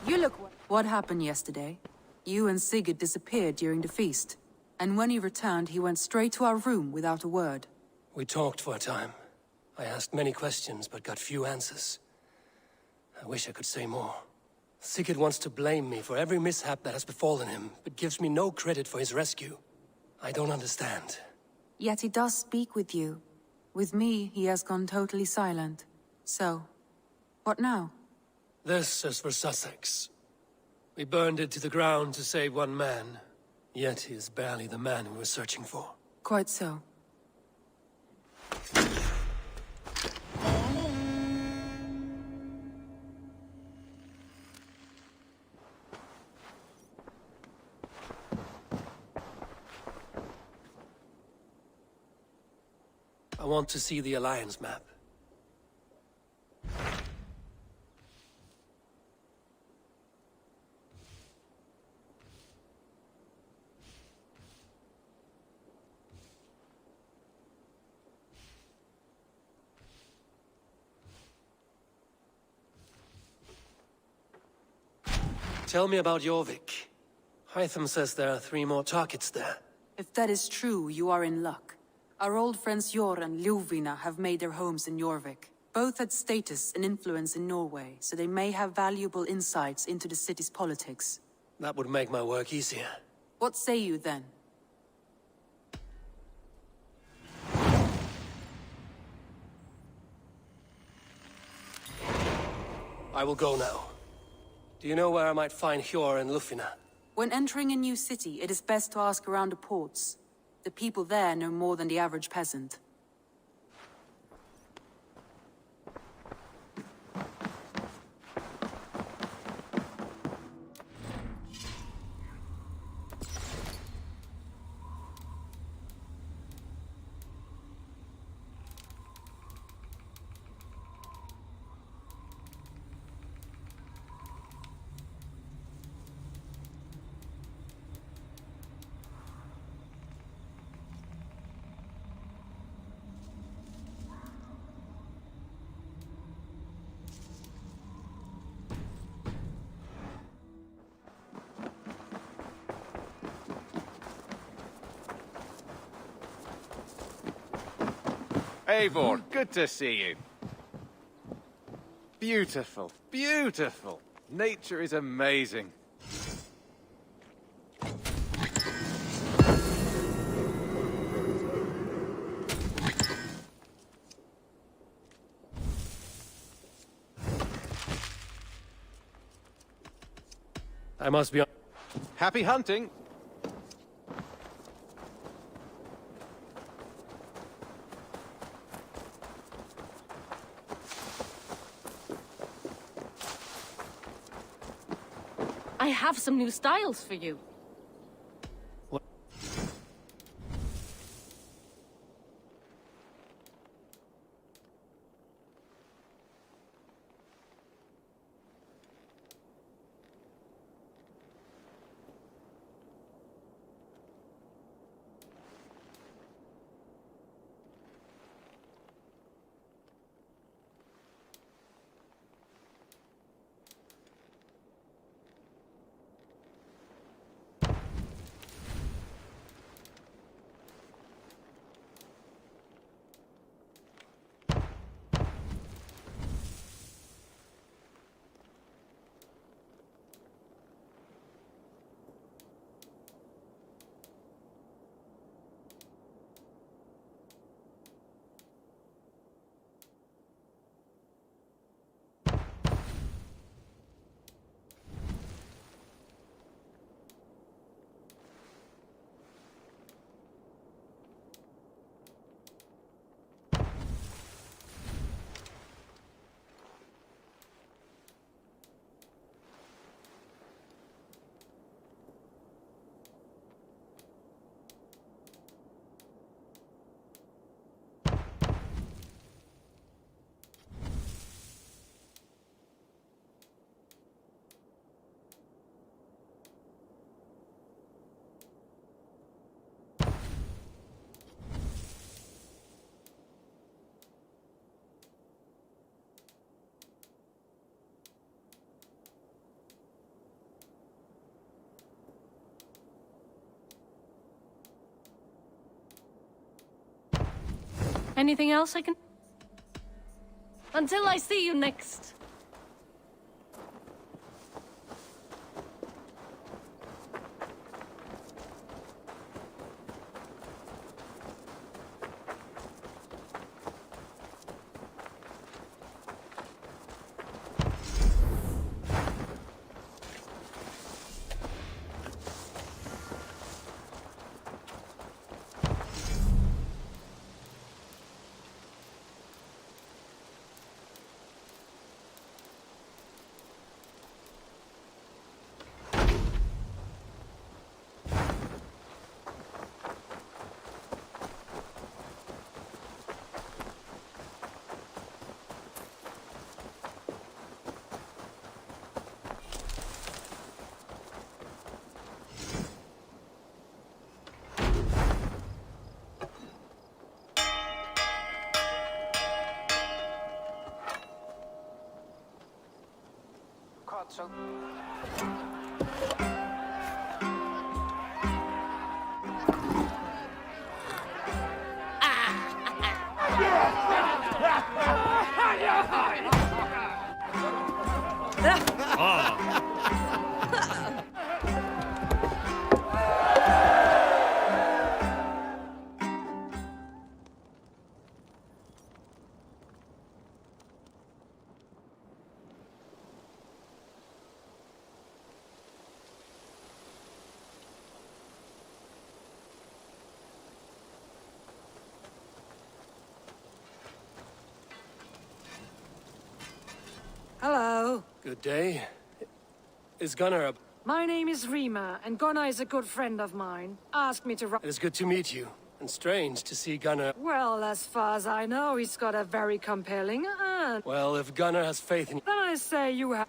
You look... What happened yesterday? You and Sigurd disappeared during the feast. And when he returned, he went straight to our room without a word. We talked for a time. I asked many questions, but got few answers. I wish I could say more. Sigurd wants to blame me for every mishap that has befallen him, but gives me no credit for his rescue. I don't understand. Yet he does speak with you. With me, he has gone totally silent. So, what now? This is for Sussex. We burned it to the ground to save one man. Yet he is barely the man we were searching for. Quite so. I want to see the Alliance map. Tell me about Jorvik. Hytham says there are 3 more targets there. If that is true, you are in luck. Our old friends Jor and Ljuvina have made their homes in Jorvik. Both had status and influence in Norway, so they may have valuable insights into the city's politics. That would make my work easier. What say you then? I will go now. Do you know where I might find Hjor and Ljufina? When entering a new city, it is best to ask around the ports. The people there know more than the average peasant. Eivor, good to see you. Beautiful, beautiful. Nature is amazing. I must be on... Happy hunting! I have some new styles for you. What? Anything else I can... Until I see you next. Hello. Good day. Is Gunnar a... My name is Rima, and Gunnar is a good friend of mine. Asked me to It is good to meet you. And strange to see Gunnar... Well, as far as I know, he's got a very compelling aunt. Well, if Gunnar has faith in... Then I say you have...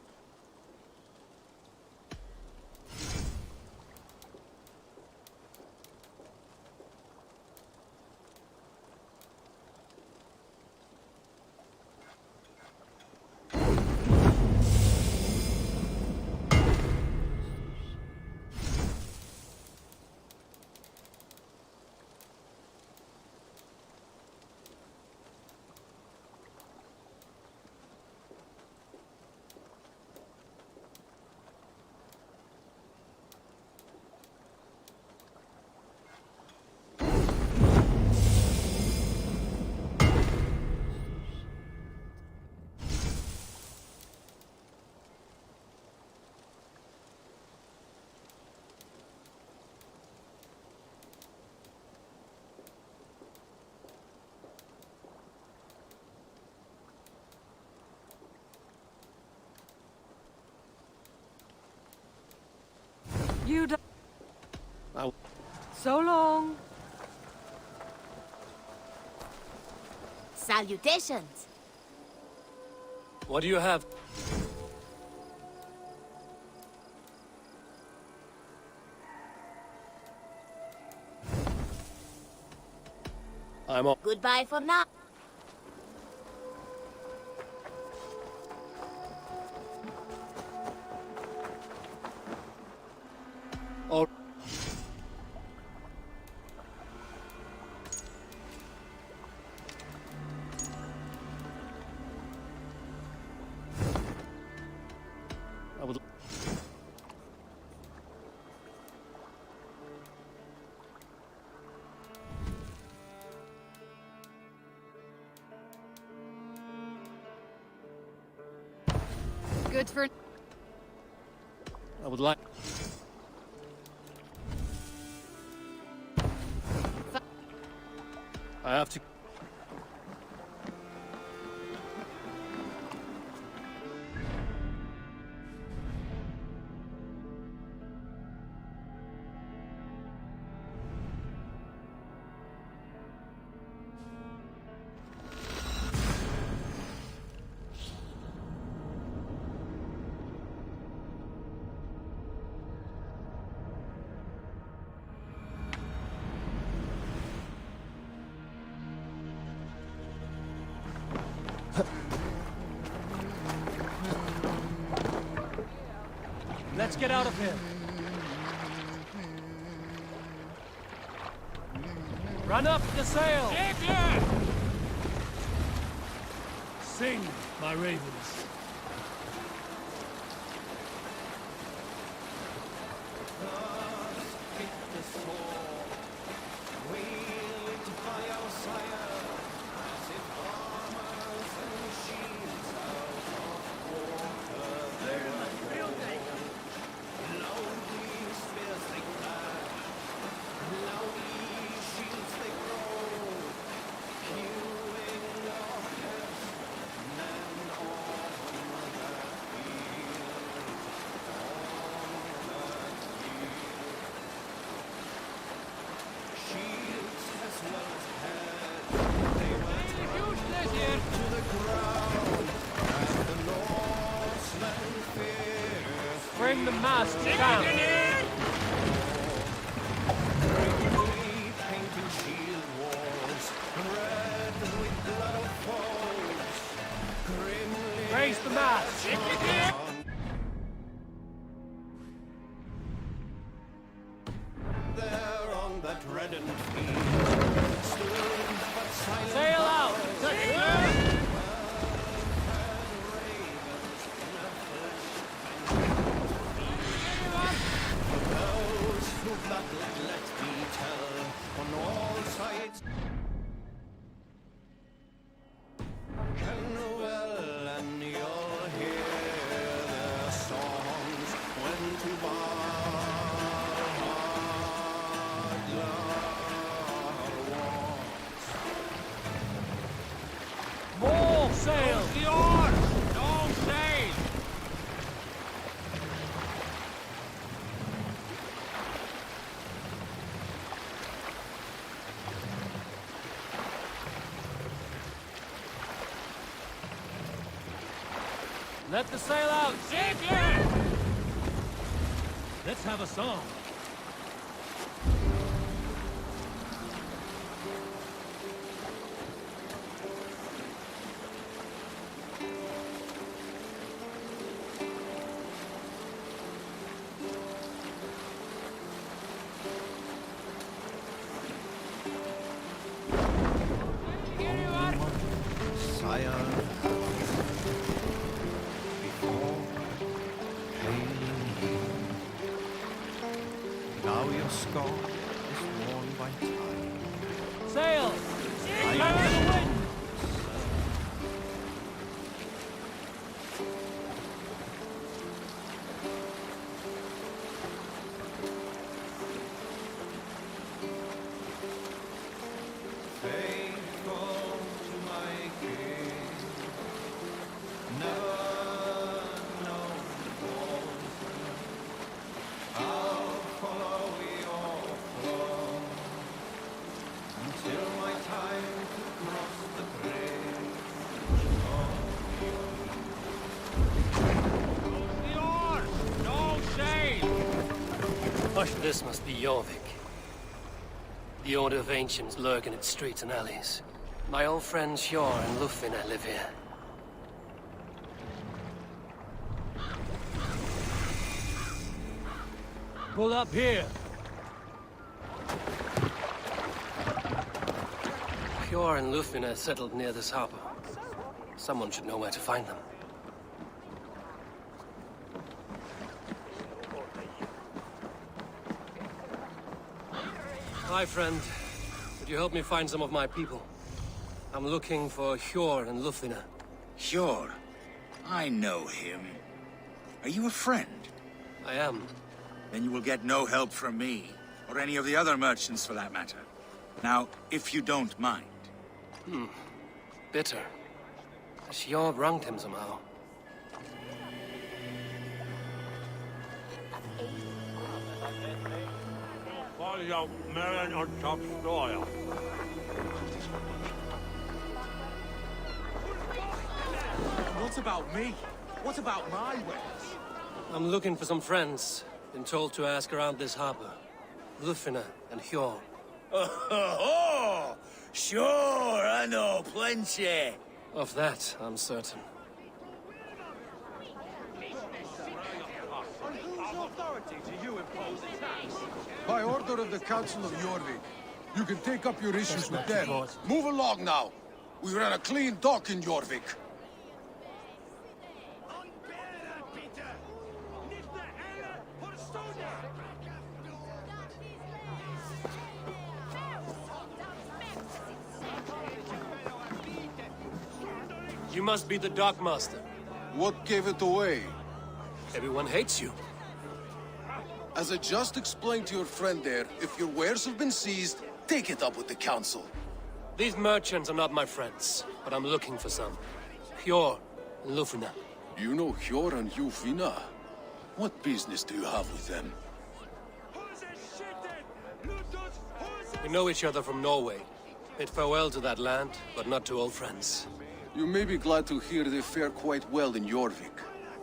You don't... So long. Salutations. What do you have? I'm all... Goodbye for now. all... I would... Good for... I would like... I have to... Let's get out of here. Run up the sail! Sing, my ravens. Bring the mast down. Raise the mast. There on that reddened field stood but silent. Sail out. Those who bloodlet let me tell on all sides. Can well and you'll hear their songs when to Valhalla walks. More sail. The oars. Don't sail. Let the sail out. Safely. Let's have a song. Sire, before hailing you, now your scar is worn by time. Sail. I Carry the wind. faithful to my king, never know the falsehood. I'll follow your flow until my time to cross the bridge of The oars. Don't sail. Much of this must be Jorvik. The Order of Ancients lurk in its streets and alleys. My old friends Hjor and Lufina live here. Pull up here. Hjor and Lufina settled near this harbor. Someone should know where to find them. Hi, friend. Would you help me find some of my people? I'm looking for Hjor and Lufina. Sure. I know him. Are you a friend? I am. Then you will get no help from me, or any of the other merchants for that matter. Now, if you don't mind. Bitter. Has Hjor wronged him somehow? What about me? What about my wares? I'm looking for some friends. Been told to ask around this harbor. Lufina and Hjor. Oh, sure, I know plenty. Of that, I'm certain. On whose authority do you impose tax? By order of the Council of Jorvik. You can take up your issues with them. Move along now. We ran a clean dock in Jorvik. You must be the Dockmaster. What gave it away? Everyone hates you. As I just explained to your friend there, if your wares have been seized, take it up with the council. These merchants are not my friends, but I'm looking for some. Hjor and Lufina. You know Hjor and Yufina? What business do you have with them? We know each other from Norway. Bid farewell to that land, but not to old friends. You may be glad to hear they fare quite well in Jorvik.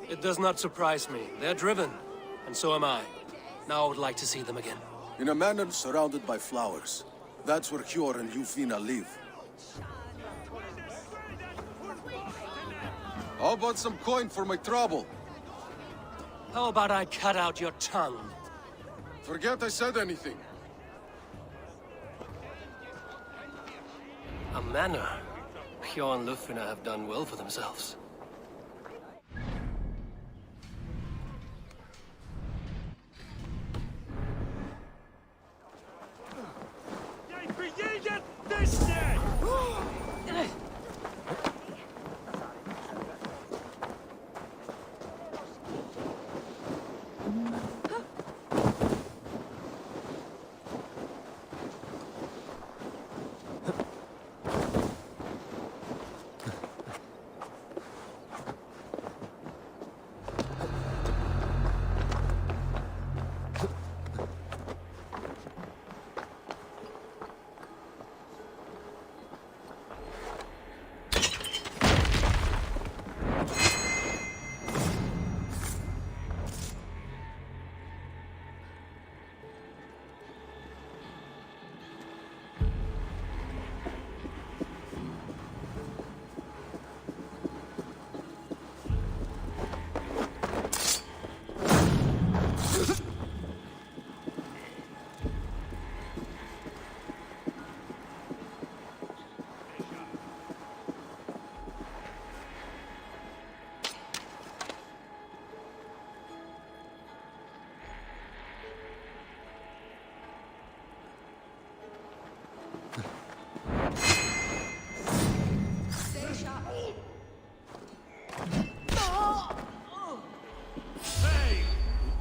It does not surprise me. They're driven, and so am I. Now I would like to see them again. In a manor surrounded by flowers. That's where Hjor and Yufina live. How about some coin for my trouble? How about I cut out your tongue? Forget I said anything. A manor. Hjor and Lufina have done well for themselves.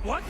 What?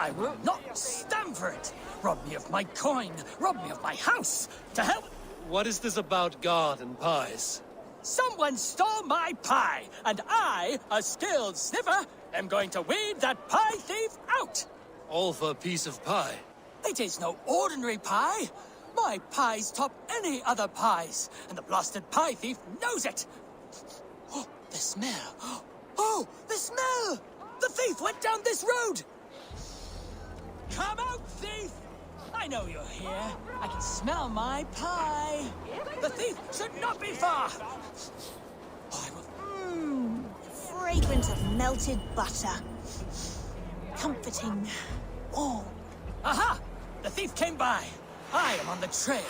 I will not stand for it! Rob me of my coin! Rob me of my house! To hell... What is this about God and pies? Someone stole my pie, and I, a skilled sniffer, am going to weed that pie thief out! All for a piece of pie. It is no ordinary pie! My pies top any other pies, and the blasted pie thief knows it! Oh, the smell! Oh, the smell! The thief went down this road! Come out, thief! I know you're here. I can smell my pie. The thief should not be far! Oh, I will... Fragrance of melted butter. Comforting. Warm. Aha! The thief came by. I am on the trail.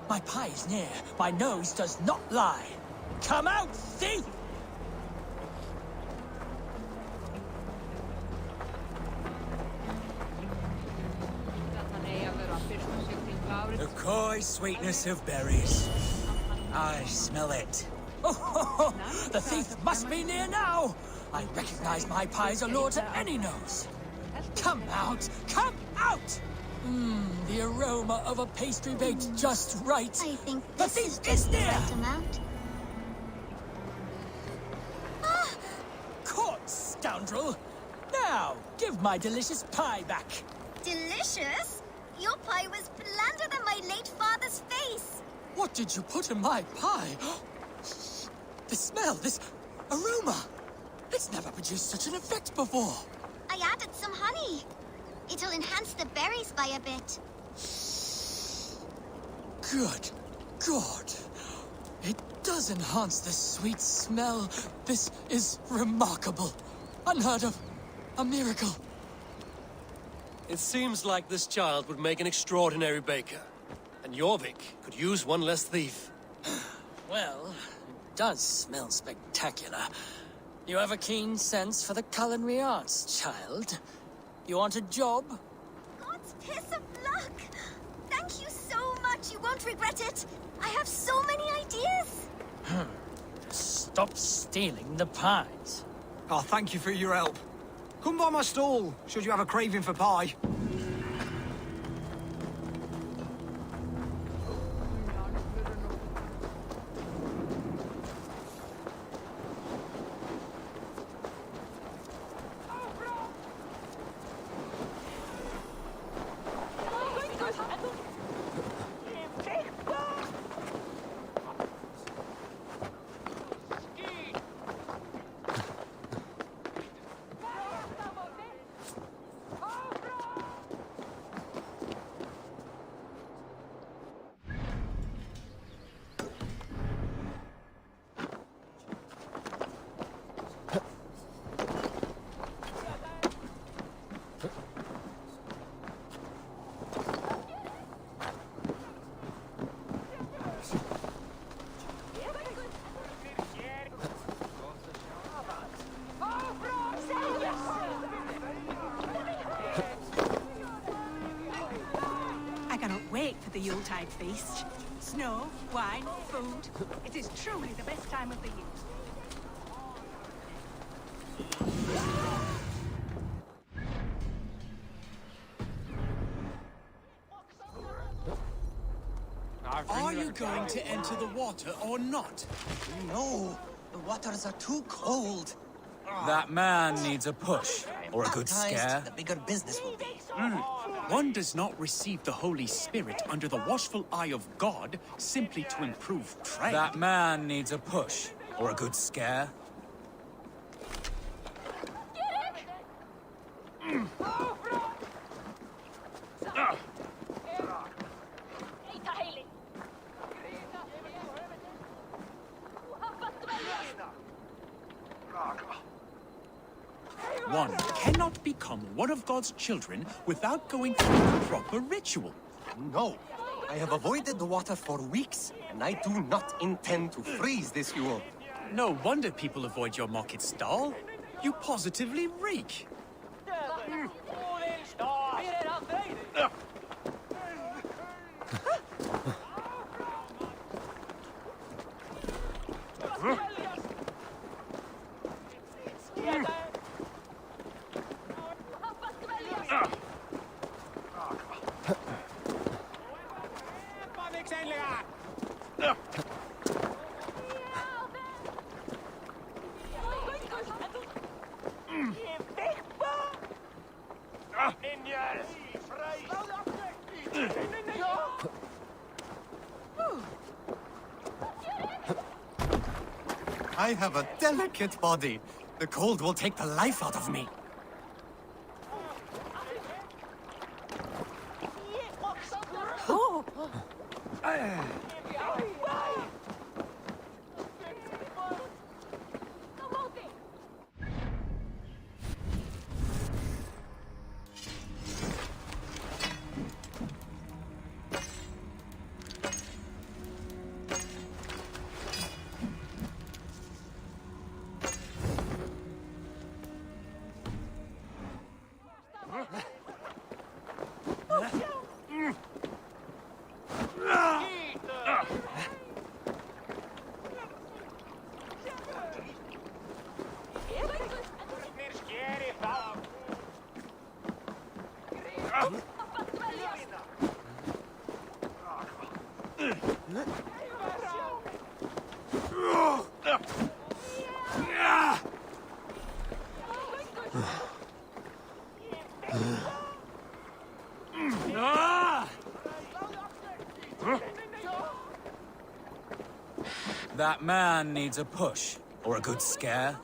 My pie is near. My nose does not lie. Come out, thief! The coy sweetness of berries. I smell it. Oh, the thief must be near now. I recognize my pie's allure to any nose. Come out! Come out! The aroma of a pastry baked just right. I think the this thief is just the near. right amount. Caught, scoundrel! Now, give my delicious pie back. Delicious? Your pie was blander than my late father's face. What did you put in my pie? The smell, this aroma. It's never produced such an effect before. I added some honey. It'll enhance the berries by a bit. Good God. It does enhance the sweet smell. This is remarkable. Unheard of. A miracle. It seems like this child would make an extraordinary baker. And Jorvik could use one less thief. Well, it does smell spectacular. You have a keen sense for the culinary arts, child. You want a job? God's piss of luck. Thank you so much. You won't regret it. I have so many ideas. Stop stealing the pies. Oh, thank you for your help. Come by my stall, should you have a craving for pie. I cannot wait for the Yuletide feast. Snow, wine, food. It is truly the best time of the year. Are you going to enter the water or not? No, the waters are too cold. That man needs a push, or a good Baptized, scare. the bigger business will be. One does not receive the Holy Spirit under the watchful eye of God simply to improve trade. That man needs a push, or a good scare. One cannot become one of God's children without going through the proper ritual. No, I have avoided the water for weeks, and I do not intend to freeze this Yule. No wonder people avoid your market stall. You positively reek. I have a delicate body. The cold will take the life out of me. Oh! That man needs a push, or a good scare.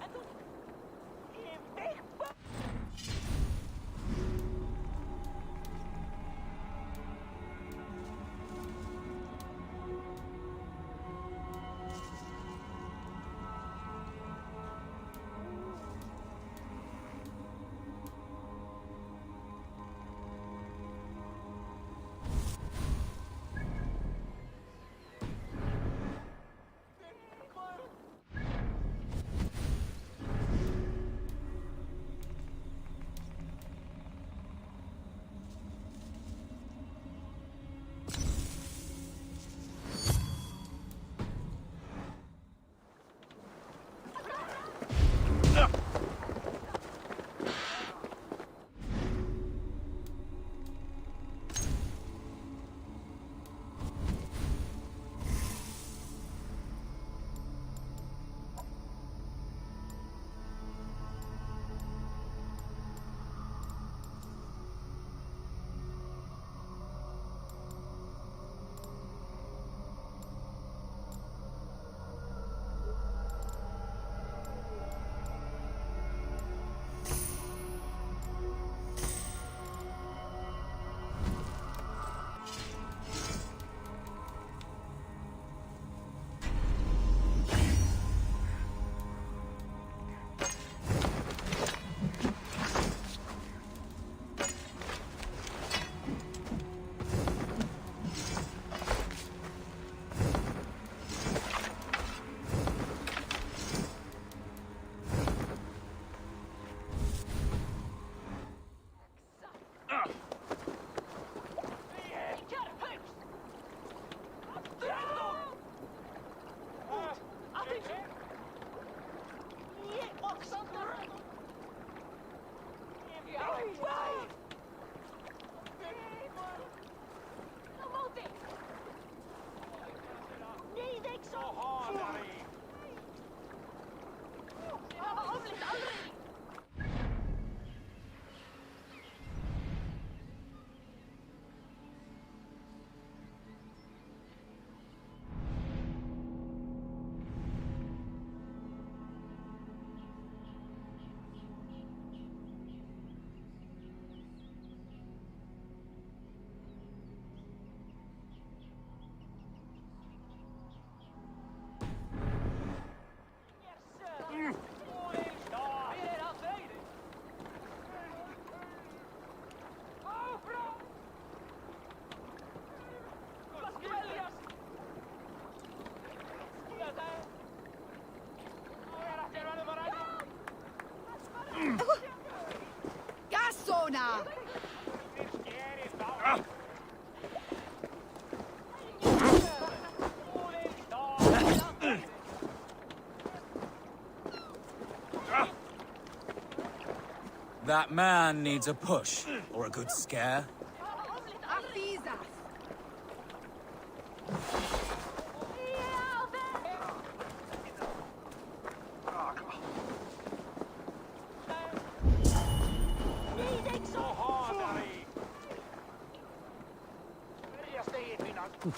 That man needs a push, or a good scare.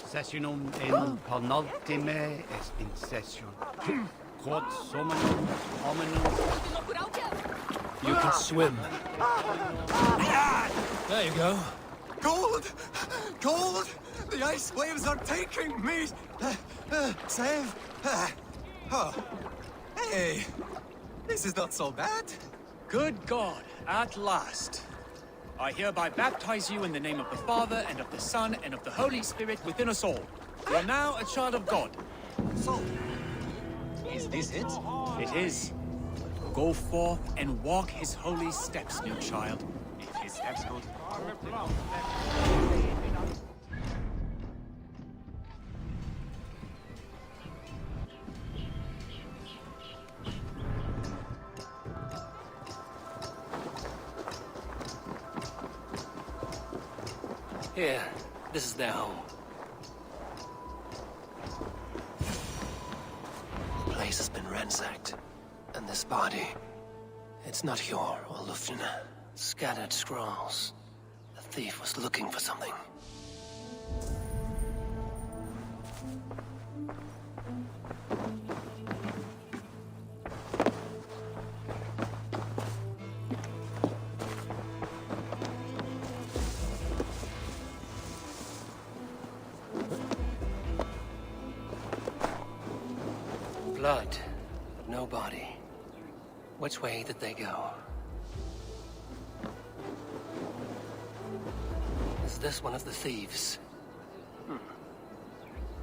Sessionum en penultime est in session. Quod summum hominum. You can swim. There you go. Gold! Gold! The ice waves are taking me! Save! Oh. Hey! This is not so bad. Good God, at last. I hereby baptize you in the name of the Father, and of the Son, and of the Holy Spirit within us all. You are now a child of God. So, is this it? It is. Go forth and walk his holy steps, new child. If his steps go... Here, this is their home. The place has been ransacked. And this body... It's not Hjor or Luftina. Scattered scrolls. The thief was looking for something. Blood, but no body. Which way did they go? Is this one of the thieves?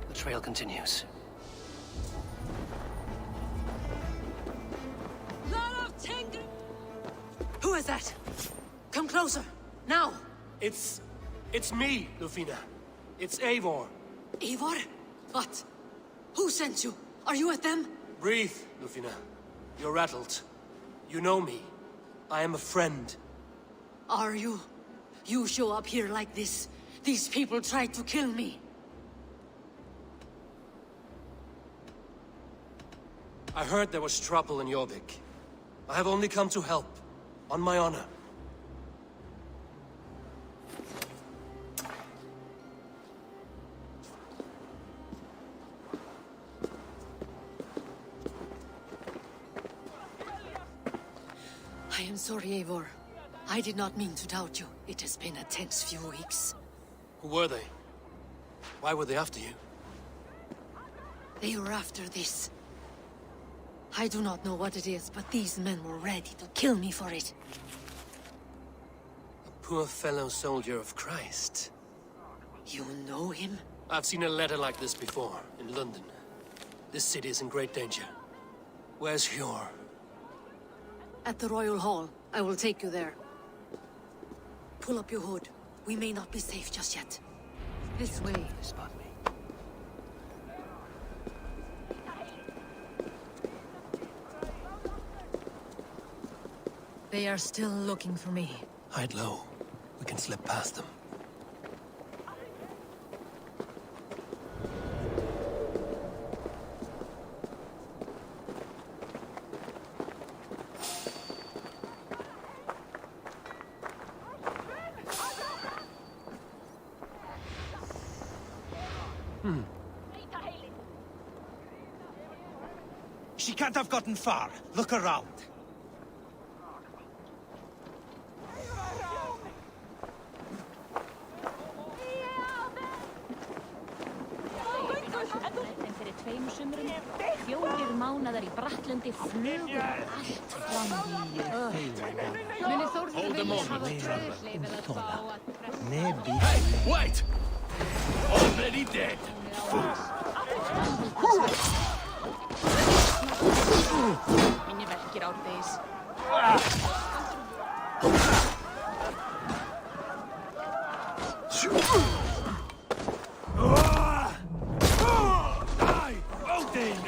The trail continues. Who is that? Come closer, now! It's me, Lufina. It's Eivor. Eivor? What? Who sent you? Are you with them? Breathe, Lufina. You're rattled. You know me. I am a friend. Are you? You show up here like this. These people tried to kill me. I heard there was trouble in Jorvik. I have only come to help. On my honor. I am sorry, Eivor. I did not mean to doubt you. It has been a tense few weeks. Who were they? Why were they after you? They were after this. I do not know what it is, but these men were ready to kill me for it. A poor fellow soldier of Christ. You know him? I've seen a letter like this before, in London. This city is in great danger. Where's Hjor? At the Royal Hall. I will take you there. Pull up your hood. We may not be safe just yet. This way. Spot me. They are still looking for me. Hide low. We can slip past them. She can't have gotten far. Look around. Fjórir mánaðar í Brattlundi flugur allt fram í Muni Þórður vilja hafa tröðleif eða fá að Hey, wait! Already dead. Minni verkir árdegis.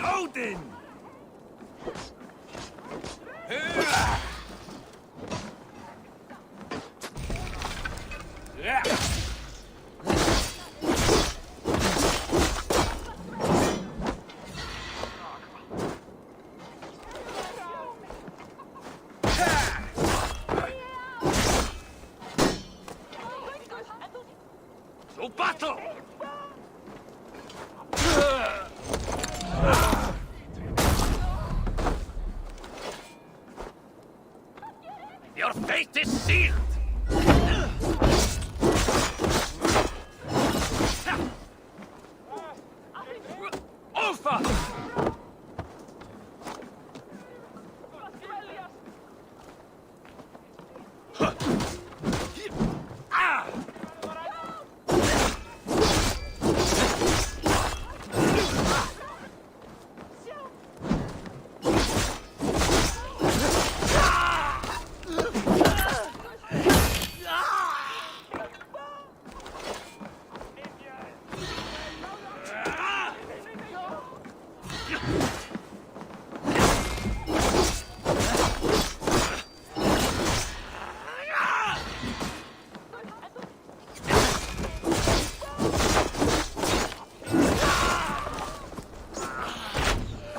Odin! gate is sealed! Over!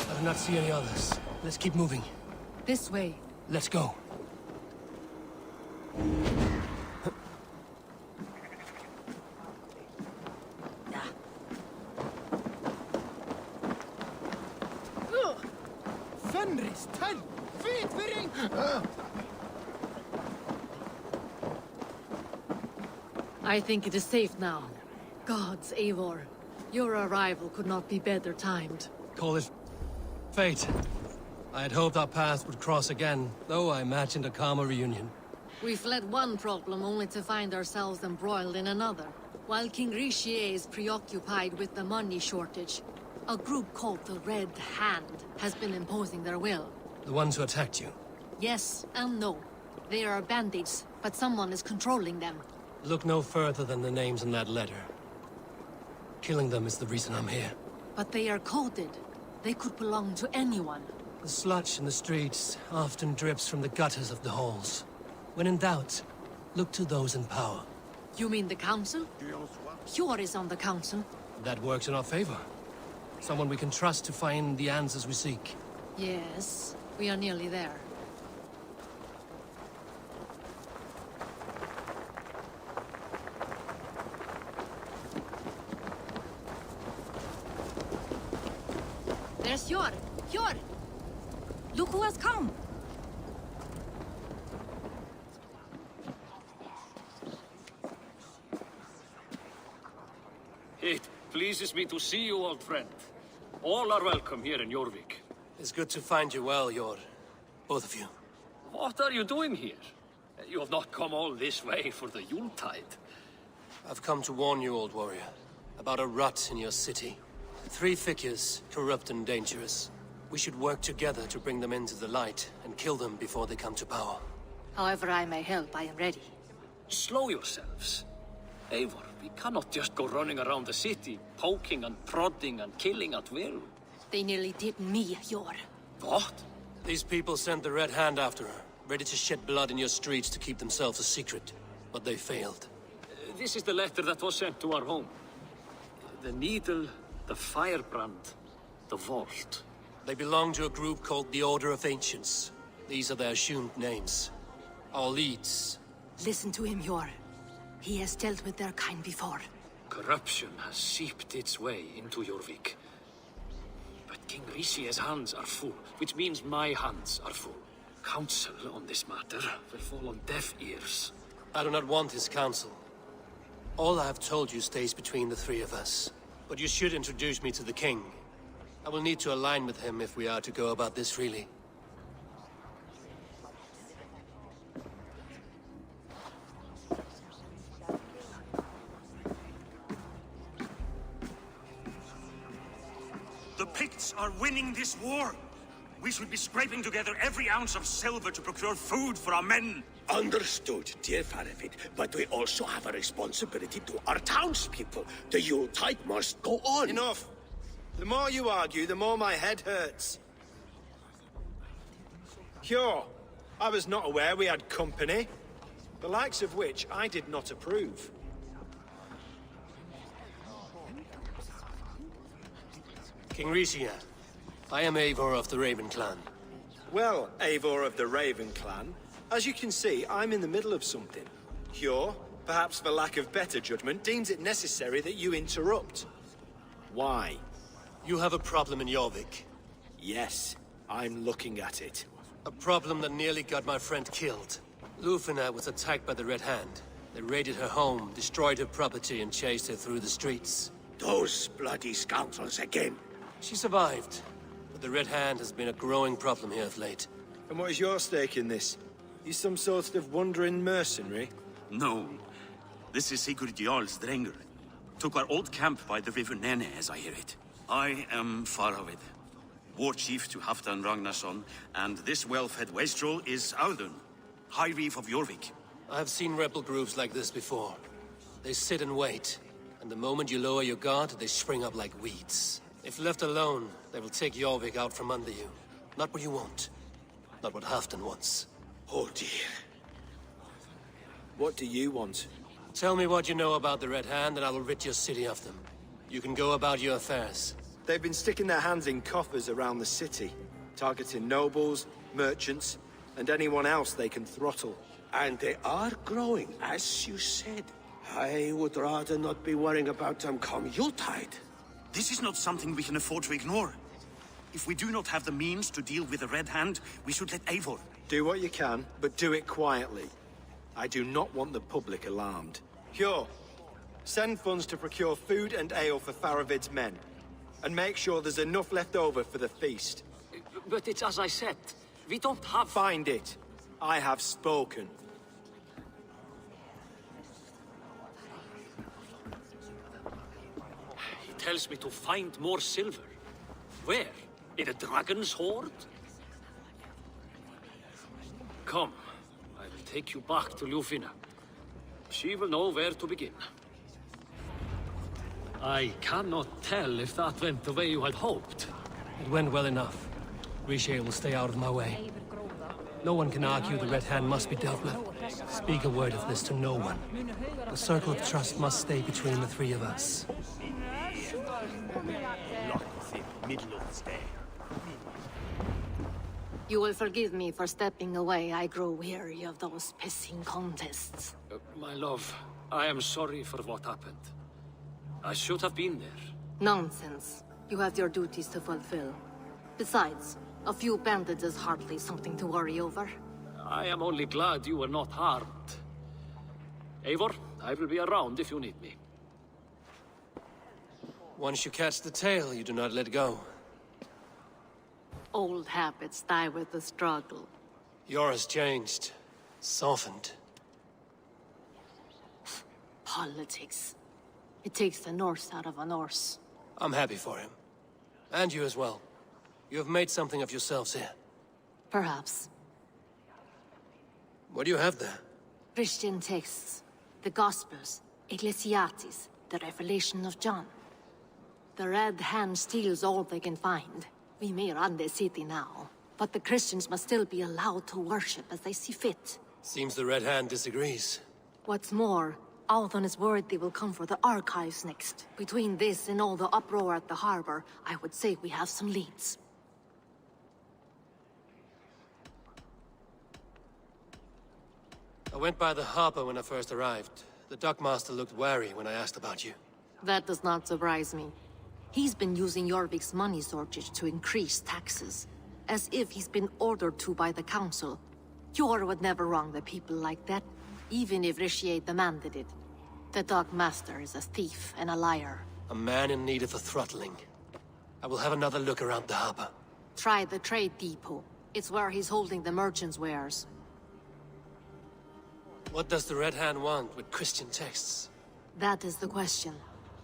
I do not see any others. Let's keep moving. This way. Let's go. Fenris, ten, feet, Viring! I think it is safe now. Gods, Eivor. Your arrival could not be better timed. Call it fate. I had hoped our paths would cross again, though I imagined a calmer reunion. We fled one problem only to find ourselves embroiled in another. While King Richier is preoccupied with the money shortage, a group called the Red Hand has been imposing their will. The ones who attacked you. Yes and no. They are bandits, but someone is controlling them. Look no further than the names in that letter. Killing them is the reason I'm here. But they are coded. They could belong to anyone. The sludge in the streets often drips from the gutters of the halls. When in doubt, look to those in power. You mean the council? Hjor is on the council. That works in our favor. Someone we can trust to find the answers we seek. Yes, we are nearly there. There's Hjor! Hjor! Look who has come! It pleases me to see you, old friend. All are welcome here in Jorvik. It's good to find you well, Hjor. Both of you. What are you doing here? You have not come all this way for the Yuletide. I've come to warn you, old warrior, about a rut in your city. 3 figures, corrupt and dangerous. We should work together to bring them into the light and kill them before they come to power. However I may help, I am ready. Slow yourselves. Eivor, we cannot just go running around the city, poking and prodding and killing at will. They nearly did me, Hjor. What? These people sent the Red Hand after her, ready to shed blood in your streets to keep themselves a secret. But they failed. This is the letter that was sent to our home. The needle, the firebrand, the vault. They belong to a group called the Order of Ancients. These are their assumed names. Our leads. Listen to him, Hjor. He has dealt with their kind before. Corruption has seeped its way into Jorvik. But King Richier's hands are full, which means my hands are full. Counsel on this matter will fall on deaf ears. I do not want his counsel. All I have told you stays between the 3 of us. But you should introduce me to the king. I will need to align with him if we are to go about this freely. The Picts are winning this war. We should be scraping together every ounce of silver to procure food for our men. Understood, dear Farafit, but we also have a responsibility to our townspeople. The Yuletide must go on. Enough. The more you argue, the more my head hurts. Hjor, I was not aware we had company, the likes of which I did not approve. King Richier, I am Eivor of the Raven Clan. Well, Eivor of the Raven Clan, as you can see, I'm in the middle of something. Hjor, perhaps for lack of better judgment, deems it necessary that you interrupt. Why? You have a problem in Jorvik. Yes, I'm looking at it. A problem that nearly got my friend killed. Lufina was attacked by the Red Hand. They raided her home, destroyed her property, and chased her through the streets. Those bloody scoundrels again. She survived, but the Red Hand has been a growing problem here of late. And what is your stake in this? You some sort of wandering mercenary? No. This is Sigurd Jarl's Drenger. Took our old camp by the river Nene, as I hear it. I am Faravid, war chief to Halfdan Ragnarsson, and this well-fed wastrel is Audun, High Reeve of Jorvik. I have seen rebel groups like this before. They sit and wait, and the moment you lower your guard, they spring up like weeds. If left alone, they will take Jorvik out from under you. Not what you want. Not what Halfdan wants. Oh dear. What do you want? Tell me what you know about the Red Hand, and I will rid your city of them. You can go about your affairs. They've been sticking their hands in coffers around the city, targeting nobles, merchants, and anyone else they can throttle. And they are growing, as you said. I would rather not be worrying about them come Yuletide. This is not something we can afford to ignore. If we do not have the means to deal with the Red Hand, we should let Eivor. Do what you can, but do it quietly. I do not want the public alarmed. Hjor, send funds to procure food and ale for Faravid's men. And make sure there's enough left over for the feast. But it's as I said. We don't have... Find it. I have spoken. He tells me to find more silver. Where? In a dragon's hoard? Come. I will take you back to Lufina. She will know where to begin. I cannot tell if that went the way you had hoped. It went well enough. Riche will stay out of my way. No one can argue the Red Hand must be dealt with. Speak a word of this to no one. The circle of trust must stay between the three of us. You will forgive me for stepping away. I grow weary of those pissing contests. My love, I am sorry for what happened. I should have been there. Nonsense. You have your duties to fulfill. Besides, a few bandits is hardly something to worry over. I am only glad you were not harmed. Eivor, I will be around if you need me. Once you catch the tail, you do not let go. Old habits die with the struggle. Yours changed. Softened. Politics. It takes the Norse out of a Norse. I'm happy for him. And you as well. You have made something of yourselves here. Perhaps. What do you have there? Christian texts. The Gospels. Ecclesiastes. The Revelation of John. The Red Hand steals all they can find. We may run the city now, but the Christians must still be allowed to worship as they see fit. Seems the Red Hand disagrees. What's more, Althon is worried they will come for the archives next. Between this and all the uproar at the harbor, I would say we have some leads. I went by the harbor when I first arrived. The dockmaster looked wary when I asked about you. That does not surprise me. He's been using Jorvik's money shortage to increase taxes. As if he's been ordered to by the council. Hjor would never wrong the people like that, even if Richier demanded it. The dockmaster is a thief and a liar. A man in need of a throttling. I will have another look around the harbor. Try the trade depot. It's where he's holding the merchants' wares. What does the Red Hand want with Christian texts? That is the question.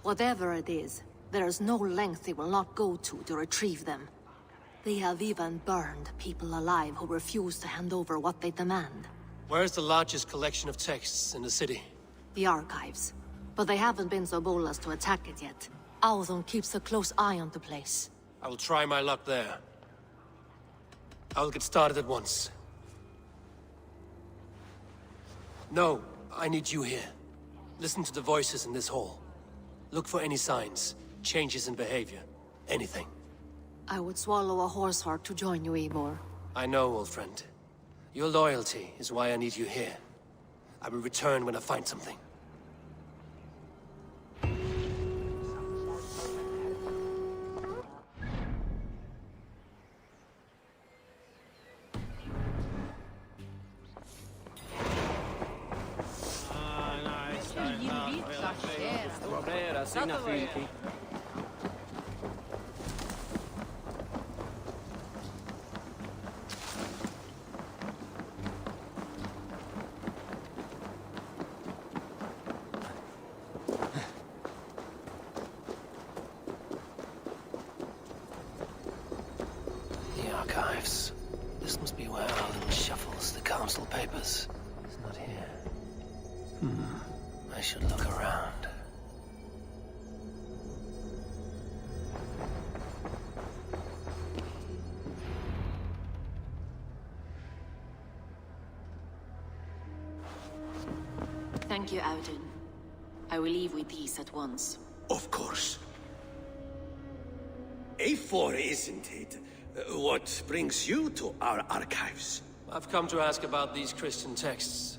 Whatever it is, there is no length they will not go to retrieve them. They have even burned people alive who refuse to hand over what they demand. Where is the largest collection of texts in the city? The archives. But they haven't been so bold as to attack it yet. Althon keeps a close eye on the place. I will try my luck there. I will get started at once. No, I need you here. Listen to the voices in this hall. Look for any signs, changes in behavior, anything. I would swallow a horse heart to join you, Eivor. I know, old friend. Your loyalty is why I need you here. I will return when I find something. The archives. This must be where Alden shuffles the council papers. It's not here. I should look around. Thank you, Auden. I will leave with these at once. Of course. A4, isn't it? What brings you to our archives? I've come to ask about these Christian texts.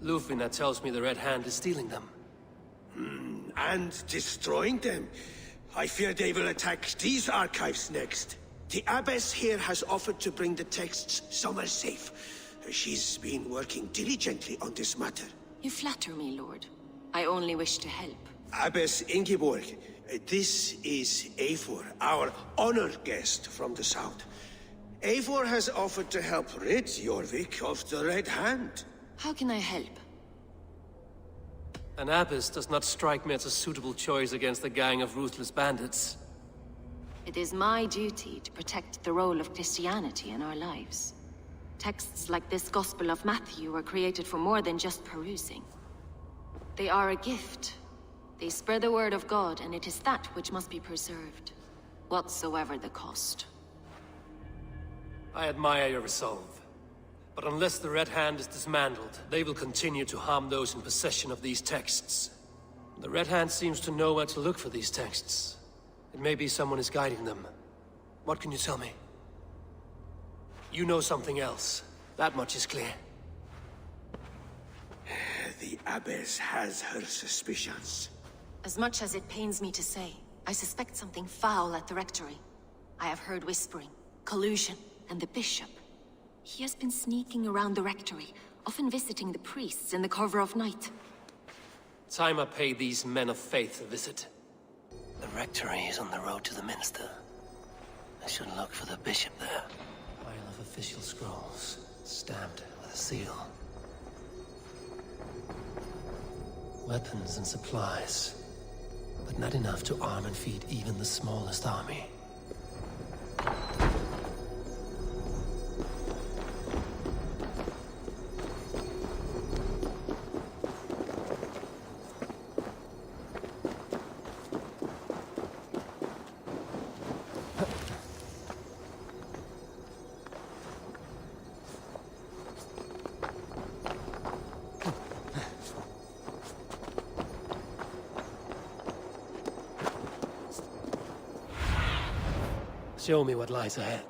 Lufina tells me the Red Hand is stealing them. And destroying them. I fear they will attack these archives next. The Abbess here has offered to bring the texts somewhere safe. She's been working diligently on this matter. You flatter me, Lord. I only wish to help. Abbess Ingeborg, this is Eivor, our honored guest from the south. Eivor has offered to help rid Jorvik of the Red Hand. How can I help? An abbess does not strike me as a suitable choice against a gang of ruthless bandits. It is my duty to protect the role of Christianity in our lives. Texts like this Gospel of Matthew were created for more than just perusing. They are a gift. They spread the word of God, and it is that which must be preserved, whatsoever the cost. I admire your resolve. But unless the Red Hand is dismantled, they will continue to harm those in possession of these texts. The Red Hand seems to know where to look for these texts. It may be someone is guiding them. What can you tell me? You know something else. That much is clear. The Abbess has her suspicions. As much as it pains me to say, I suspect something foul at the rectory. I have heard whispering, collusion, and the bishop. He has been sneaking around the rectory, often visiting the priests in the cover of night. Time I pay these men of faith a visit. The rectory is on the road to the minster. I should look for the bishop there. Pile of official scrolls, stamped with a seal. Weapons and supplies, but not enough to arm and feed even the smallest army. Show me what lies ahead.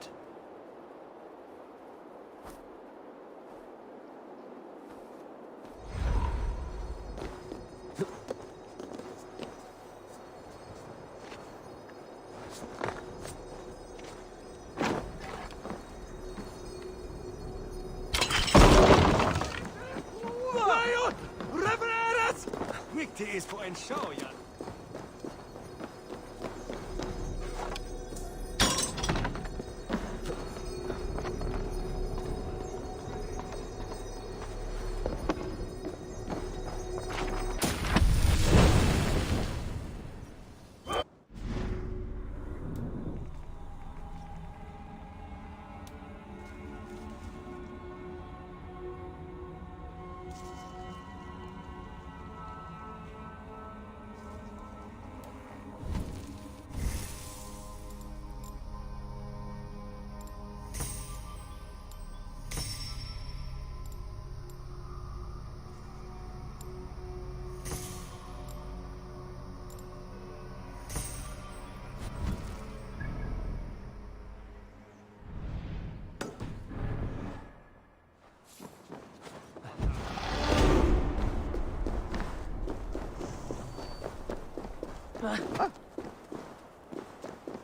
Viktigt är på en show, ja.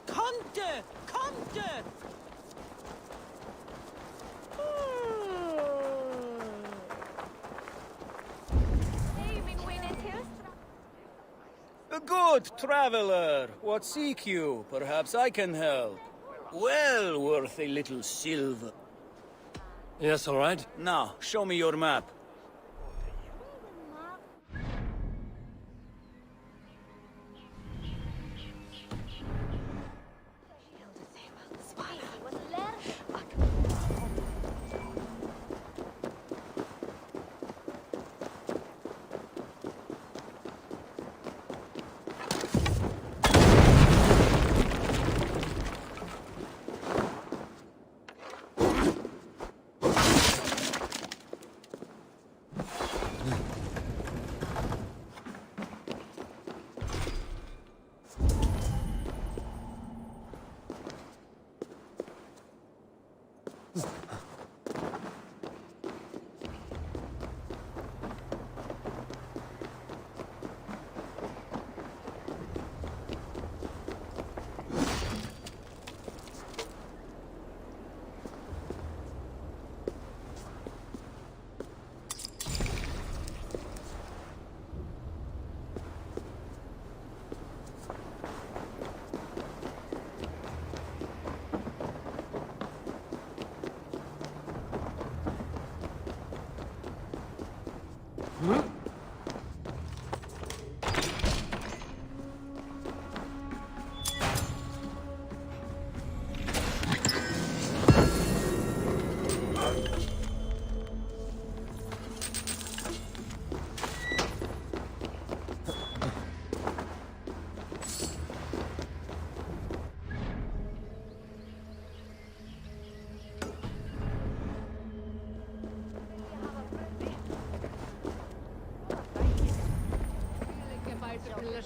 Konte! Konte! Good traveler. What seek you? Perhaps I can help. Well worth a little silver. Yes, all right. Now, show me your map.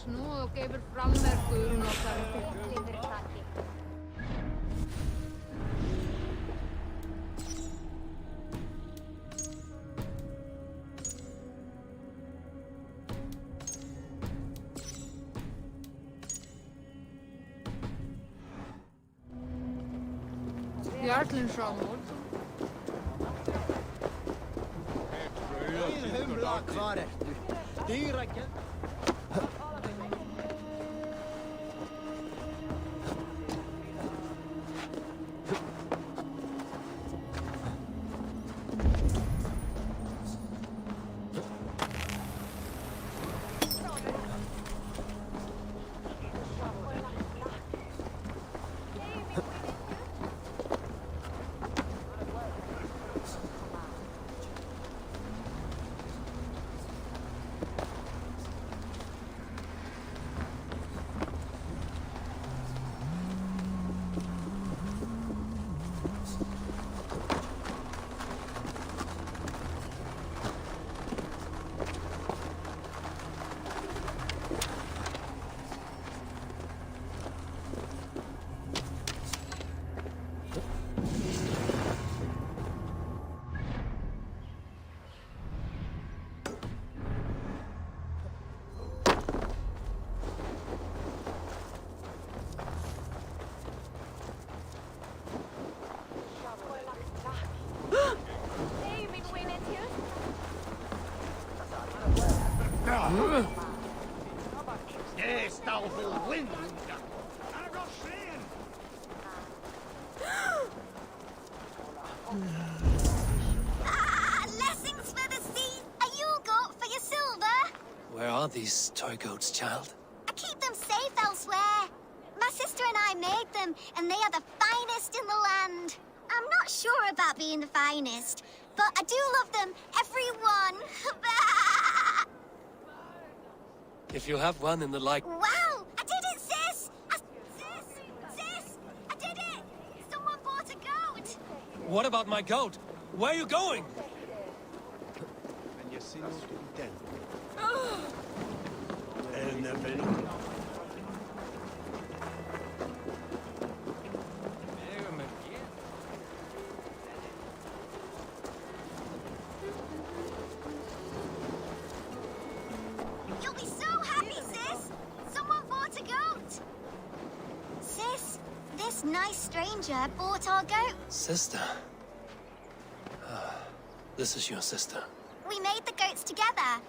Og gefur frammerkur nokkar Jarlinn framur. Hvar ertu? Dýragerð. Yes, thou will win. Blessings for the sea. Are you got for your silver? Where are these toy goats, child? I keep them safe elsewhere. My sister and I made them, and they are the finest in the land. I'm not sure about being the finest, but I do love them, every one. If you have one in the like... Wow! I did it, sis! Sis! I did it! Someone bought a goat! What about my goat? Where are you going? And you see no den. You'll be so happy, sis! Someone bought a goat! Sis, this nice stranger bought our goat. Sister? This is your sister. We made the goats together,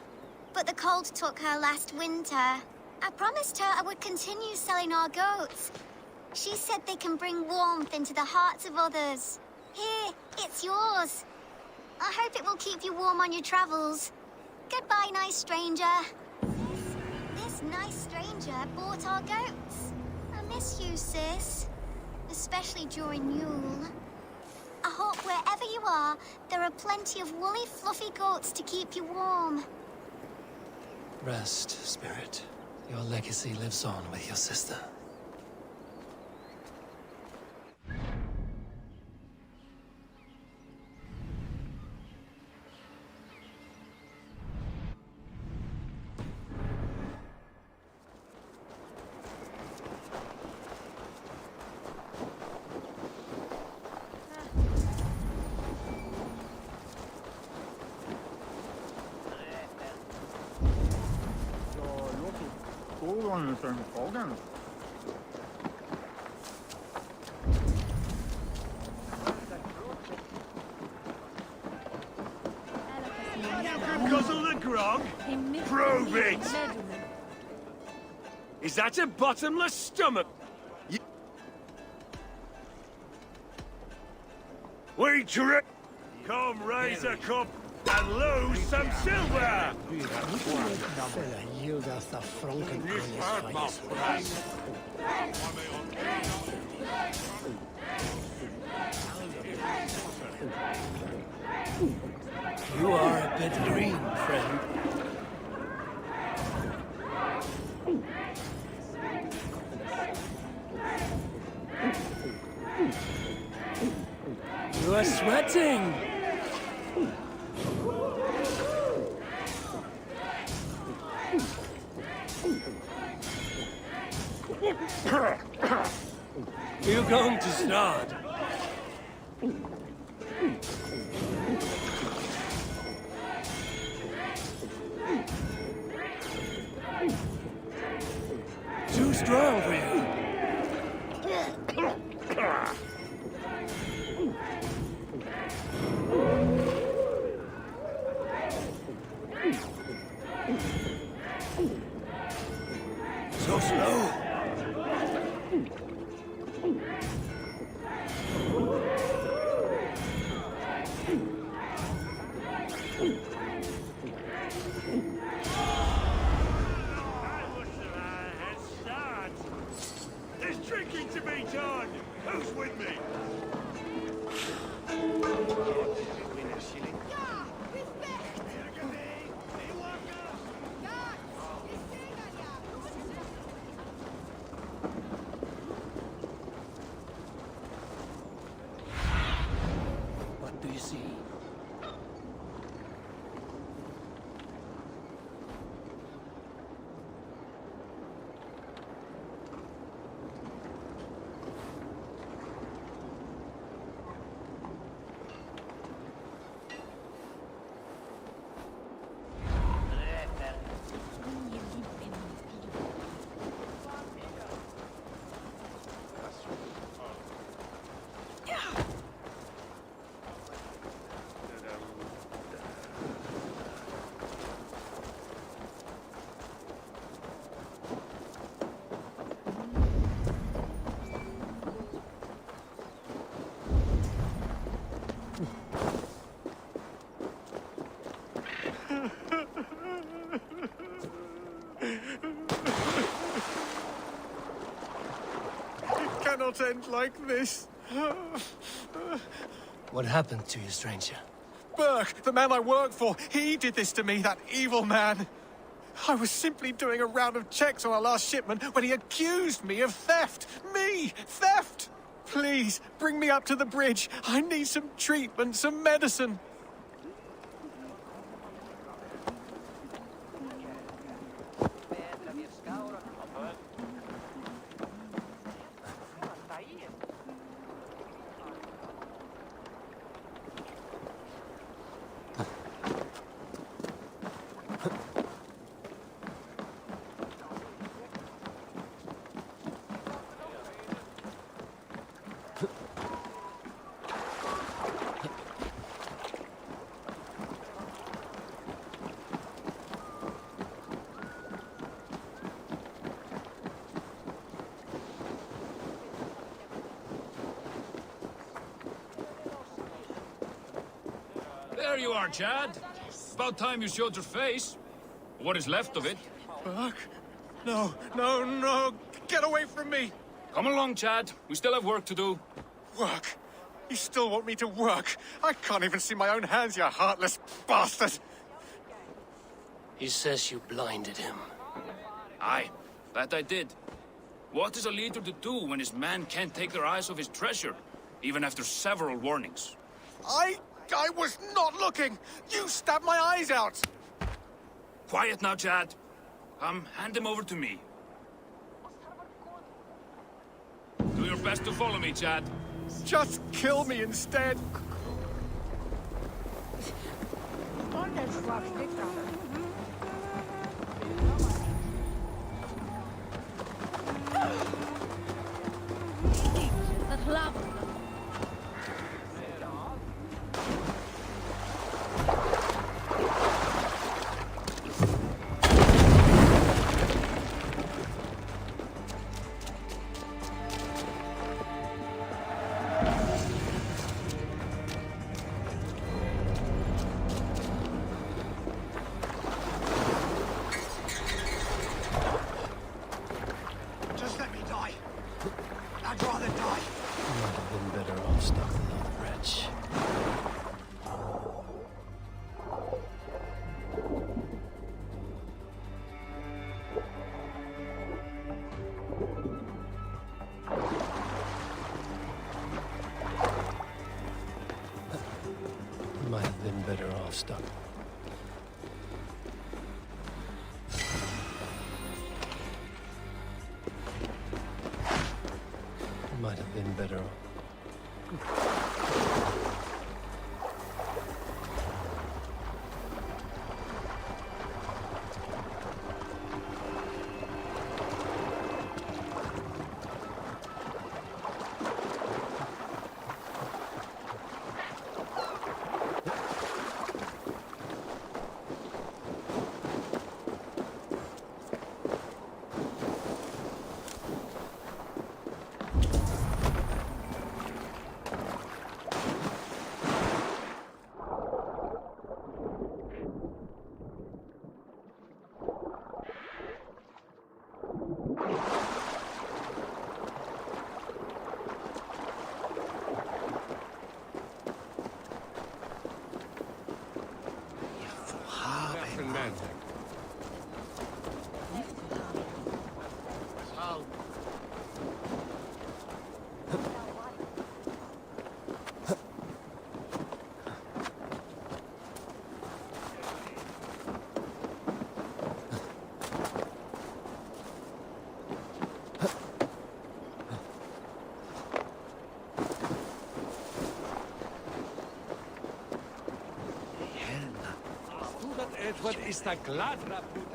but the cold took her last winter. I promised her I would continue selling our goats. She said they can bring warmth into the hearts of others. Here, it's yours. I hope it will keep you warm on your travels. Goodbye, nice stranger. This nice stranger bought our goats. I miss you, sis. Especially during Yule. I hope wherever you are, there are plenty of woolly, fluffy goats to keep you warm. Rest, Spirit. Your legacy lives on with your sister. Guzzle the grog? Prove it! Is that a bottomless stomach? We drink! Come raise a cup and lose some silver! You are a bit green, friend. You are sweating! You're going to start. Too strong for you. So slow. There's drinking to be done! Who's with me? What do you see? It cannot end like this. What happened to you, stranger? Burke, the man I work for, he did this to me, that evil man. I was simply doing a round of checks on our last shipment when he accused me of theft. Me! Theft! Please, bring me up to the bridge. I need some treatment, some medicine. There you are, Chad. About time you showed your face. What is left of it. Fuck. No, no, no. Get away from me. Come along, Chad. We still have work to do. Work? You still want me to work? I can't even see my own hands, you heartless bastard. He says you blinded him. Aye, that I did. What is a leader to do when his men can't take their eyes off his treasure, even after several warnings? I was not looking! You stabbed my eyes out! Quiet now, Chad. Come, hand him over to me. Do your best to follow me, Chad. Just kill me instead! Just let me die. I'd rather die. Might have been better off stuck with that wretch. Might have been better off stuck. Might have been better off.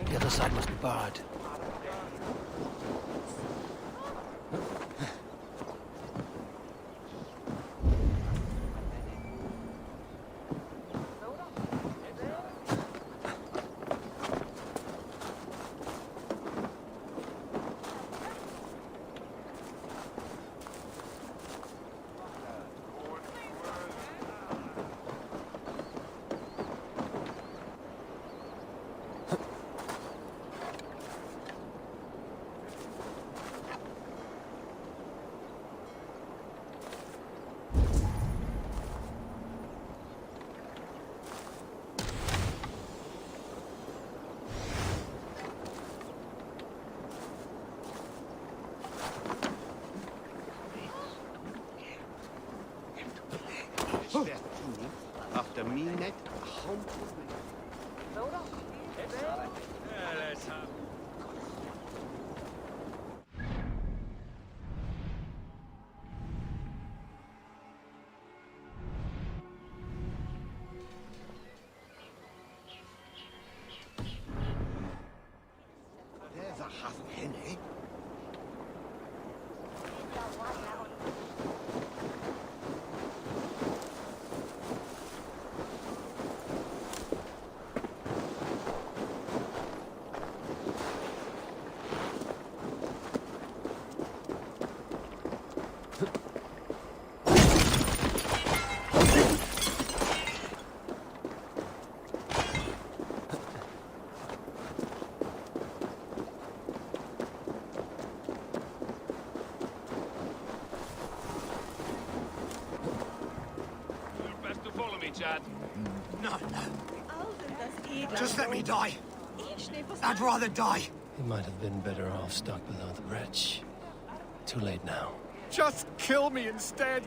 The other side must be barred. After me net, there's a half penny. Chad. No. Just let me die. I'd rather die. He might have been better off stuck below the bridge. Too late now. Just kill me instead.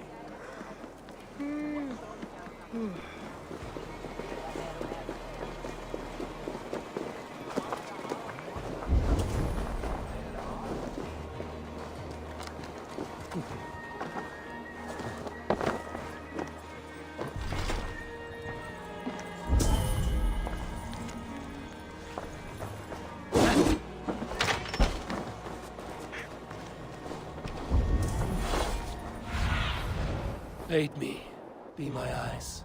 Aid me. Be my eyes.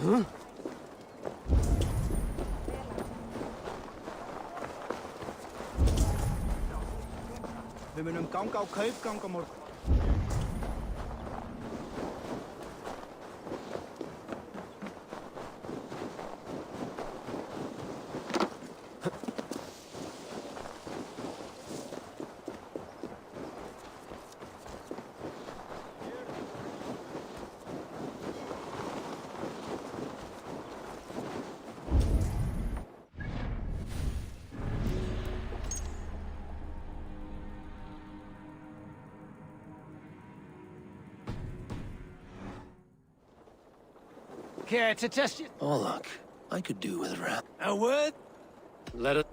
Huh? Vì mình đừng cõng câu khếp con có một. Care to test it? Oh, look. I could do with a rat. A word? Let it...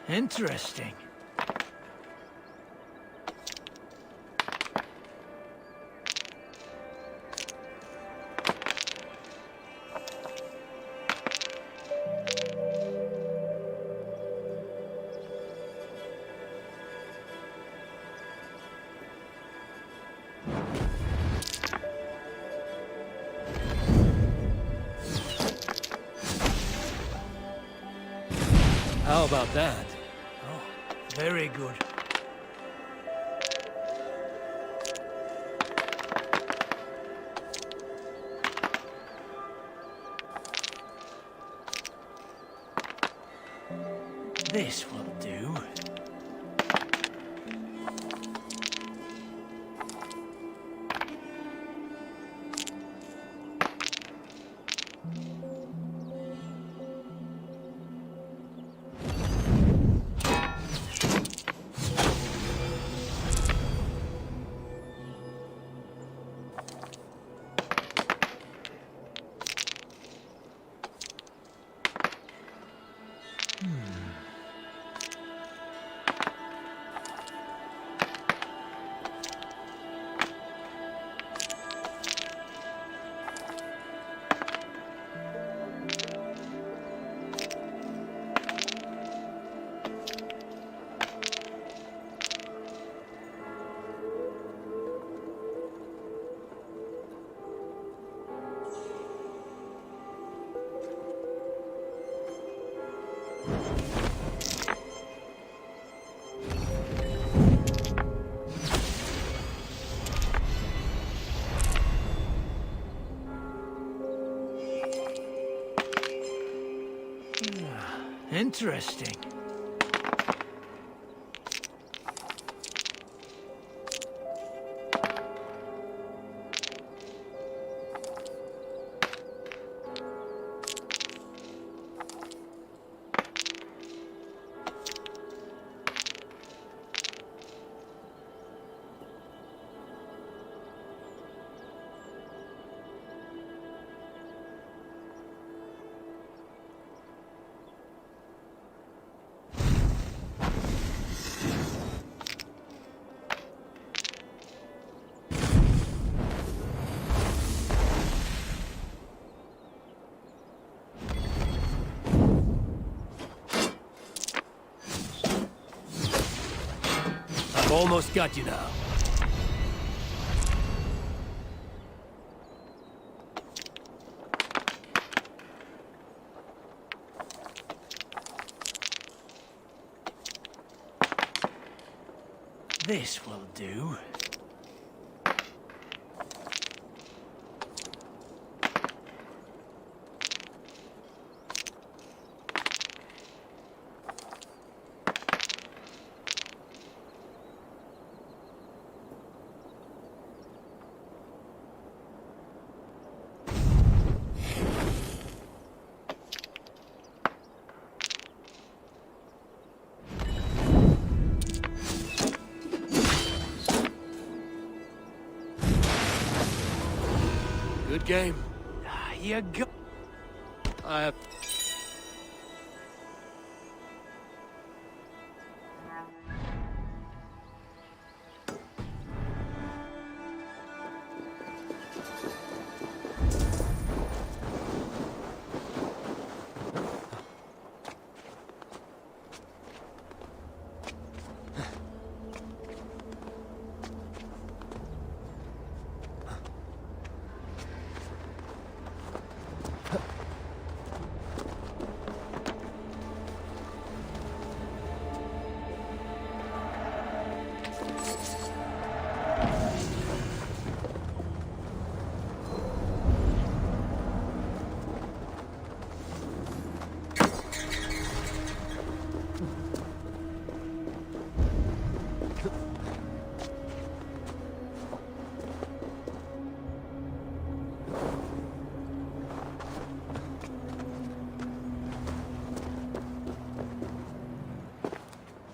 Interesting. How about that? Oh, very good. This will do. Interesting. I've almost got you now. This will do. Good game. You go. I have...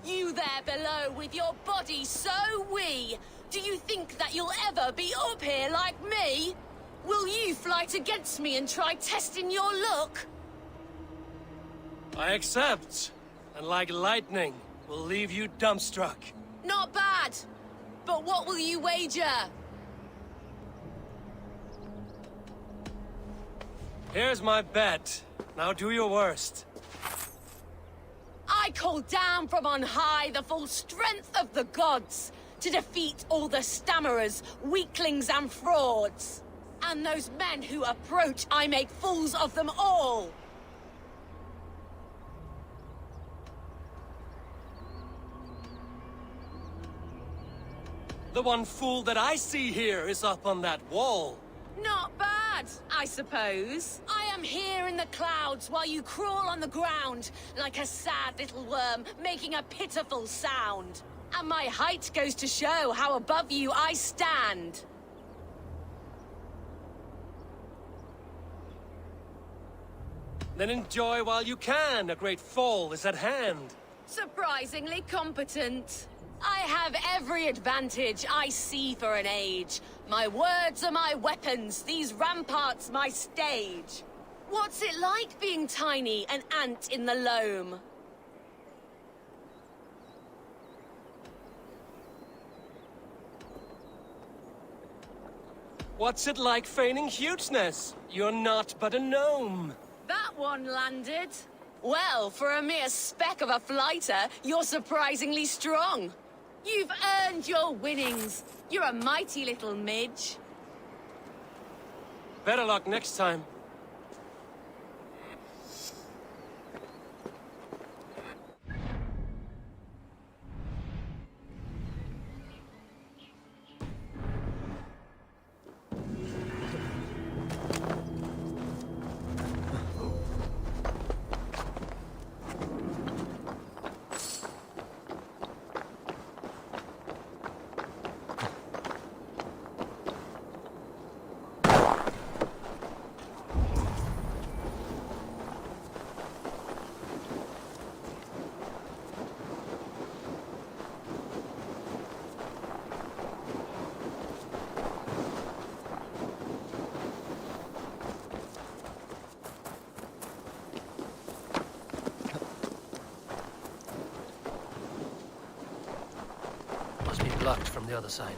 You there below with your body so wee! Do you think that you'll ever be up here like me? Will you flight against me and try testing your luck? I accept. And like lightning, will leave you dumbstruck. Not bad. But what will you wager? Here's my bet. Now do your worst. I call down from on high the full strength of the gods to defeat all the stammerers, weaklings and frauds. And those men who approach, I make fools of them all. The one fool that I see here is up on that wall. Not bad, I suppose. I am here in the clouds while you crawl on the ground like a sad little worm making a pitiful sound. And my height goes to show how above you I stand. Then enjoy while you can. A great fall is at hand. Surprisingly competent. I have every advantage I see for an age. My words are my weapons, these ramparts my stage. What's it like being tiny, an ant in the loam? What's it like feigning hugeness? You're not but a gnome. That one landed. Well, for a mere speck of a flighter, you're surprisingly strong. You've earned your winnings. You're a mighty little midge. Better luck next time. blocked from the other side.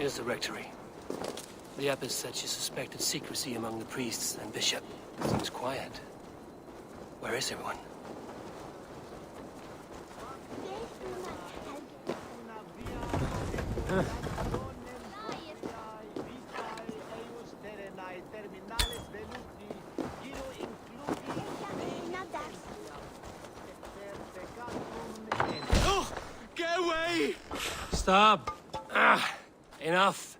Here's the rectory. The abbess said she suspected secrecy among the priests and bishop. Seems quiet. Where is everyone? Oh, get away! Stop! Enough.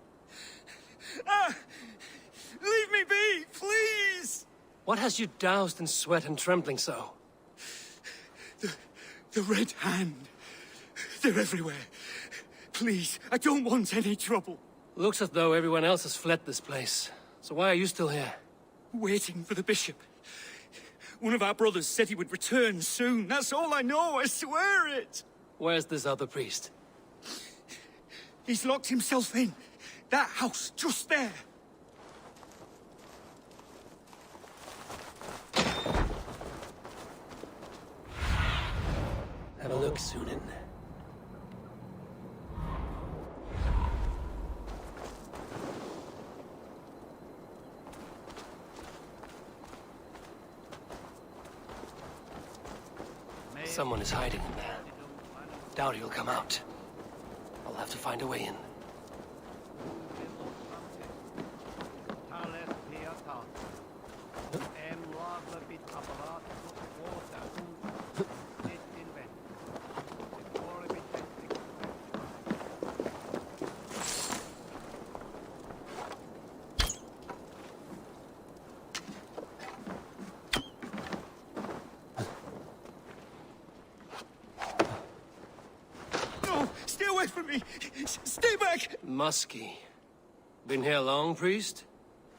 Leave me be, please! What has you doused in sweat and trembling so? The Red Hand. They're everywhere. Please, I don't want any trouble. Looks as though everyone else has fled this place. So why are you still here? Waiting for the bishop. One of our brothers said he would return soon. That's all I know, I swear it! Where's this other priest? He's locked himself in. That house, just there. Have a look, Sunan. Someone is hiding in there. Doubt he'll come out. I'll have to find a way in. Stay away from me! Stay back! Muskie. Been here long, priest?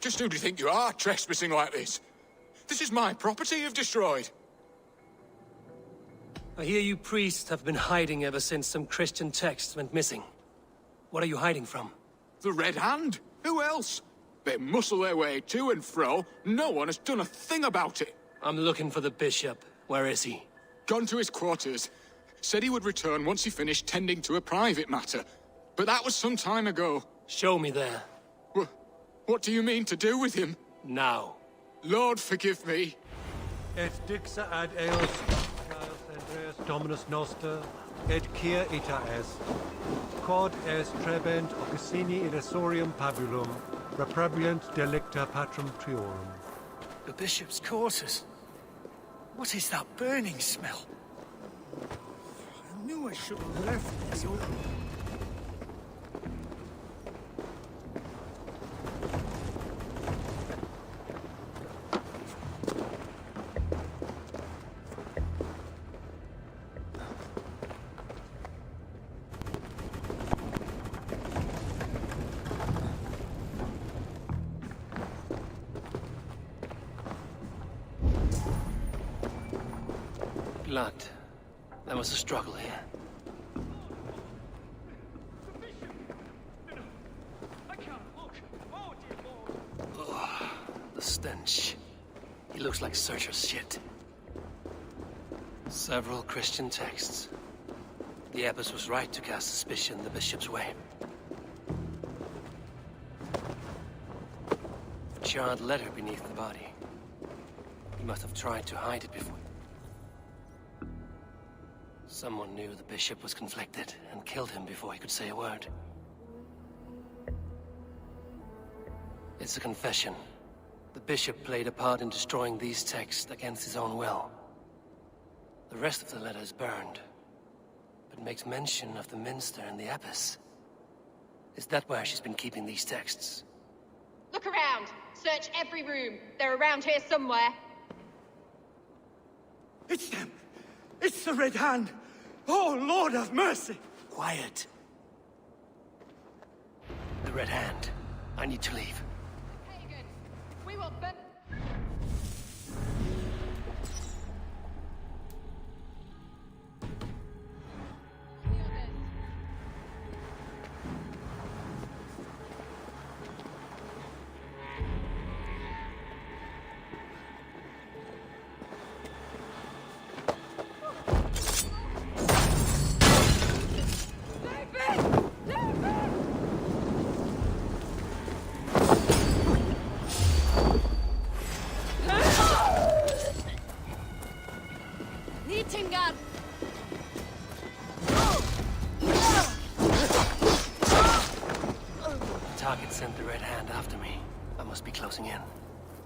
Just who do you think you are, trespassing like this? This is my property you've destroyed. I hear you priests have been hiding ever since some Christian texts went missing. What are you hiding from? The Red Hand? Who else? They muscle their way to and fro. No one has done a thing about it. I'm looking for the bishop. Where is he? Gone to his quarters. Said he would return once he finished tending to a private matter. But that was some time ago. Show me there. What do you mean to do with him? Now. Lord, forgive me. Et dixa ad eos Andreas Dominus Noster, et quia ita est. Quod est trebent occasini illusorium pabulum, reprobient delicta patrum triorum. The bishop's quarters. What is that burning smell? I knew I should have left this open. Blood. There was a struggle here. Oh, the stench. He looks like Searcher's shit. Several Christian texts. The abbess was right to cast suspicion the bishop's way. A charred letter beneath the body. He must have tried to hide it before. Someone knew the bishop was conflicted and killed him before he could say a word. It's a confession. The bishop played a part in destroying these texts against his own will. The rest of the letter is burned, but makes mention of the minster and the abbess. Is that where she's been keeping these texts? Look around! Search every room. They're around here somewhere. It's them! It's the Red Hand! Oh, Lord have mercy! Quiet. The Red Hand. I need to leave. Pagan, we will burn... Nitingar! The target sent the Red Hand after me. I must be closing in.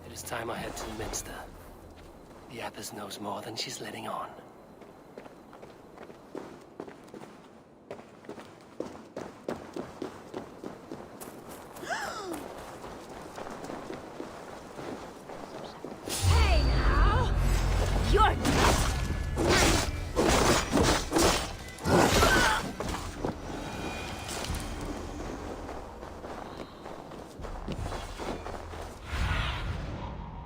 It is time I head to the Minster. The Abbess knows more than she's letting on. Hey now! You're...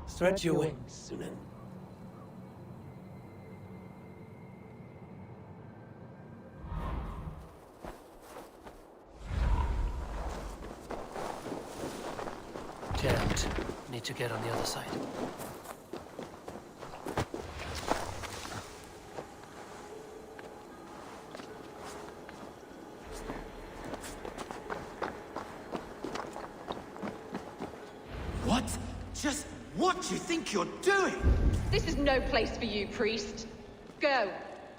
Stretch your wings, Sunan. Jammed. Need to get on the other side. What? Just what do you think you're doing? This is no place for you, priest. Go.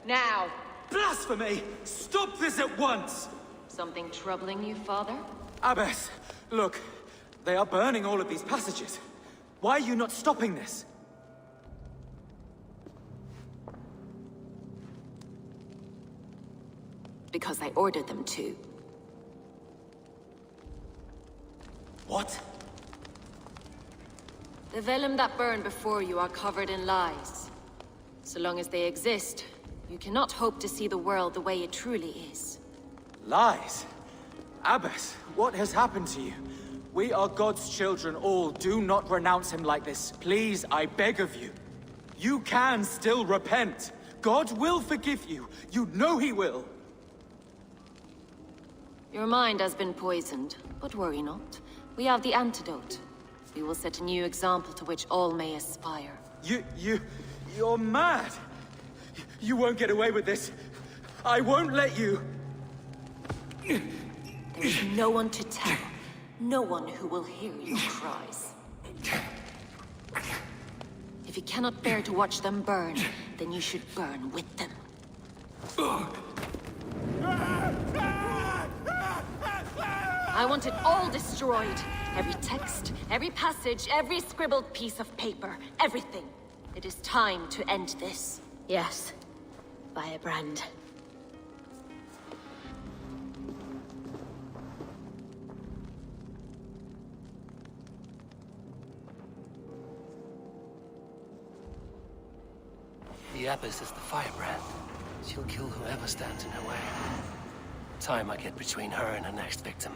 Now. Blasphemy! Stop this at once! Something troubling you, Father? Abbess, look. They are burning all of these passages. Why are you not stopping this? Because I ordered them to. What? The vellum that burned before you are covered in lies. So long as they exist, you cannot hope to see the world the way it truly is. Lies? Abbess, what has happened to you? We are God's children all. Do not renounce him like this. Please, I beg of you. You can still repent. God will forgive you. You know he will. Your mind has been poisoned, but worry not. We have the antidote. We will set a new example to which all may aspire. You're mad. You won't get away with this. I won't let you. There is no one to tell. No one who will hear your cries. If you cannot bear to watch them burn, then you should burn with them. I want it all destroyed. Every text, every passage, every scribbled piece of paper, everything. It is time to end this. Yes. Firebrand. The Abbess is the firebrand. She'll kill whoever stands in her way. Time I get between her and her next victim.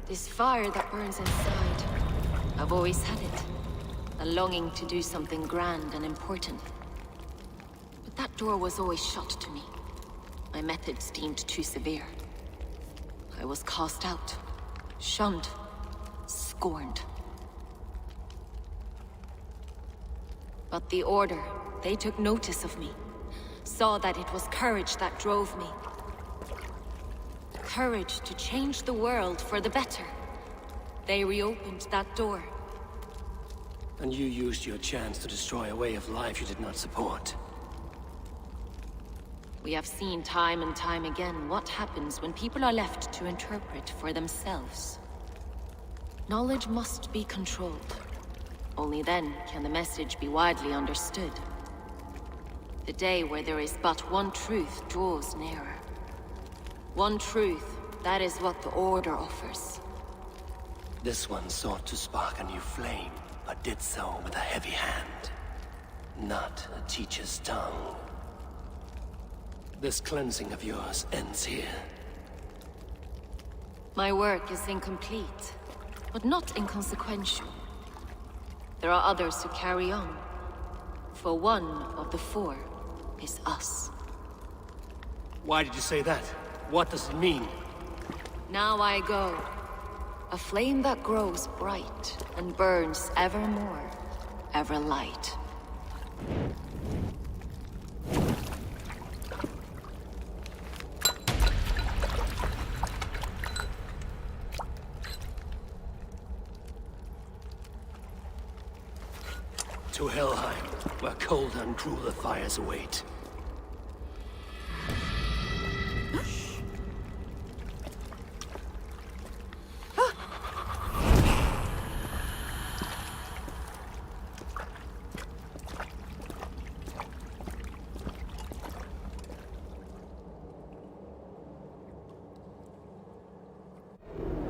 This fire that burns inside, I've always had it. a longing to do something grand and important. But that door was always shut to me. My methods deemed too severe. I was cast out, shunned, scorned. But the Order, they took notice of me, saw that it was courage that drove me. Courage to change the world for the better. They reopened that door. And you used your chance to destroy a way of life you did not support. We have seen time and time again what happens when people are left to interpret for themselves. Knowledge must be controlled. Only then can the message be widely understood. The day where there is but one truth draws nearer. One truth, that is what the Order offers. This one sought to spark a new flame, but did so with a heavy hand. Not a teacher's tongue. This cleansing of yours ends here. My work is incomplete, but not inconsequential. There are others who carry on. For one of the four is us. Why did you say that? What does it mean? Now I go. A flame that grows bright and burns ever more, ever light. To Helheim, where cold and crueler fires await.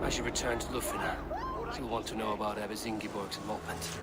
I should return to Lufina. She'll want to know about Abbess Ingeborg's involvement.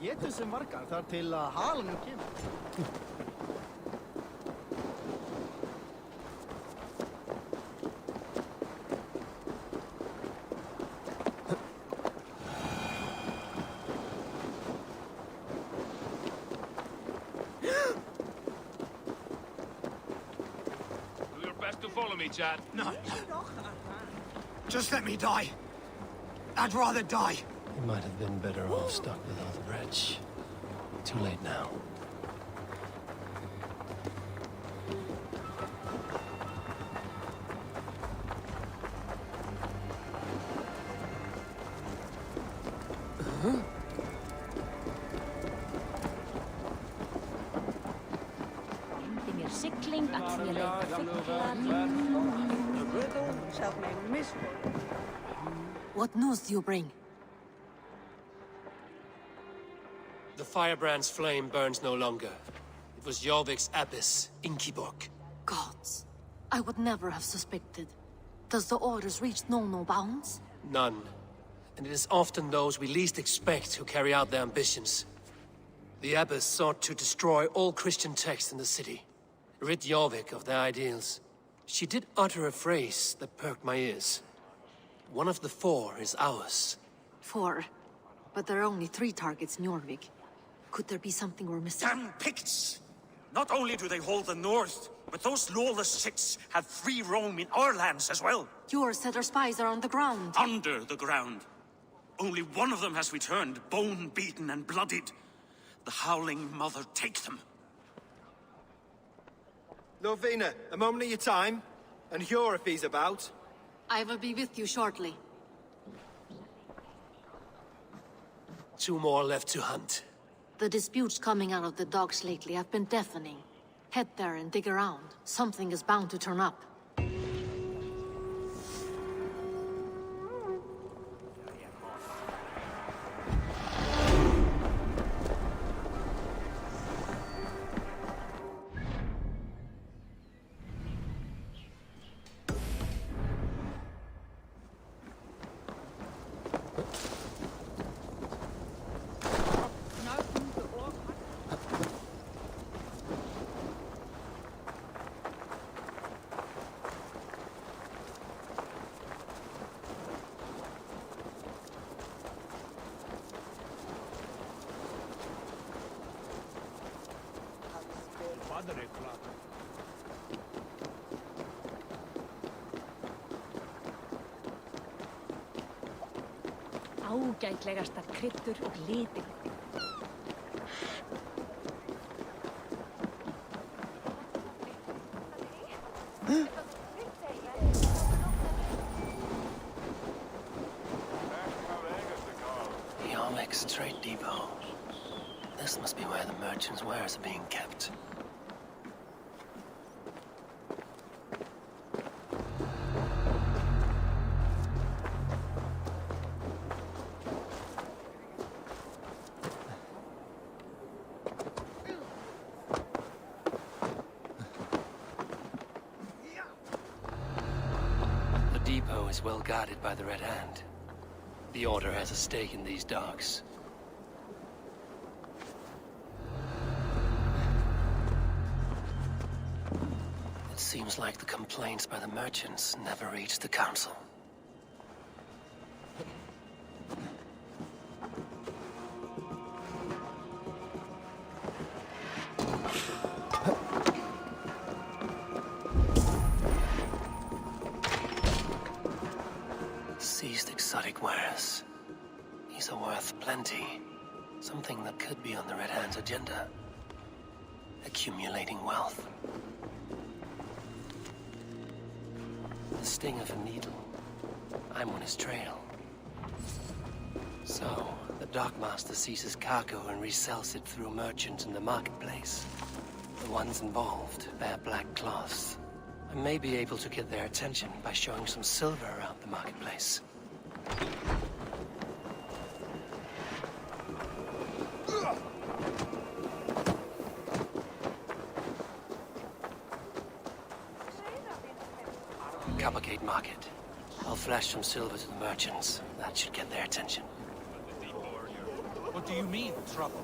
Getur sem margar þar til að halanum kemur. Do your best to follow me, Chad. No. Just let me die. I'd rather die. You might have been better off stuck with Aldrich. Too late now. Sigling at því að leita fuglar. What news do you bring? The firebrand's flame burns no longer. It was Jorvik's abbess, Ingeborg. Gods, I would never have suspected. Does the orders reach no bounds? None. And it is often those we least expect who carry out their ambitions. The abbess sought to destroy all Christian texts in the city. Rid Jorvik of their ideals. She did utter a phrase that perked my ears. One of the four is ours. 4. But there are only 3 targets in Jorvik. Could there be something we're missing? Damn Picts! Not only do they hold the north, but those lawless Siths have free roam in our lands as well. Yours said our spies are on the ground. Under the ground. Only one of them has returned, bone-beaten and bloodied. The Howling Mother take them. Lovina, a moment of your time. And Hjor if he's about. I will be with you shortly. 2 more left to hunt. The disputes coming out of the docks lately have been deafening. Head there and dig around. Something is bound to turn up. Ágætlegastar kryddur og litir. The Onyx Trade Depot. This must be where the merchants' wares are being kept. The depot is well guarded by the Red Hand. The Order has a stake in these docks. It seems like the complaints by the merchants never reached the Council. Seized exotic wares. These are worth plenty. Something that could be on the Red Hand's agenda. Accumulating wealth. The sting of a needle. I'm on his trail. So, the dockmaster seizes cargo and resells it through merchants in the marketplace. The ones involved bear black cloths. I may be able to get their attention by showing some silver around the marketplace. Coppergate Market. I'll flash some silver to the merchants. That should get their attention. What do you mean, trouble?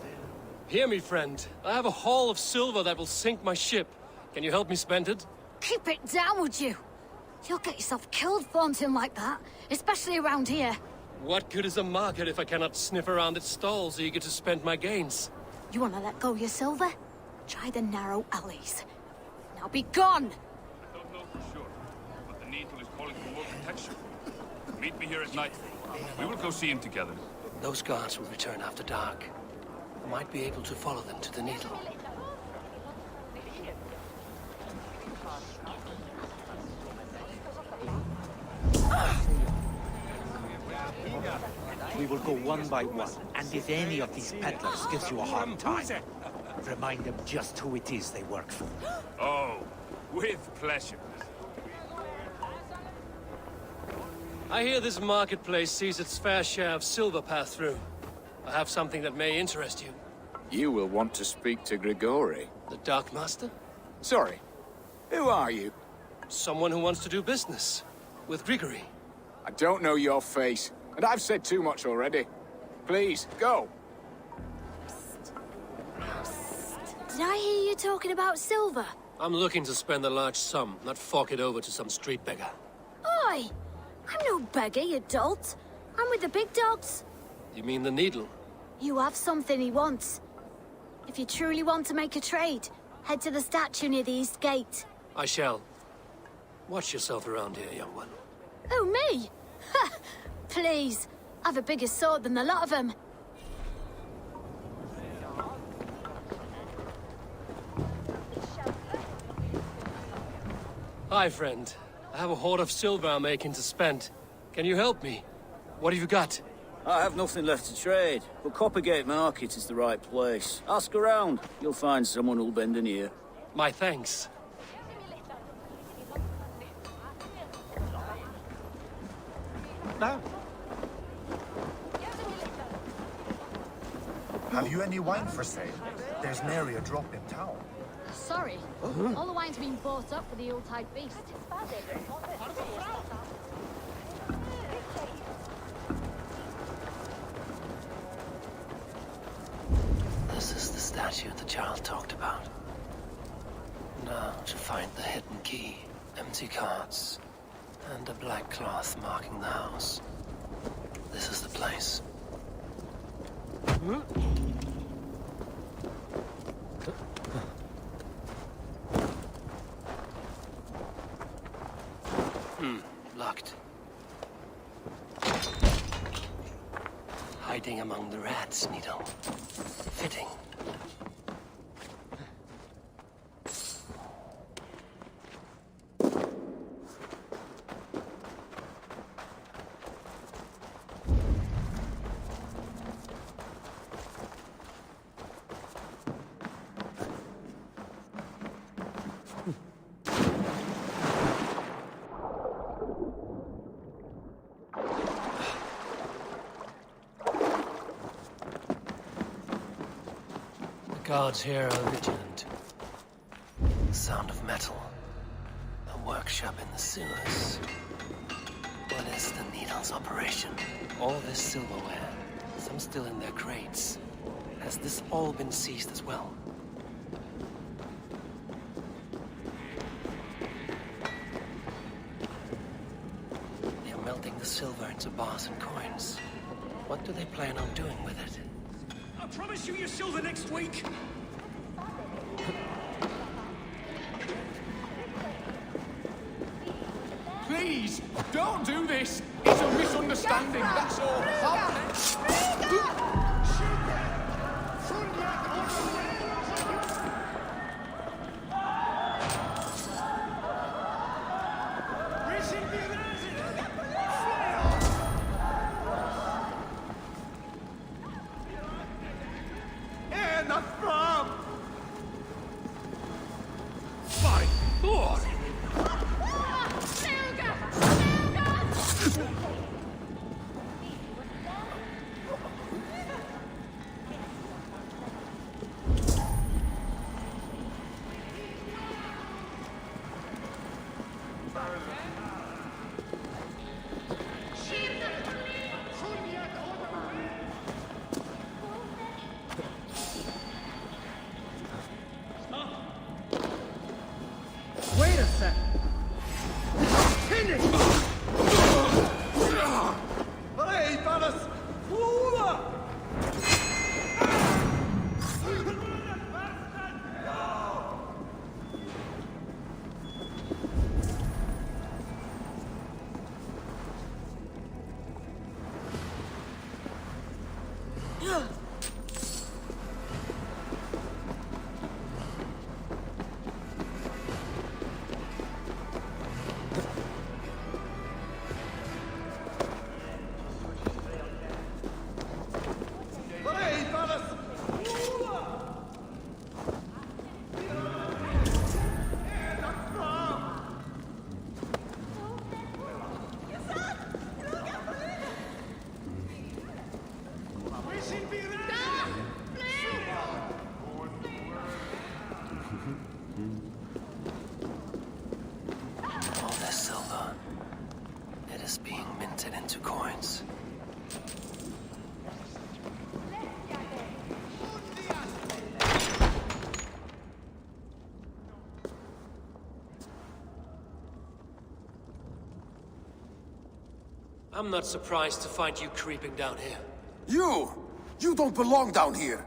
Hear me, friend. I have a haul of silver that will sink my ship. Can you help me spend it? Keep it down, would you? You'll get yourself killed flaunting like that, especially around here. What good is a market if I cannot sniff around its stalls eager to spend my gains? You want to let go your silver? Try the narrow alleys. Now be gone! I don't know for sure, but the Needle is calling for more protection. Meet me here at night. We will go see him together. Those guards will return after dark. I might be able to follow them to the Needle. We will go one by one, and if any of these peddlers gives you a hard time, remind them just who it is they work for. Oh, with pleasure. I hear this marketplace sees its fair share of silver pass through. I have something that may interest you. You will want to speak to Grigori. The Darkmaster? Sorry. Who are you? Someone who wants to do business. With Grigori. I don't know your face, and I've said too much already. Please, go. Did I hear you talking about silver? I'm looking to spend a large sum, not fork it over to some street beggar. Oi! I'm no beggar, you dolt. I'm with the big dogs. You mean the Needle? You have something he wants. If you truly want to make a trade, head to the statue near the East Gate. I shall. Watch yourself around here, young one. Oh, me? Ha! Please. I've a bigger sword than the lot of them. Hi, friend. I have a hoard of silver I'm making to spend. Can you help me? What have you got? I have nothing left to trade, but Coppergate Market is the right place. Ask around. You'll find someone who'll bend an ear. My thanks. Have you any wine for sale? There's nary a drop in town. Sorry. All the wine's been bought up for the Yuletide feast. This is the statue the child talked about. Now to find the hidden key, empty cards, and a black cloth marking the house. This is the place. Locked. Hiding among the rats, Needle. Fitting. The guards here are vigilant. The sound of metal. A workshop in the sewers. What is the Needle's operation? All this silverware, some still in their crates. Has this all been seized as well? They are melting the silver into bars and coins. What do they plan on doing with it? I promise you your silver next week. Please, don't do this. It's a misunderstanding, that's all. Wait a sec. Finish! Hey, Valis! All this silver, it is being minted into coins. I'm not surprised to find you creeping down here. You don't belong down here!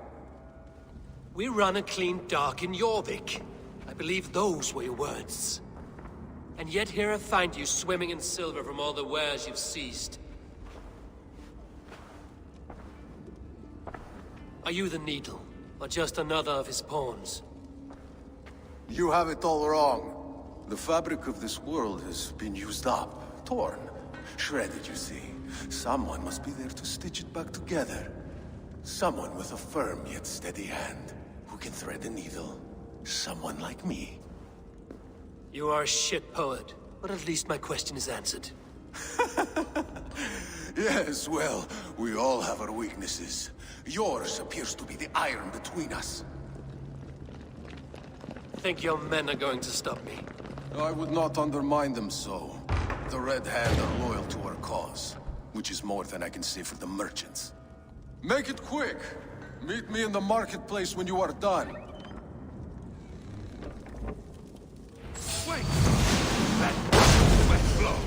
We run a clean dark in Jorvik. I believe those were your words. And yet here I find you swimming in silver from all the wares you've seized. Are you the Needle, or just another of his pawns? You have it all wrong. The fabric of this world has been used up, torn, shredded, you see. Someone must be there to stitch it back together. Someone with a firm yet steady hand, who can thread a needle. Someone like me. You are a shit poet, but at least my question is answered. Yes, well, we all have our weaknesses. Yours appears to be the iron between us. Think your men are going to stop me? I would not undermine them so. The Red Hand are loyal to our cause, which is more than I can say for the merchants. Make it quick! Meet me in the marketplace when you are done. Wait! That wet blow!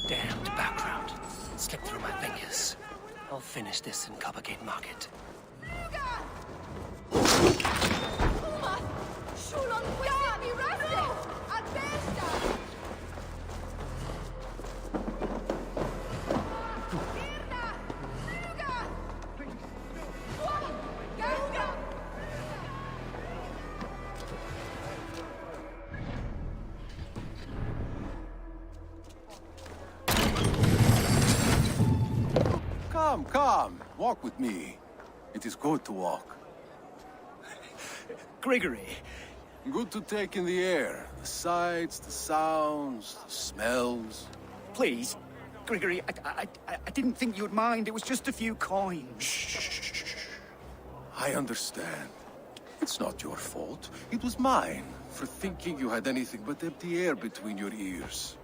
Damned background. Slipped through my fingers. I'll finish this in Coppergate Market. Come. Walk with me. It is good to walk. Gregory. Good to take in the air. The sights, the sounds, the smells. Please, Gregory, I didn't think you'd mind. It was just a few coins. Shh. I understand. It's not your fault. It was mine, for thinking you had anything but empty air between your ears.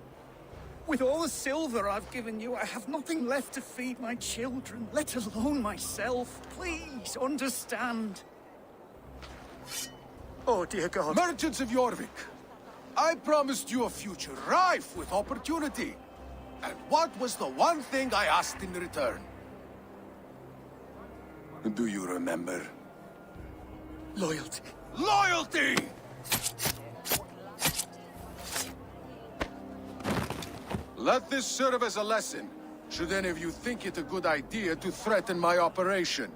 With all the silver I've given you, I have nothing left to feed my children, let alone myself. Please, understand. Oh, dear God. Merchants of Jorvik, I promised you a future rife with opportunity. And what was the one thing I asked in return? Do you remember? Loyalty. Loyalty! Let this serve as a lesson, should any of you think it a good idea to threaten my operation.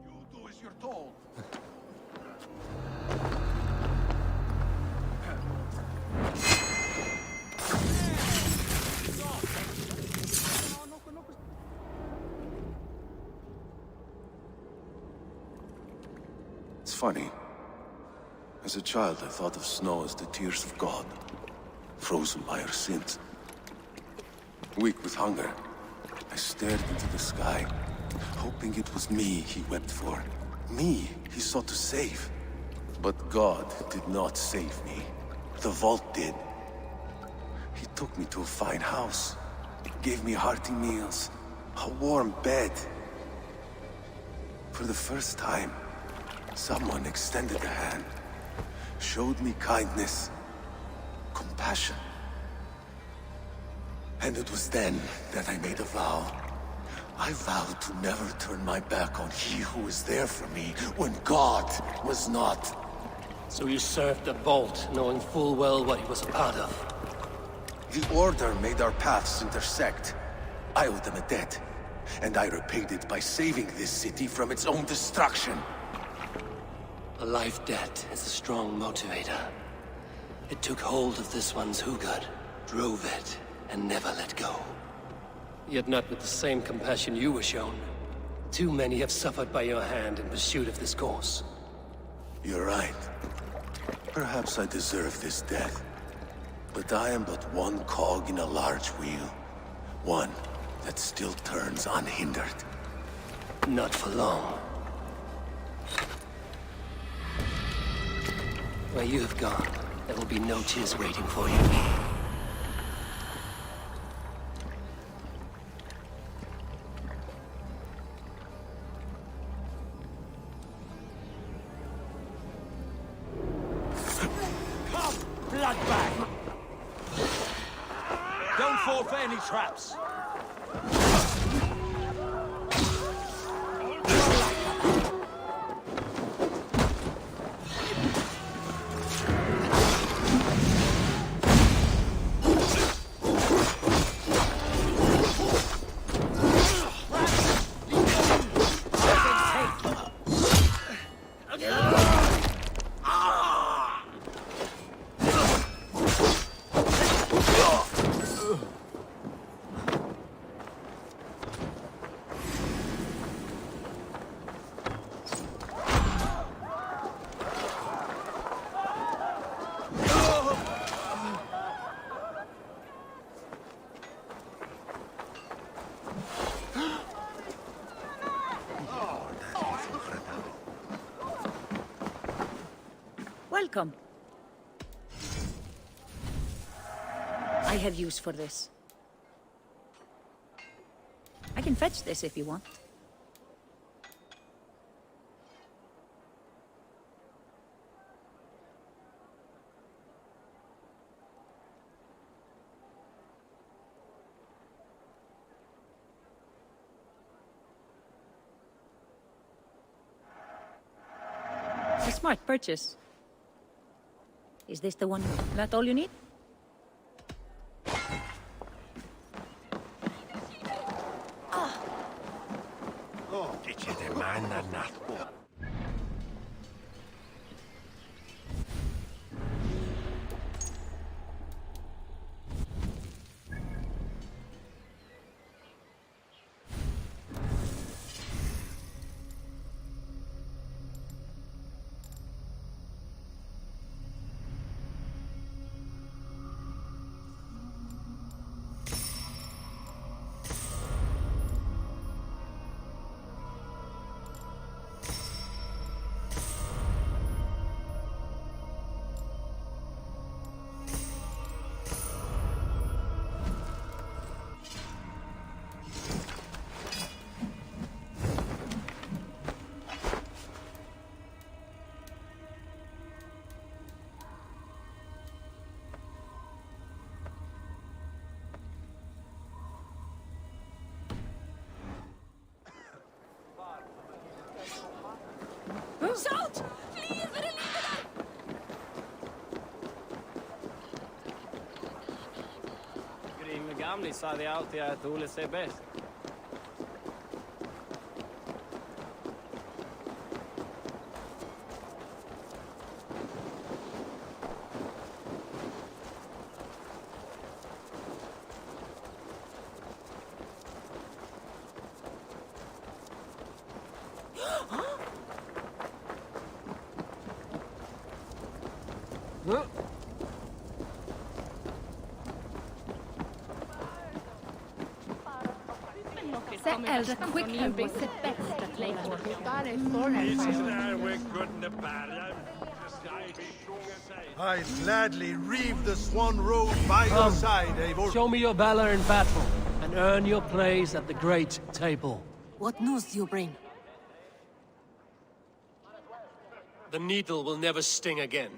You do as you're told. It's funny. As a child, I thought of snow as the tears of God, frozen by our sins. Weak with hunger, I stared into the sky, hoping it was me he wept for. Me he sought to save. But God did not save me. The vault did. He took me to a fine house, gave me hearty meals, a warm bed. For the first time, someone extended a hand, showed me kindness, compassion. And it was then that I made a vow. I vowed to never turn my back on he who was there for me when God was not. So you served the Vault, knowing full well what he was a part of. The Order made our paths intersect. I owe them a debt. and I repaid it by saving this city from its own destruction. A life debt is a strong motivator. It took hold of this one's Hugad, drove it, and never let go. Yet not with the same compassion you were shown. Too many have suffered by your hand in pursuit of this course. You're right. Perhaps I deserve this death. But I am but one cog in a large wheel. One that still turns unhindered. Not for long. Where you have gone, there will be no tears waiting for you. Come, bloodbag! Don't fall for any traps. Welcome. I have use for this. I can fetch this if you want. A smart purchase. Is this the one? That all you need? Oh, get you the man and that. Salt! Fly för livet! Grim gamlis sa de alltid att Ole ser bäst. Se äldre quicker with the bästa flavor. I'd gladly reave the Swan Road by your side, Eivor. Show me your valor in battle, and earn your place at the great table. What news do you bring? The needle will never sting again.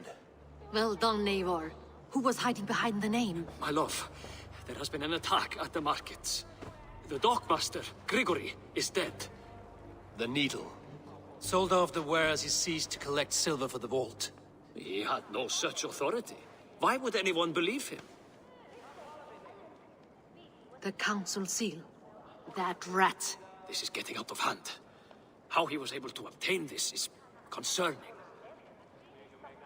Well done, Eivor. Who was hiding behind the name? My love, there has been an attack at the markets. The dockmaster, Grigory, is dead. The needle. Sold off the wares he seized to collect silver for the vault. He had no such authority. Why would anyone believe him? The council seal. That rat. This is getting out of hand. How he was able to obtain this is concerning.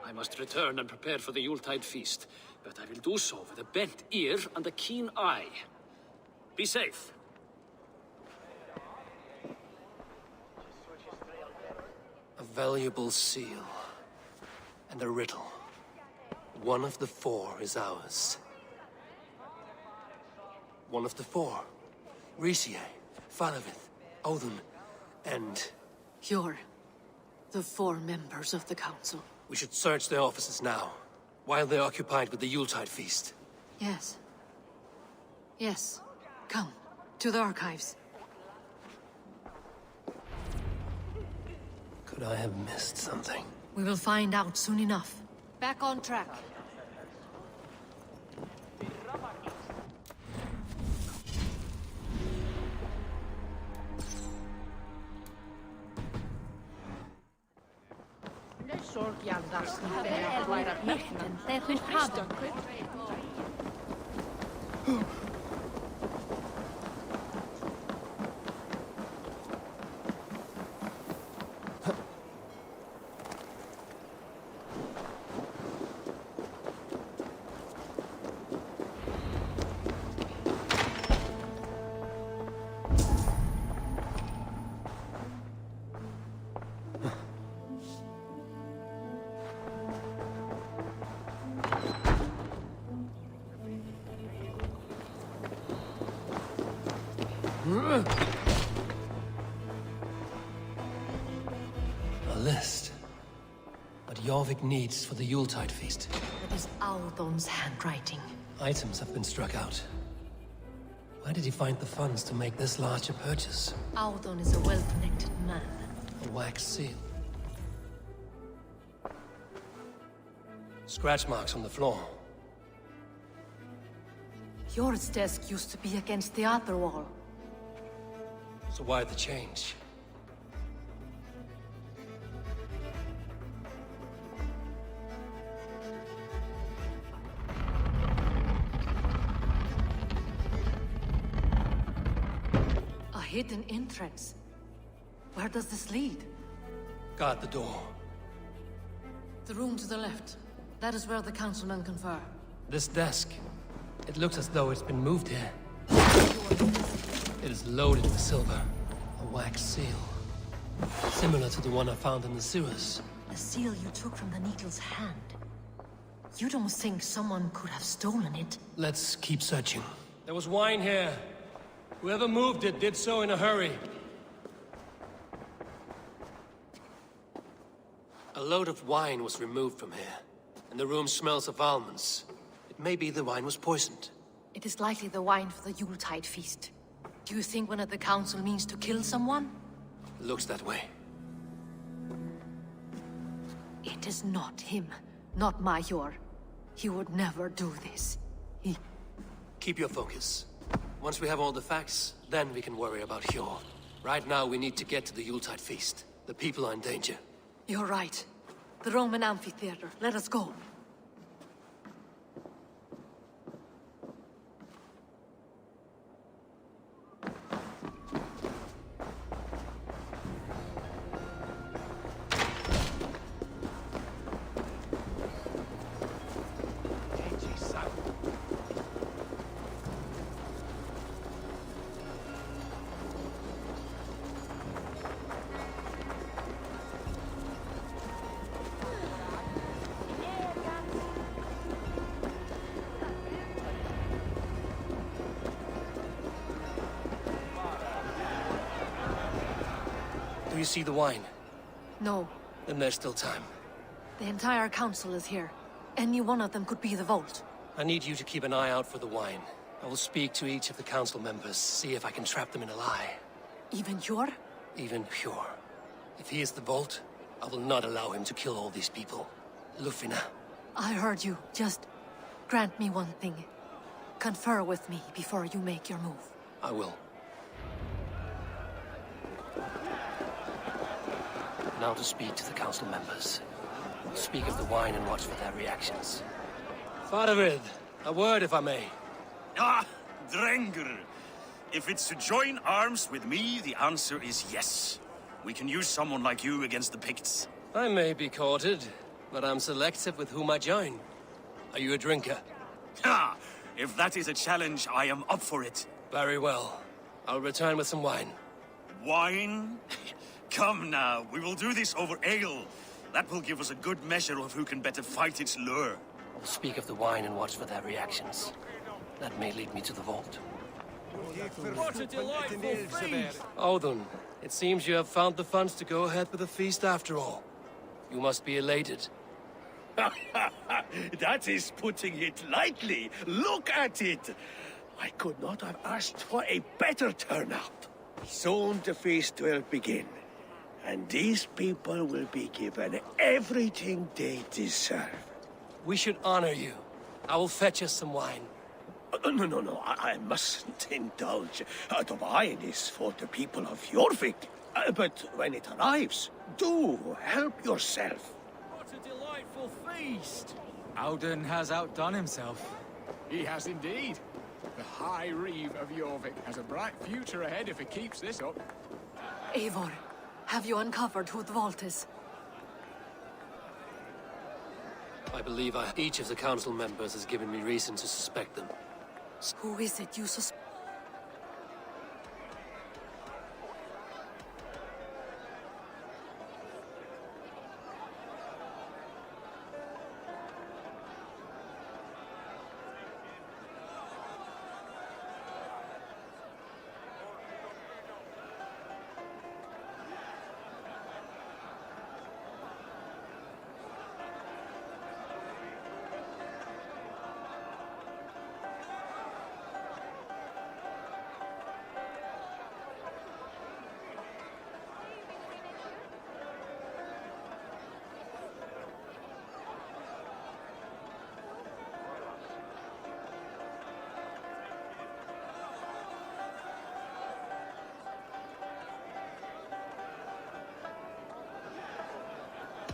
I must return and prepare for the Yuletide feast, but I will do so with a bent ear and a keen eye. Be safe. A valuable seal. And a riddle. One of the four is ours. One of the four. Ricie, Falavith, Odin, and... You're the four members of the council. We should search their offices now, while they're occupied with the Yuletide feast. Yes. Yes. Come, to the archives. Could I have missed something? We will find out soon enough. Back on track. A list. What Jorvik needs for the Yuletide feast. It is Aldon's handwriting. Items have been struck out. Where did he find the funds to make this large a purchase? Aldon is a well-connected man. A wax seal. Scratch marks on the floor. Yours desk used to be against the other wall. So why the change? A hidden entrance. Where does this lead? Guard the door. The room to the left. That is where the councilmen confer. This desk. It looks as though it's been moved here. It is loaded with silver. A wax seal. Similar to the one I found in the sewers. The seal you took from the needle's hand. You don't think someone could have stolen it? Let's keep searching. There was wine here. Whoever moved it did so in a hurry. A load of wine was removed from here, and the room smells of almonds. It may be the wine was poisoned. It is likely the wine for the Yuletide feast. Do you think one of the council means to kill someone? Looks that way. It is not him, not Major. He would never do this. Keep your focus. Once we have all the facts, then we can worry about Hjor. Right now, we need to get to the Yuletide feast. The people are in danger. You're right. The Roman amphitheater. Let us go. Do you see the wine? No. Then there's still time. The entire council is here. Any one of them could be the vault. I need you to keep an eye out for the wine. I will speak to each of the council members, see if I can trap them in a lie. Even Hjor? Even Hjor. If he is the vault, I will not allow him to kill all these people. Lufina. I heard you. Just grant me one thing. Confer with me before you make your move. I will. Now to speak to the council members. Speak of the wine and watch for their reactions. Faravid, a word if I may. Ah, Drengr! If it's to join arms with me, the answer is yes. We can use someone like you against the Picts. I may be courted, but I'm selective with whom I join. Are you a drinker? Ha! If that is a challenge, I am up for it. Very well. I'll return with some wine. Wine? Come now, we will do this over ale. That will give us a good measure of who can better fight its lure. I'll speak of the wine and watch for their reactions. That may lead me to the vault. What a delightful feast! Audun, it seems you have found the funds to go ahead with the feast after all. You must be elated. That is putting it lightly. Look at it! I could not have asked for a better turnout. Soon the feast will begin, and these people will be given everything they deserve. We should honor you. I will fetch us some wine. No, I mustn't indulge. The wine is for the people of Jorvik. But when it arrives, do help yourself. What a delightful feast! Audun has outdone himself. He has indeed. The High Reeve of Jorvik has a bright future ahead if he keeps this up. Eivor, have you uncovered who the vault is? I believe each of the council members has given me reason to suspect them. Who is it you suspect?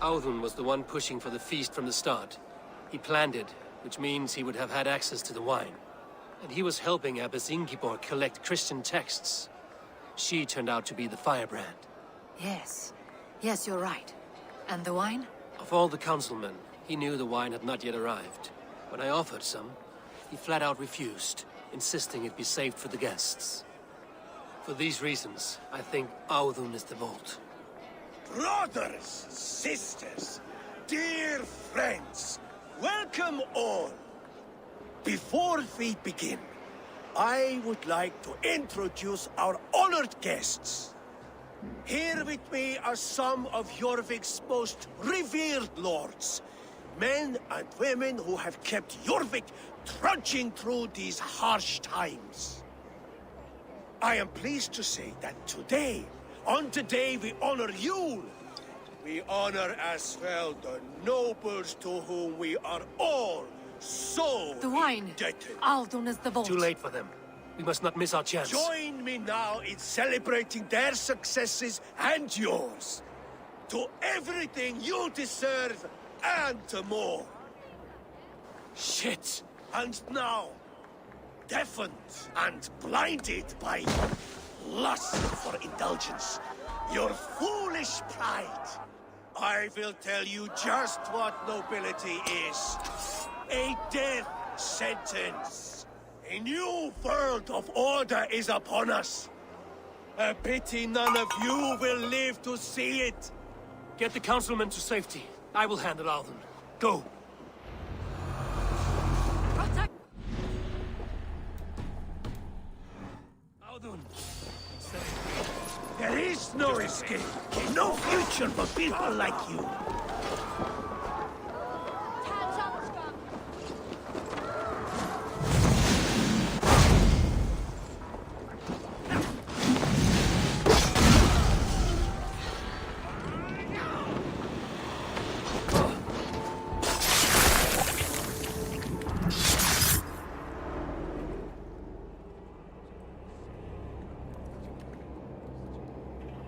Audun was the one pushing for the feast from the start. He planned it, which means he would have had access to the wine. And he was helping Abbess Ingibor collect Christian texts. She turned out to be the firebrand. Yes. Yes, you're right. And the wine? Of all the councilmen, he knew the wine had not yet arrived. When I offered some, he flat out refused, insisting it be saved for the guests. For these reasons, I think Audun is the vault. Brothers, sisters, dear friends, welcome all. Before we begin, I would like to introduce our honored guests. Here with me are some of Jorvik's most revered lords, men and women who have kept Jorvik trudging through these harsh times. I am pleased to say that today, on the day we honor you, we honor as well the nobles to whom we are all so the wine. indebted. Audun is the vault. Too late for them. We must not miss our chance. Join me now in celebrating their successes and yours. To everything you deserve and more. Shit! And now, deafened and blinded by lust for indulgence, your foolish pride, I will tell you just what nobility is. A death sentence. A new world of order is upon us. A pity none of you will live to see it. Get the councilmen to safety. I will handle Audun. Go! Audun! There is no escape, no future for people like you.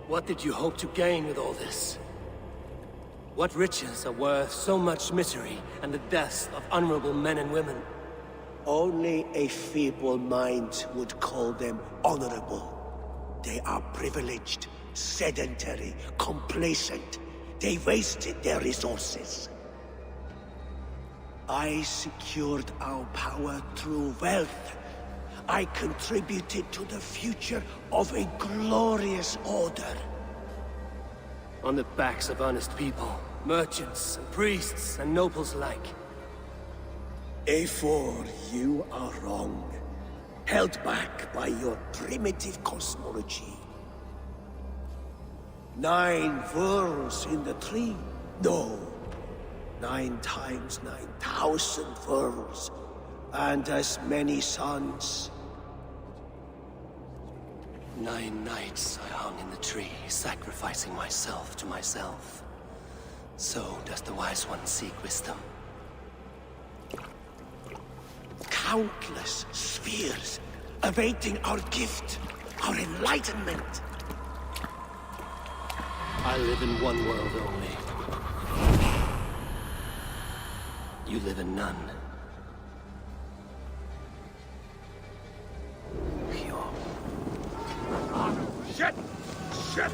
What did you hope to gain with all this? What riches are worth so much misery and the deaths of honorable men and women? Only a feeble mind would call them honorable. They are privileged, sedentary, complacent. They wasted their resources. I secured our power through wealth. I contributed to the future of a glorious order. On the backs of honest people, merchants and priests and nobles alike. A4, you are wrong. Held back by your primitive cosmology. 9 worlds in the tree? No. 9 times 9,000 worlds. And as many suns. 9 nights I hung in the tree, sacrificing myself to myself. So does the wise one seek wisdom. Countless spheres, awaiting our gift, our enlightenment. I live in one world only. You live in none. Pure. Shit! Shit!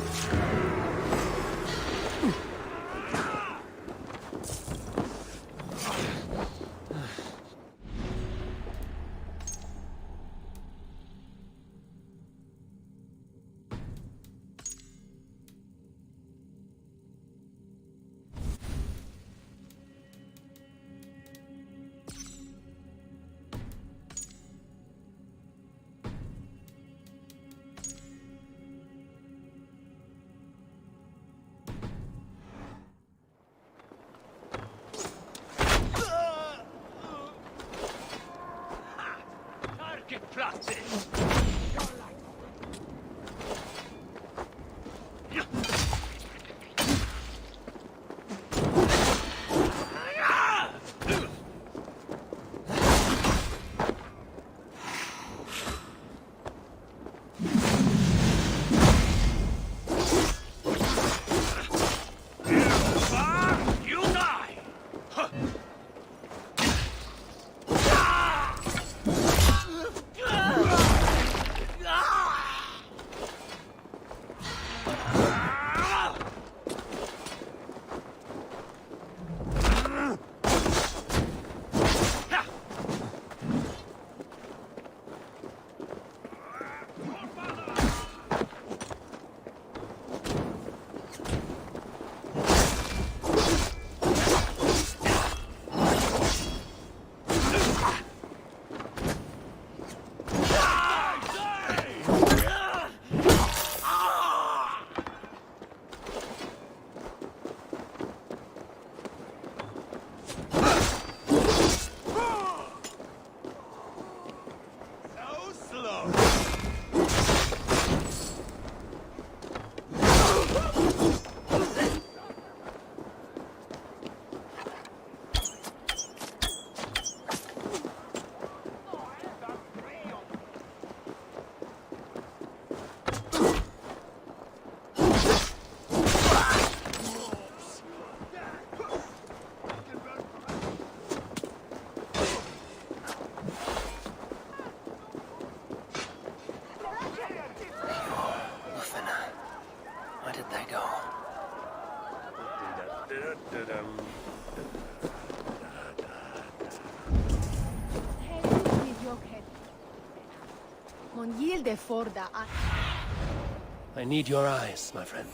I need your eyes, my friend.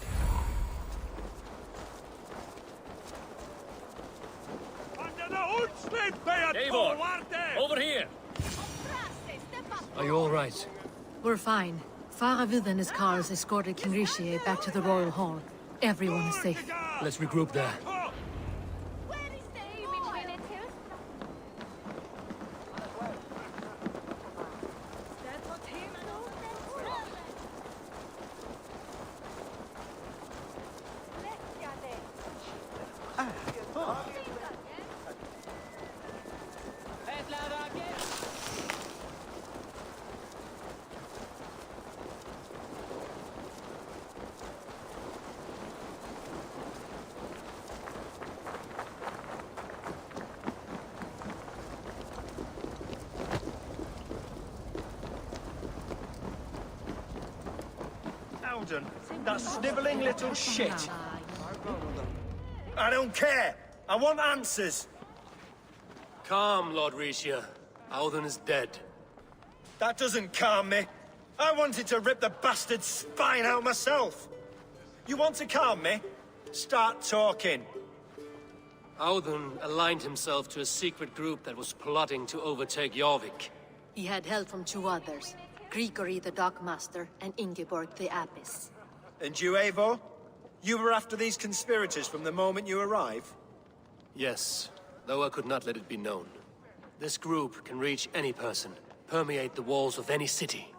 Eivor, over here! Are you all right? We're fine. Faravid and his cars escorted King Rishi back to the Royal Hall. Everyone is safe. Let's regroup there. children? That snivelling little shit? I don't care! I want answers! Calm, Lord Rishia. Audun is dead. That doesn't calm me. I wanted to rip the bastard's spine out myself. You want to calm me? Start talking. Audun aligned himself to a secret group that was plotting to overtake Jorvik. He had help from two others, Grigory the Dockmaster and Ingeborg the Abbess. And you, Eivor? You were after these conspirators from the moment you arrived? Yes, though I could not let it be known. This group can reach any person, permeate the walls of any city.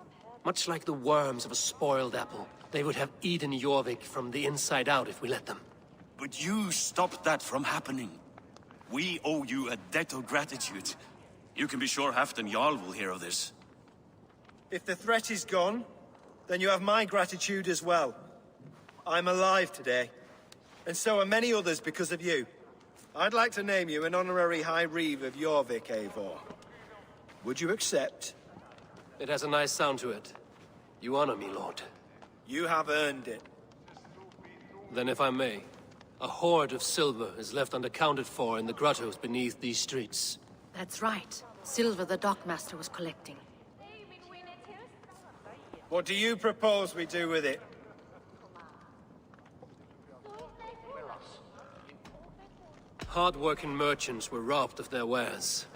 Much like the worms of a spoiled apple, they would have eaten Jorvik from the inside out if we let them. But you stopped that from happening. We owe you a debt of gratitude. You can be sure Halfdan Jarl will hear of this. If the threat is gone, then you have my gratitude as well. I'm alive today, and so are many others because of you. I'd like to name you an honorary High Reeve of Jorvik, Eivor. Would you accept? It has a nice sound to it. You honor me, Lord. You have earned it. Then if I may, a hoard of silver is left unaccounted for in the grottos beneath these streets. That's right. Silver the Dockmaster was collecting. What do you propose we do with it? Hard-working merchants were robbed of their wares.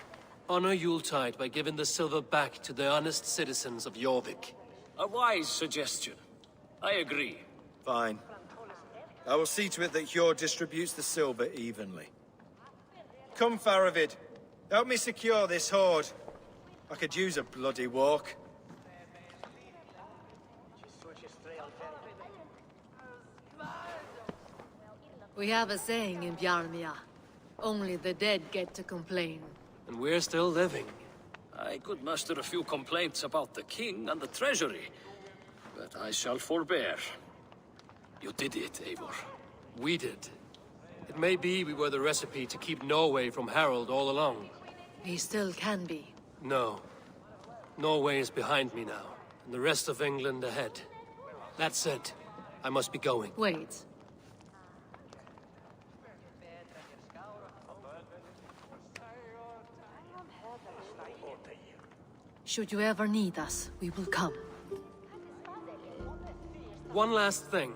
Honor Yuletide by giving the silver back to the honest citizens of Jorvik. A wise suggestion. I agree. Fine. I will see to it that Hjord distributes the silver evenly. Come, Faravid. Help me secure this hoard. I could use a bloody walk. We have a saying in Bjarmia. Only the dead get to complain. And we're still living. I could muster a few complaints about the king and the treasury, but I shall forbear. You did it, Eivor. We did. It may be we were the recipe to keep Norway from Harald all along. We still can be. No. Norway is behind me now, and the rest of England ahead. That said, I must be going. Wait. Should you ever need us, we will come. One last thing.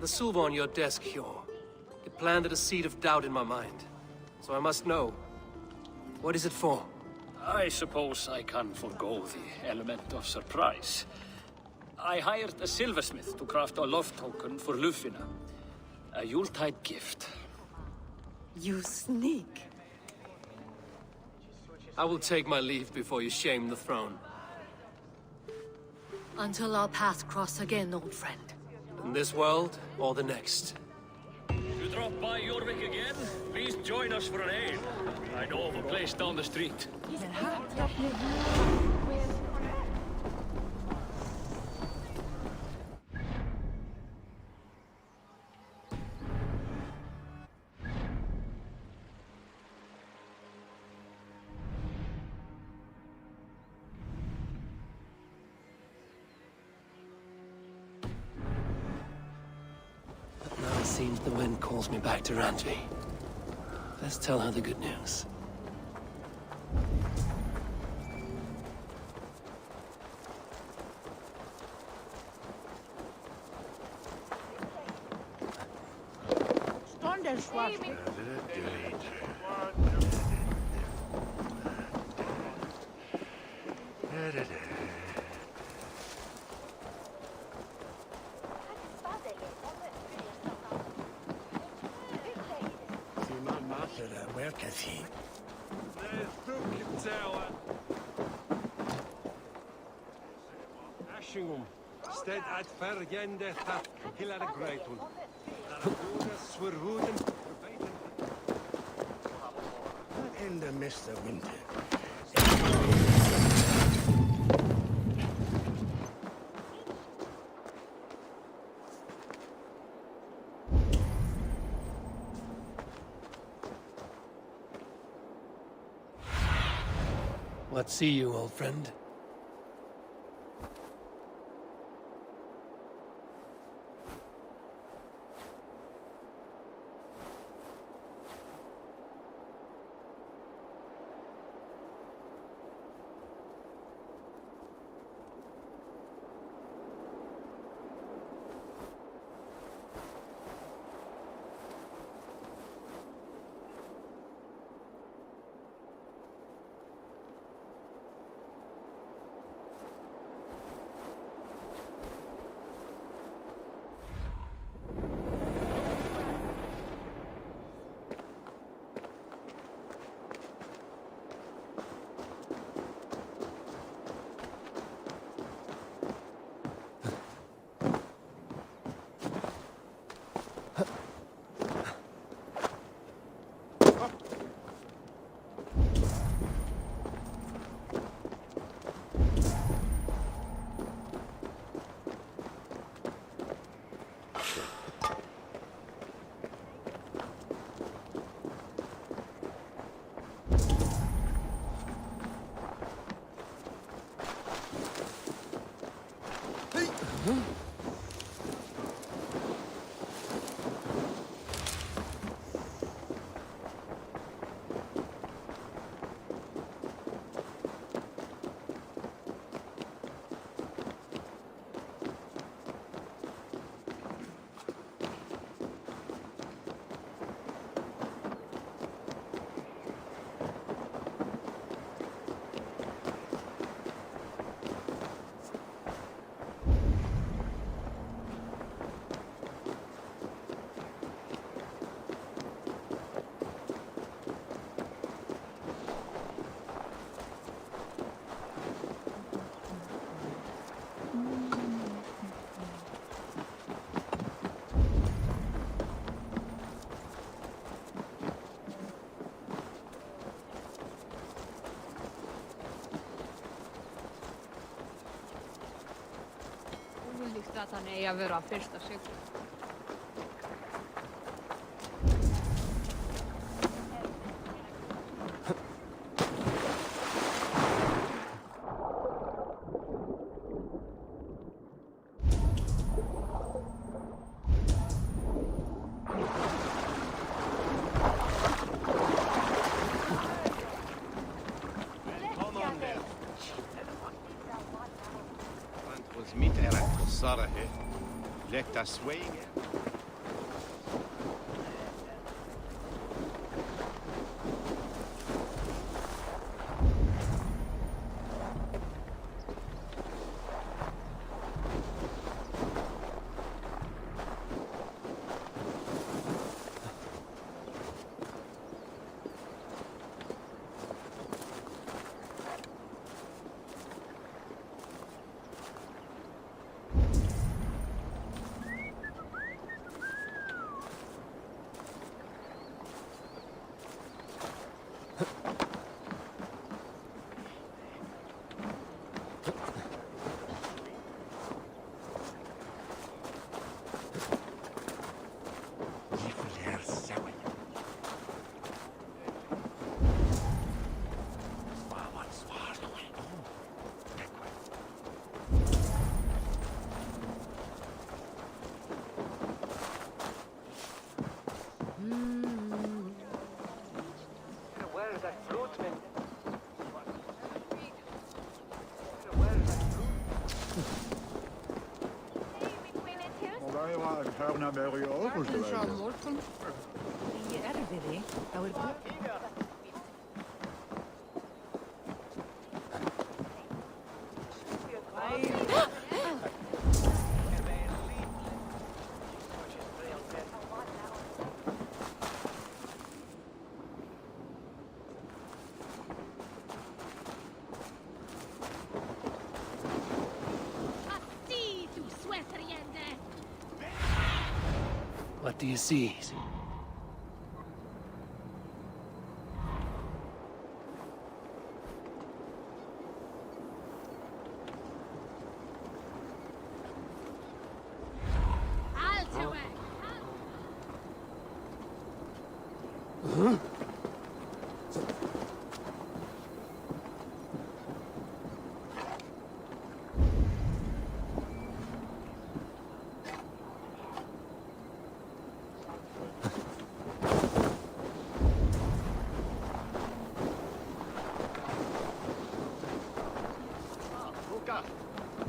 The silver on your desk, Hjor. It planted a seed of doubt in my mind. So I must know. What is it for? I suppose I can forego the element of surprise. I hired a silversmith to craft a love token for Lufina. A Yuletide gift. You sneak. I will take my leave before you shame the throne. Until our paths cross again, old friend. In this world, or the next. If you drop by Jorvik again, please join us for an ale. I know of a place down the street. It seems the wind calls me back to Randvi. Let's tell her the good news. Stead at Fergende that Hillar Greitun. Swerhuden. In the mist of winter. What see you, old friend? Líkt að hann eigi að vera fyrsta sigl. Let us swing. Morgun. Í erfiði, þá What do you see? Huh?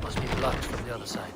Must be blocked from the other side.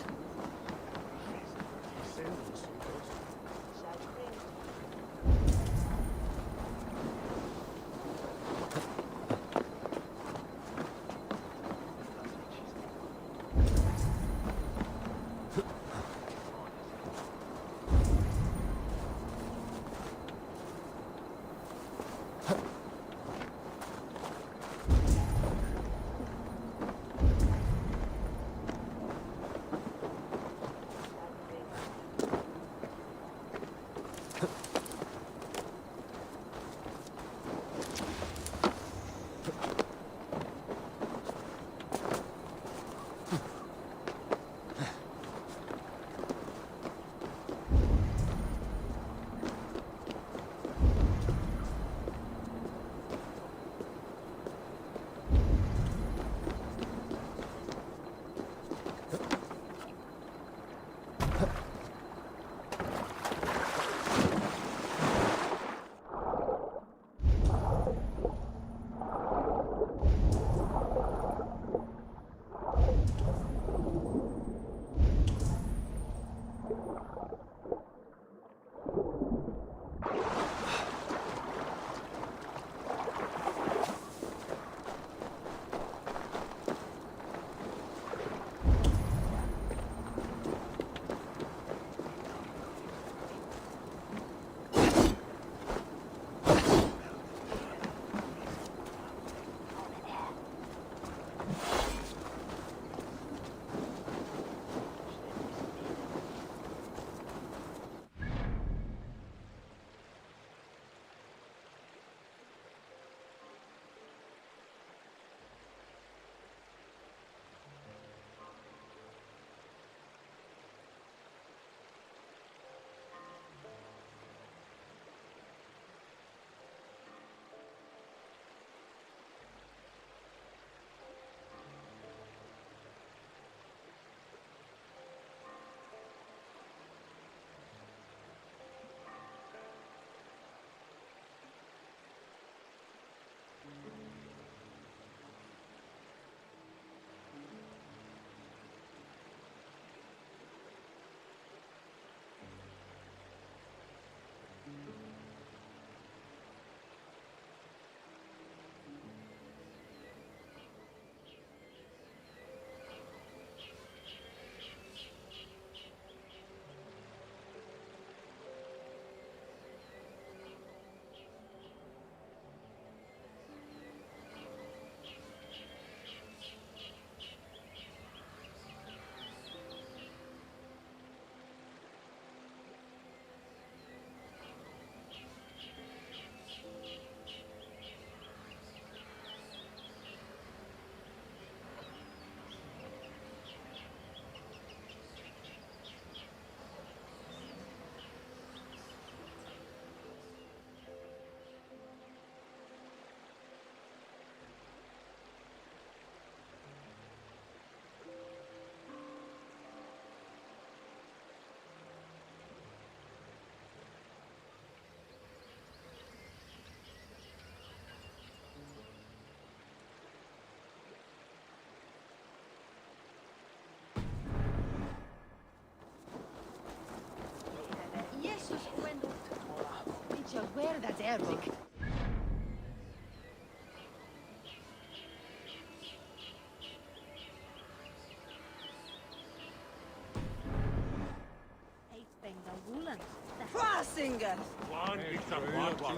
shall wear that arrow. Frasinger! One is a one.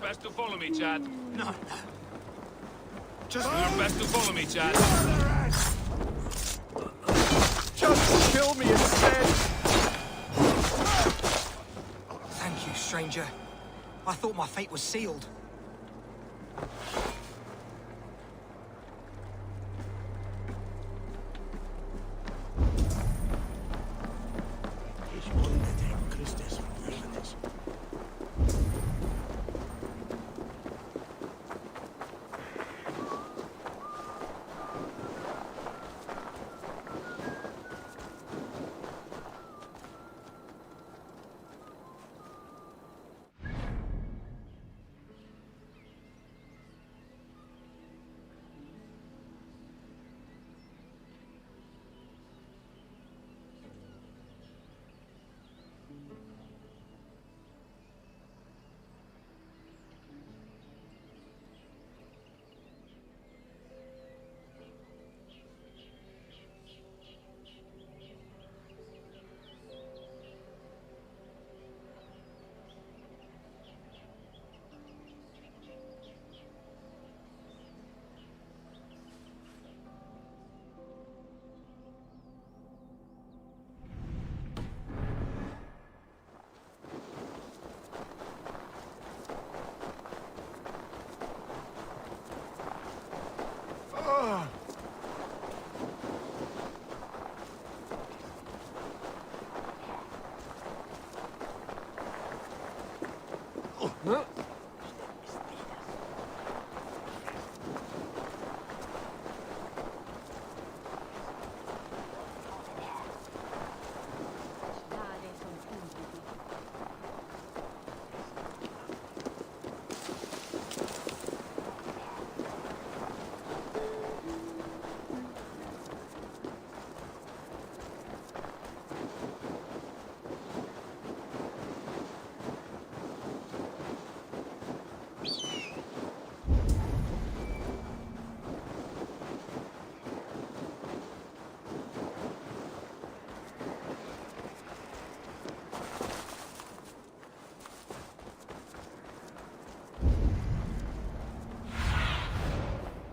best to follow me, Chad. No. Just... Do your best to follow me, Chad. Just kill me instead! Thank you, stranger. I thought my fate was sealed.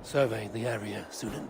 Survey the area, Sudan.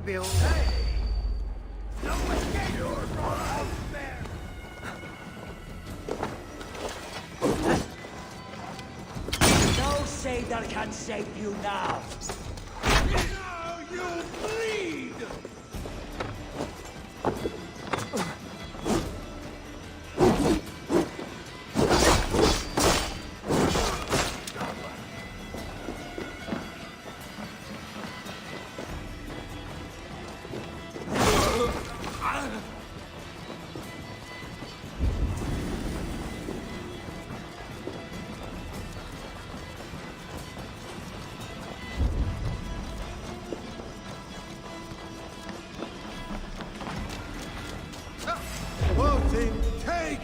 Maybe all... No escape! You're out there! No sailor can save you now! Now you bleed! Voting, take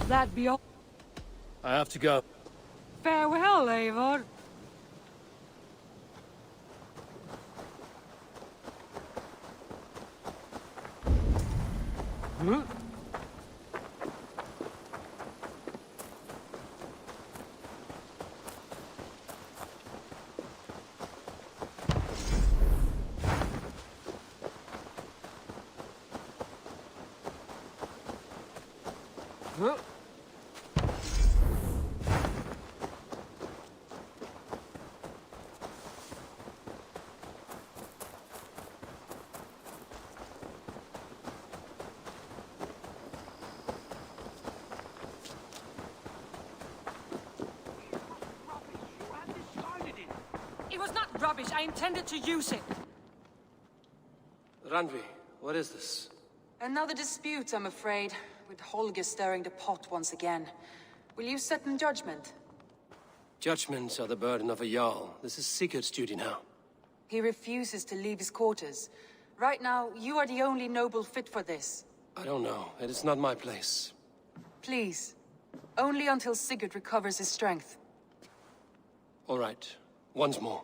That be all? I have to go. Farewell, Eivor. It was not rubbish. I intended to use it. Randvi, what is this? Another dispute, I'm afraid, with Holger stirring the pot once again. Will you set in judgment? Judgments are the burden of a Jarl. This is Sigurd's duty now. He refuses to leave his quarters. Right now, you are the only noble fit for this. I don't know. It is not my place. Please. Only until Sigurd recovers his strength. All right. Once more.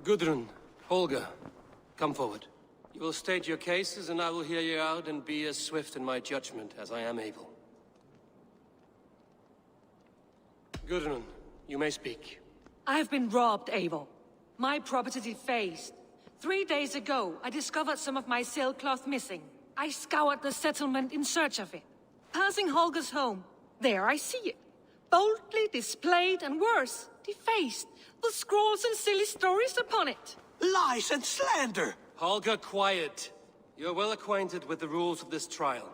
Gudrun, Holger, come forward. You will state your cases, and I will hear you out and be as swift in my judgment as I am able. Gudrun, you may speak. I have been robbed, Eivor. My property defaced. 3 days ago, I discovered some of my sailcloth missing. I scoured the settlement in search of it. Passing Holger's home, there I see it. Boldly displayed and worse, defaced, with scrawls and silly stories upon it. Lies and slander! Holger, quiet. You're well acquainted with the rules of this trial.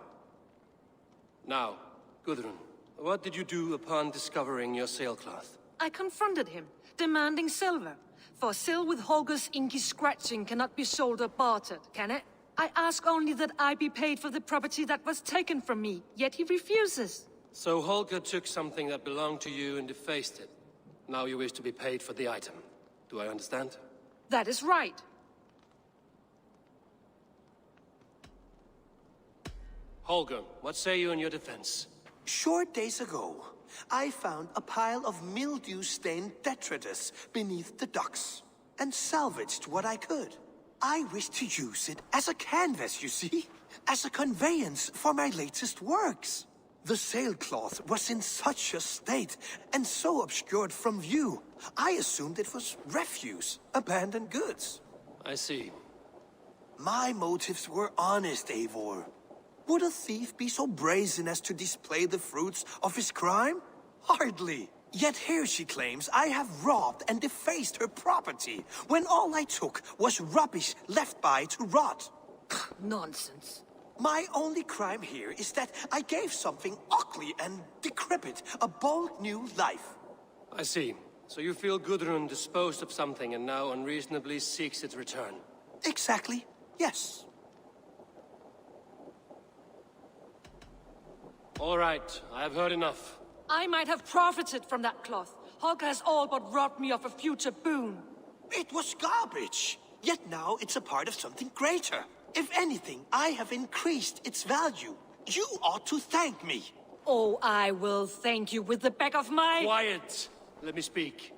Now, Gudrun, what did you do upon discovering your sailcloth? I confronted him, demanding silver. For sil with Holger's inky scratching cannot be sold or bartered, can it? I ask only that I be paid for the property that was taken from me, yet he refuses. So Holger took something that belonged to you and defaced it. Now you wish to be paid for the item. Do I understand? That is right. Holger, what say you in your defense? Short days ago, I found a pile of mildew-stained detritus beneath the docks, and salvaged what I could. I wish to use it as a canvas, you see? As a conveyance for my latest works. The sailcloth was in such a state, and so obscured from view, I assumed it was refuse, abandoned goods. I see. My motives were honest, Eivor. Would a thief be so brazen as to display the fruits of his crime? Hardly. Yet here she claims I have robbed and defaced her property, when all I took was rubbish left by to rot. Nonsense. My only crime here is that I gave something ugly and decrepit a bold new life. I see. So you feel Gudrun disposed of something and now unreasonably seeks its return? Exactly, yes. All right, I have heard enough. I might have profited from that cloth. Holger has all but robbed me of a future boon. It was garbage. Yet now it's a part of something greater. If anything, I have increased its value. You ought to thank me. Oh, I will thank you with the back of my... Quiet! Let me speak.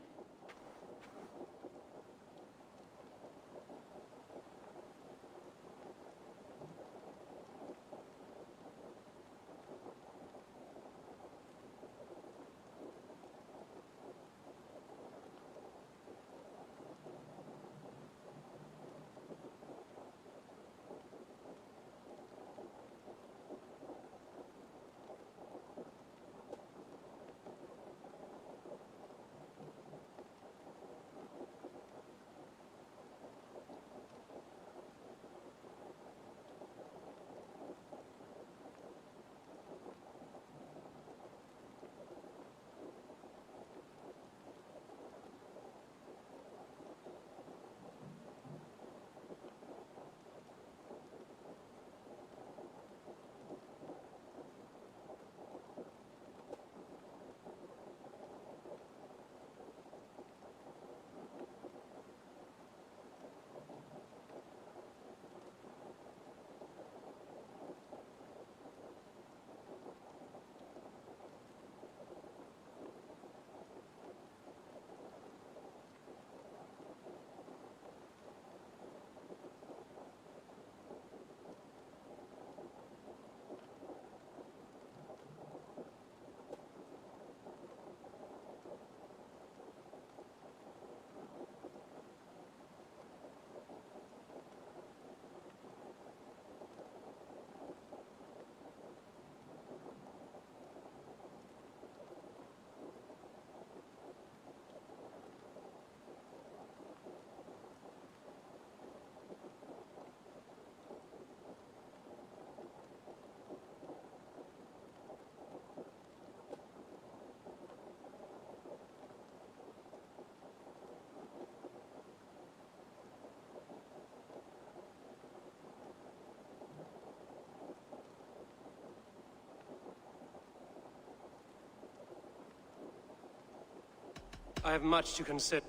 I have much to consider.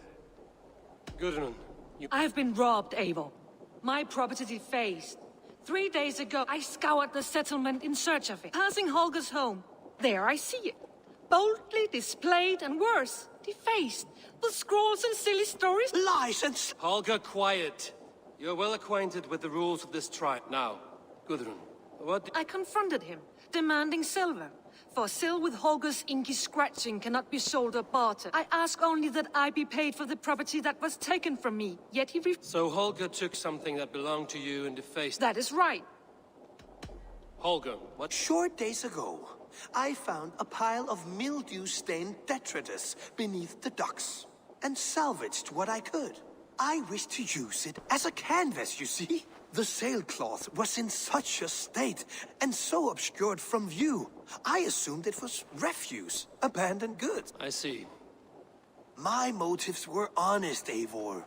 Gudrun, you... I have been robbed, Eivor. My property defaced. 3 days ago, I scoured the settlement in search of it. Passing Holger's home, there I see it. Boldly displayed and worse, defaced, with scrawls and silly stories. Lies and... Holger, quiet. You're well acquainted with the rules of this tribe. Now, Gudrun, what... I confronted him, demanding silver. For Syl with Holger's inky scratching cannot be sold or bartered. I ask only that I be paid for the property that was taken from me, yet he So Holger took something that belonged to you and defaced... That is right. Holger, what... Short days ago, I found a pile of mildew-stained detritus beneath the docks, and salvaged what I could. I wished to use it as a canvas, you see? The sailcloth was in such a state, and so obscured from view, I assumed it was refuse, abandoned goods. I see. My motives were honest, Eivor.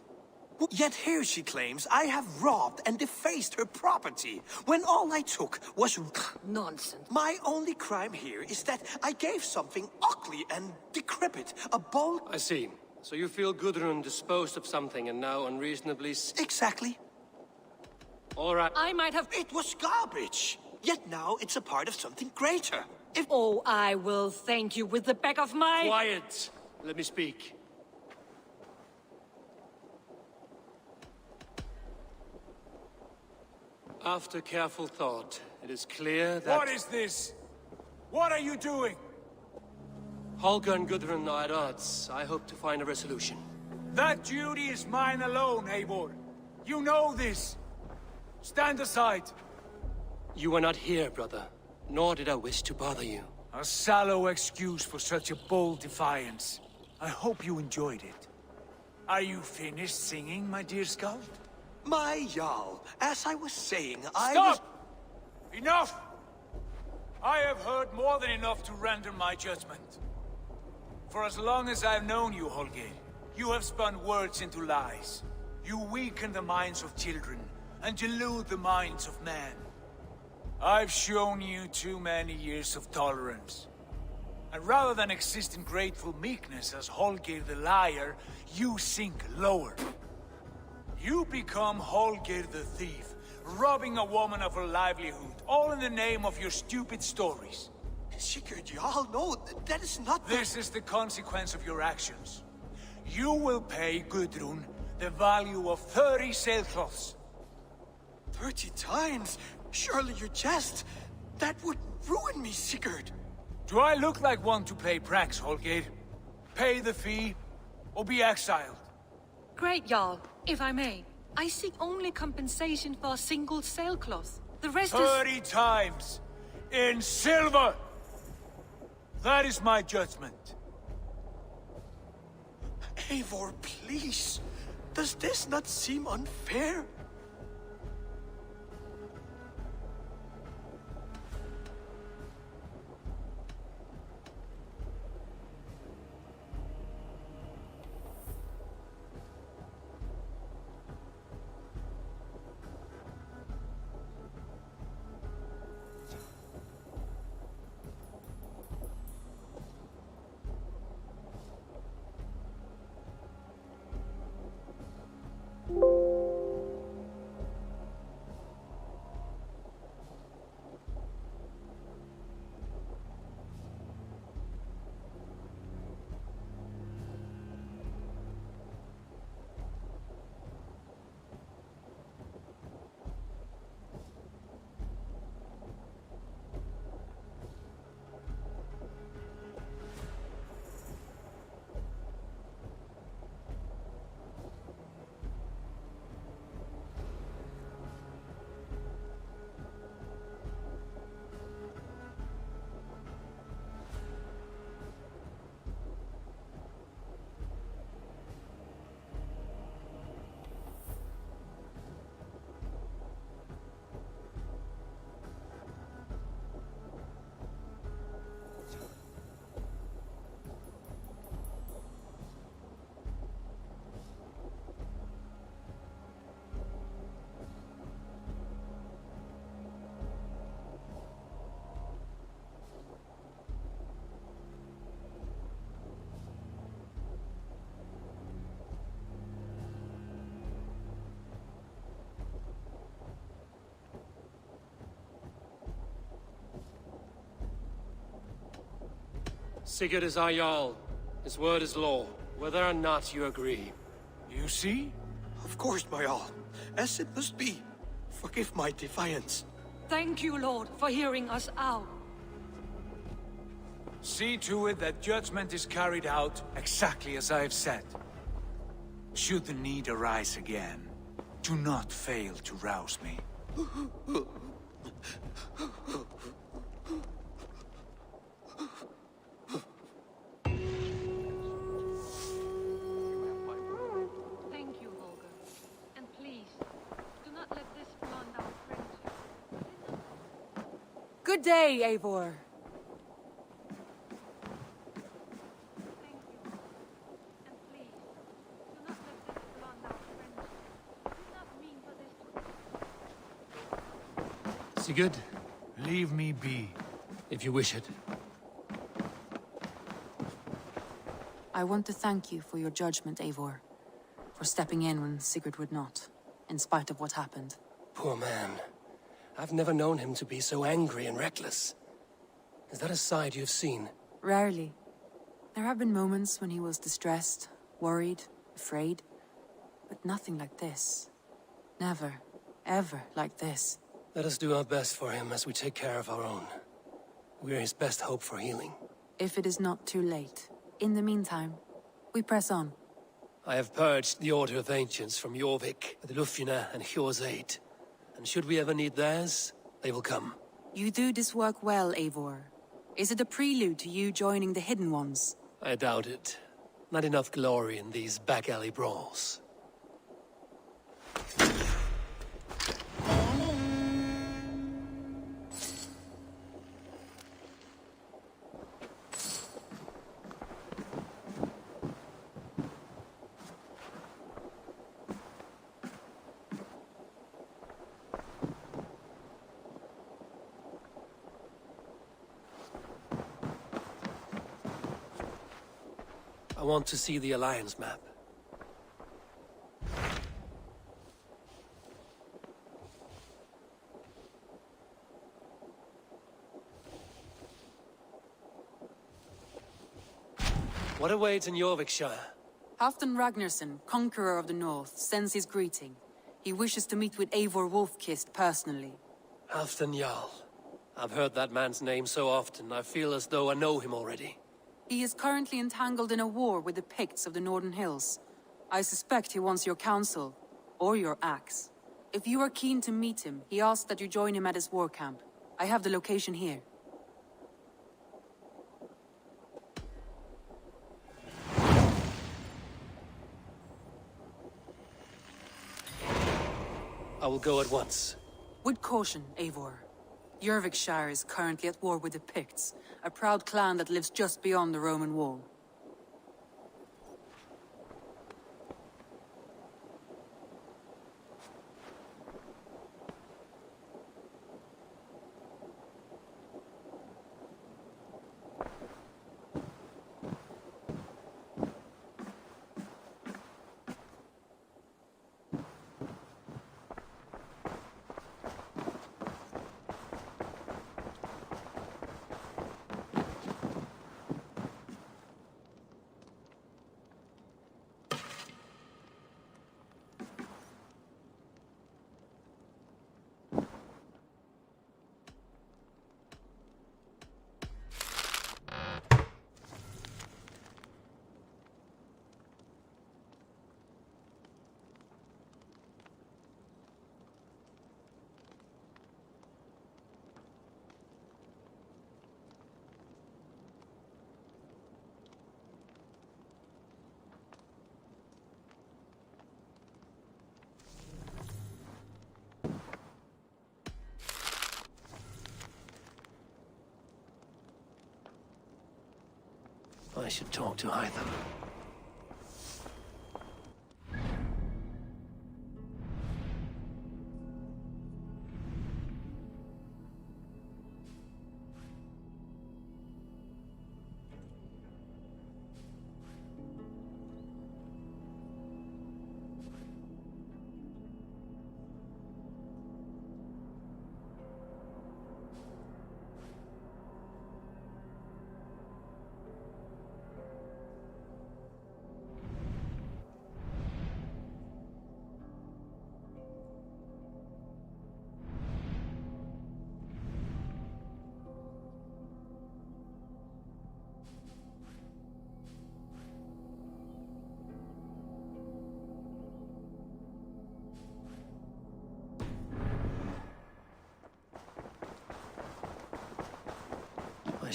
Yet here she claims I have robbed and defaced her property, when all I took was... Nonsense. My only crime here is that I gave something ugly and decrepit, a bowl... I see. So you feel Gudrun disposed of something and now unreasonably... Exactly. All right. I might have... It was garbage. Yet now it's a part of something greater. Oh, I will thank you with the back of my... Quiet! Let me speak. After careful thought, it is clear that... What is this? What are you doing? Holger and Gudrun are at odds. I hope to find a resolution. That duty is mine alone, Eivor. You know this. Stand aside. You are not here, brother. Nor did I wish to bother you. A sallow excuse for such a bold defiance. I hope you enjoyed it. Are you finished singing, my dear scout? My Jarl, as I was saying, Stop! Enough! I have heard more than enough to render my judgment. For as long as I've known you, Holger, you have spun words into lies. You weaken the minds of children, and delude the minds of men. I've shown you too many years of tolerance. And rather than exist in grateful meekness as Holger the liar, you sink lower. You become Holger the thief, robbing a woman of her livelihood, all in the name of your stupid stories. Sigurd, Jarl, no, that is not... This is the consequence of your actions. You will pay Gudrun the value of 30 sailcloths. 30 times? Surely you jest. That would ruin me, Sigurd. Do I look like one to play pranks, Holger? Pay the fee, or be exiled. Great, Jarl. If I may, I seek only compensation for a single sailcloth. The rest 30 times! In silver! That is my judgment. Eivor, please. Does this not seem unfair? Sigurd is our Jarl. His word is law, whether or not you agree. You see? Of course, my Jarl. As it must be. Forgive my defiance. Thank you, Lord, for hearing us out. See to it that judgment is carried out exactly as I have said. Should the need arise again, do not fail to rouse me. Thank you, Holger. And please, do not let this blunt our friendship. Good day, Eivor. Sigurd, Leave me be. if you wish it. I want to thank you for your judgment, Eivor. For stepping in when Sigurd would not, in spite of what happened. Poor man. I've never known him to be so angry and reckless. Is that a side you've seen? Rarely. There have been moments when he was distressed, worried, afraid. But nothing like this. Never, ever like this. Let us do our best for him as we take care of our own. We're his best hope for healing. If it is not too late. In the meantime, we press on. I have purged the Order of Ancients from Jorvik, with Lufina and Hjor's aid. And should we ever need theirs, they will come. You do this work well, Eivor. Is it a prelude to you joining the Hidden Ones? I doubt it. Not enough glory in these back-alley brawls. I want to see the Alliance map. What awaits in Jorvikshire? Halfdan Ragnarsson, Conqueror of the North, sends his greeting. He wishes to meet with Eivor Wolfkist personally. Halfdan Jarl. I've heard that man's name so often, I feel as though I know him already. He is currently entangled in a war with the Picts of the Northern Hills. I suspect he wants your counsel, or your axe. If you are keen to meet him, he asks that you join him at his war camp. I have the location here. I will go at once. With caution, Eivor. Jorvikshire is currently at war with the Picts, a proud clan that lives just beyond the Roman wall. I should talk to Hytham.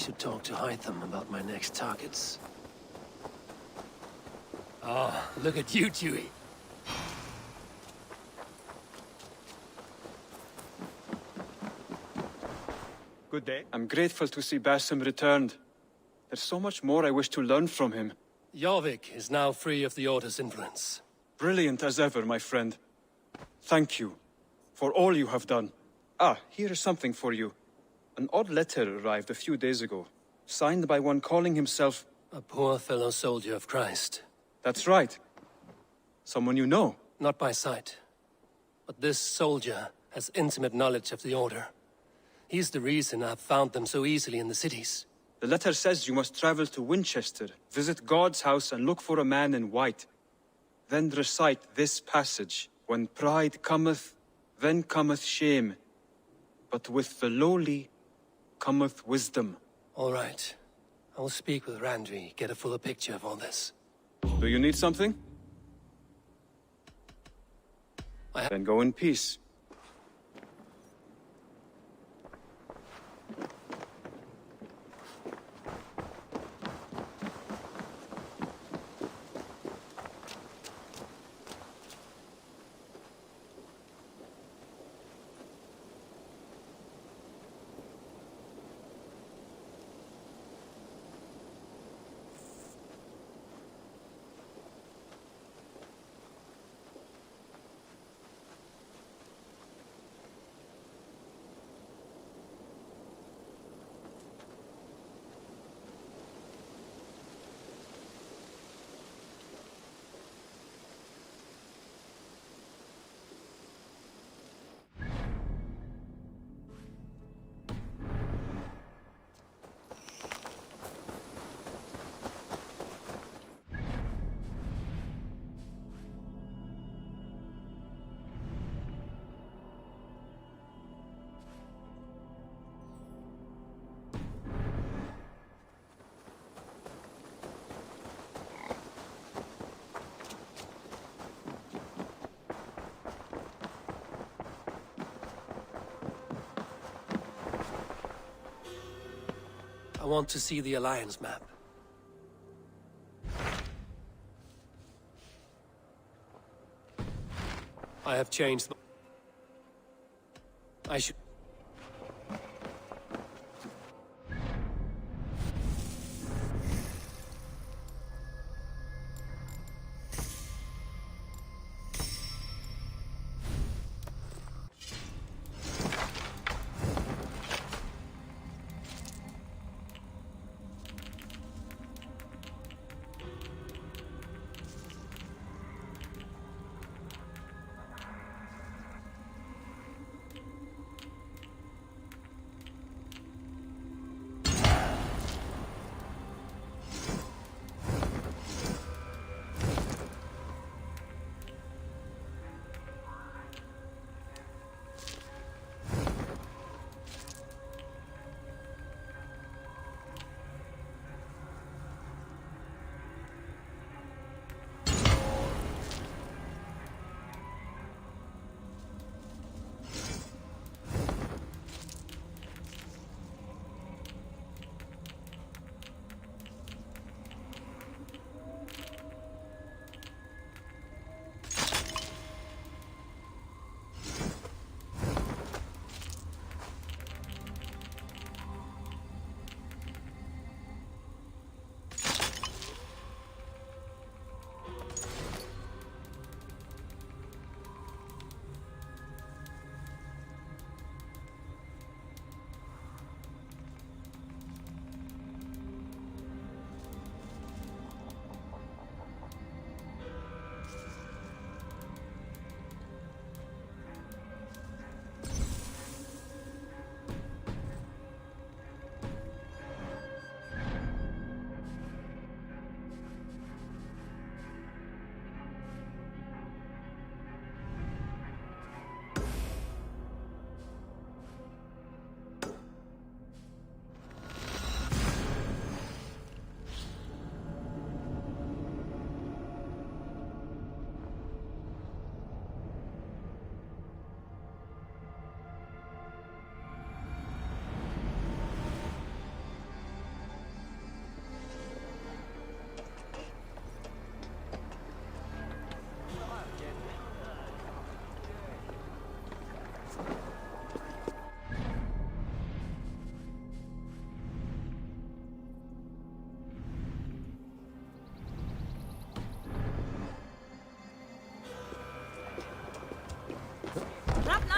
should talk to Hytham about my next targets. Ah, look at you, Dewey. Good day. I'm grateful to see Basim returned. There's so much more I wish to learn from him. Jorvik is now free of the Order's influence. Brilliant as ever, my friend. Thank you for all you have done. Ah, here is something for you. An odd letter arrived a few days ago, signed by one calling himself... A poor fellow soldier of Christ. That's right. Someone you know. Not by sight. But this soldier has intimate knowledge of the Order. He's the reason I've found them so easily in the cities. The letter says you must travel to Winchester, visit God's house and look for a man in white. Then recite this passage. When pride cometh, then cometh shame. But with the lowly cometh wisdom. All right. I will speak with Randvi, get a fuller picture of all this. Do you need something? Then go in peace. I want to see the Alliance map. I have changed. I should...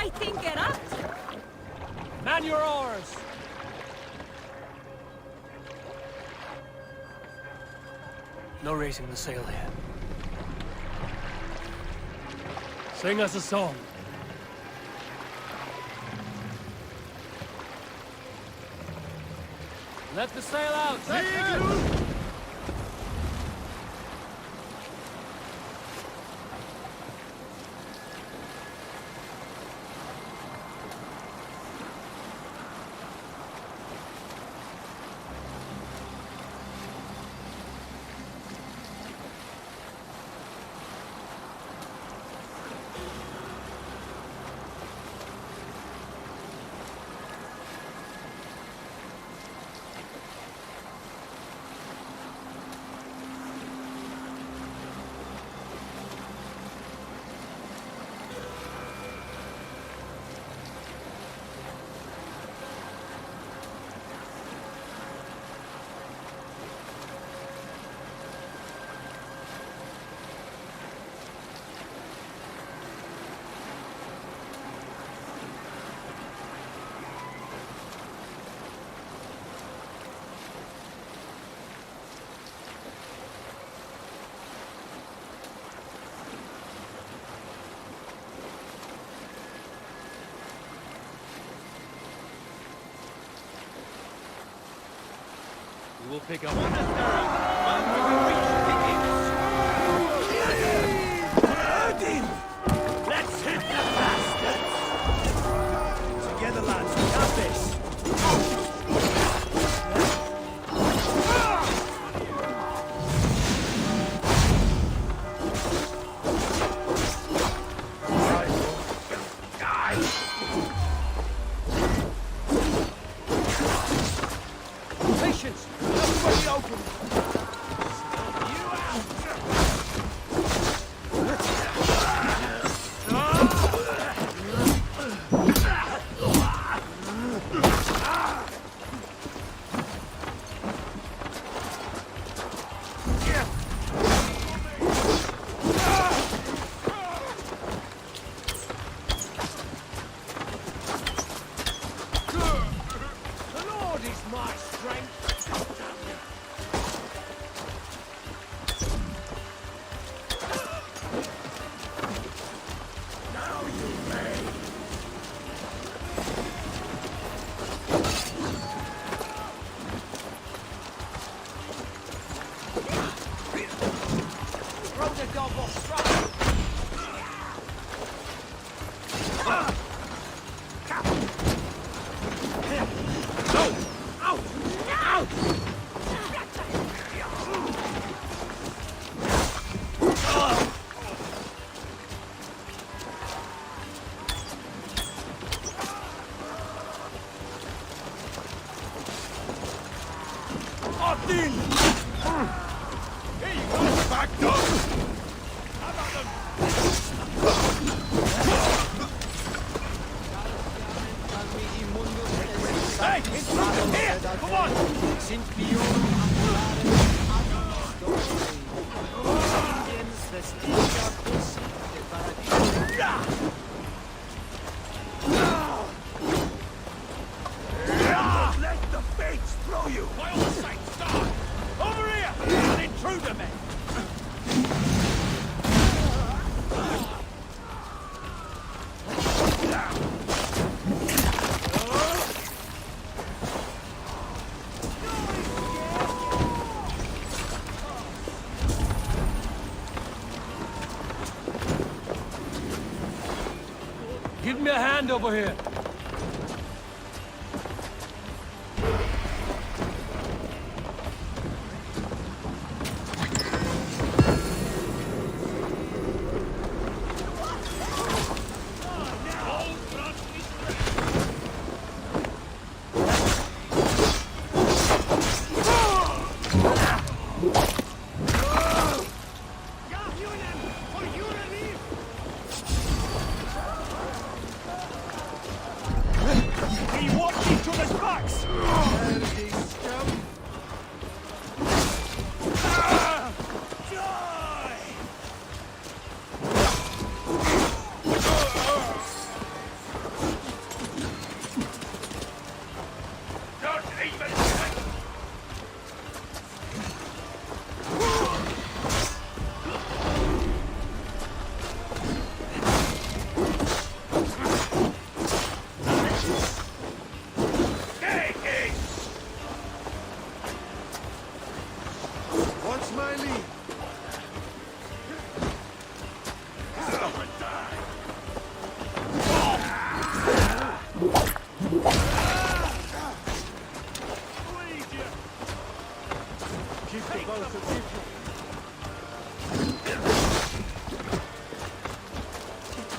I think it up. Man your oars! No raising the sail here. Sing us a song. Let the sail out! We will pick up. Let's hit the bastards! Together, lads, we have this! Patience! Everybody open! Let the fates throw you! By all saints, stop! Over here! An intruder, men! Give me a hand over here. What's my lead? Keep it close.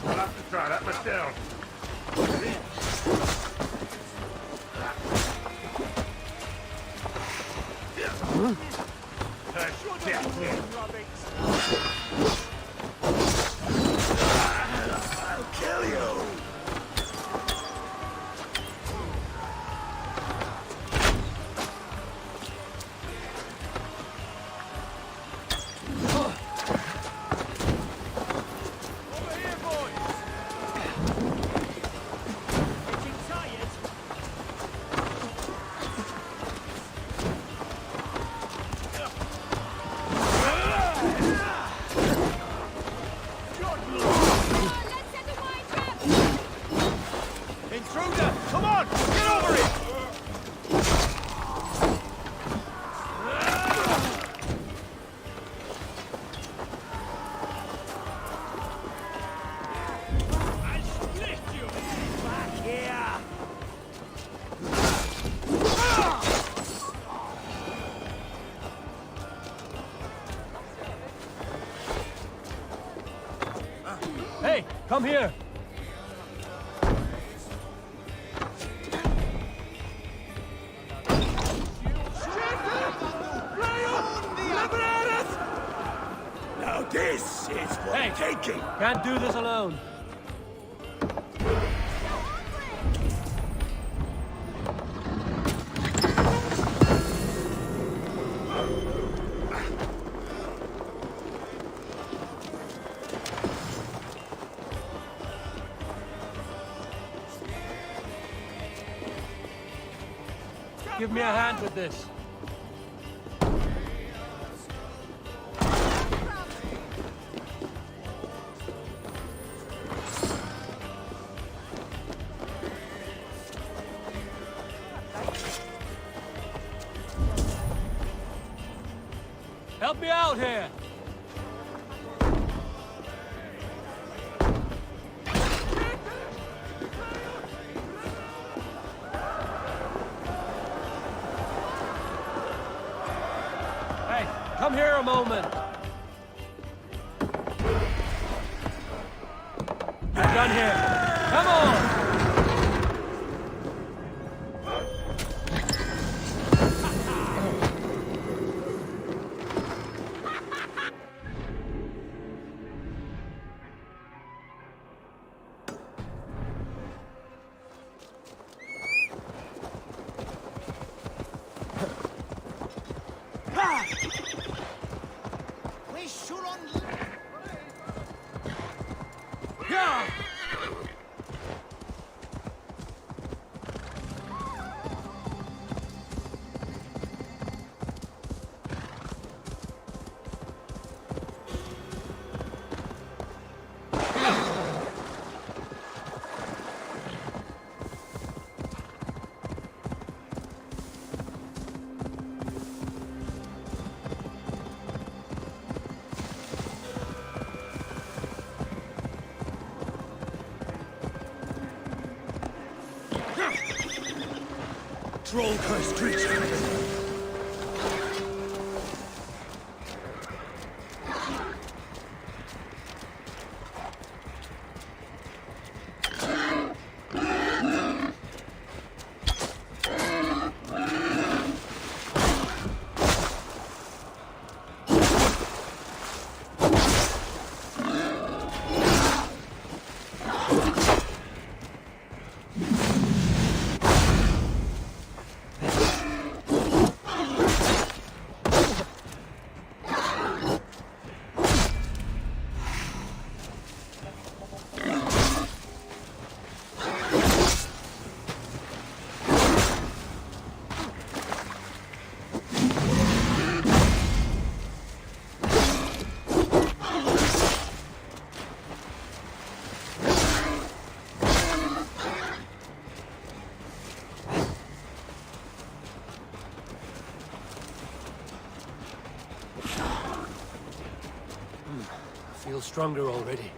I'll have to try that myself. I'll kill you! Intruder! Come on! Get over it! I'll split you! Back here! Hey, come here! Now this is for taking! Can't do this alone. Give me a hand with this. Help me out here! Hey, come here a moment! You're done here! Come on! We should on... Yeah! Troll-cursed creature! feel stronger already.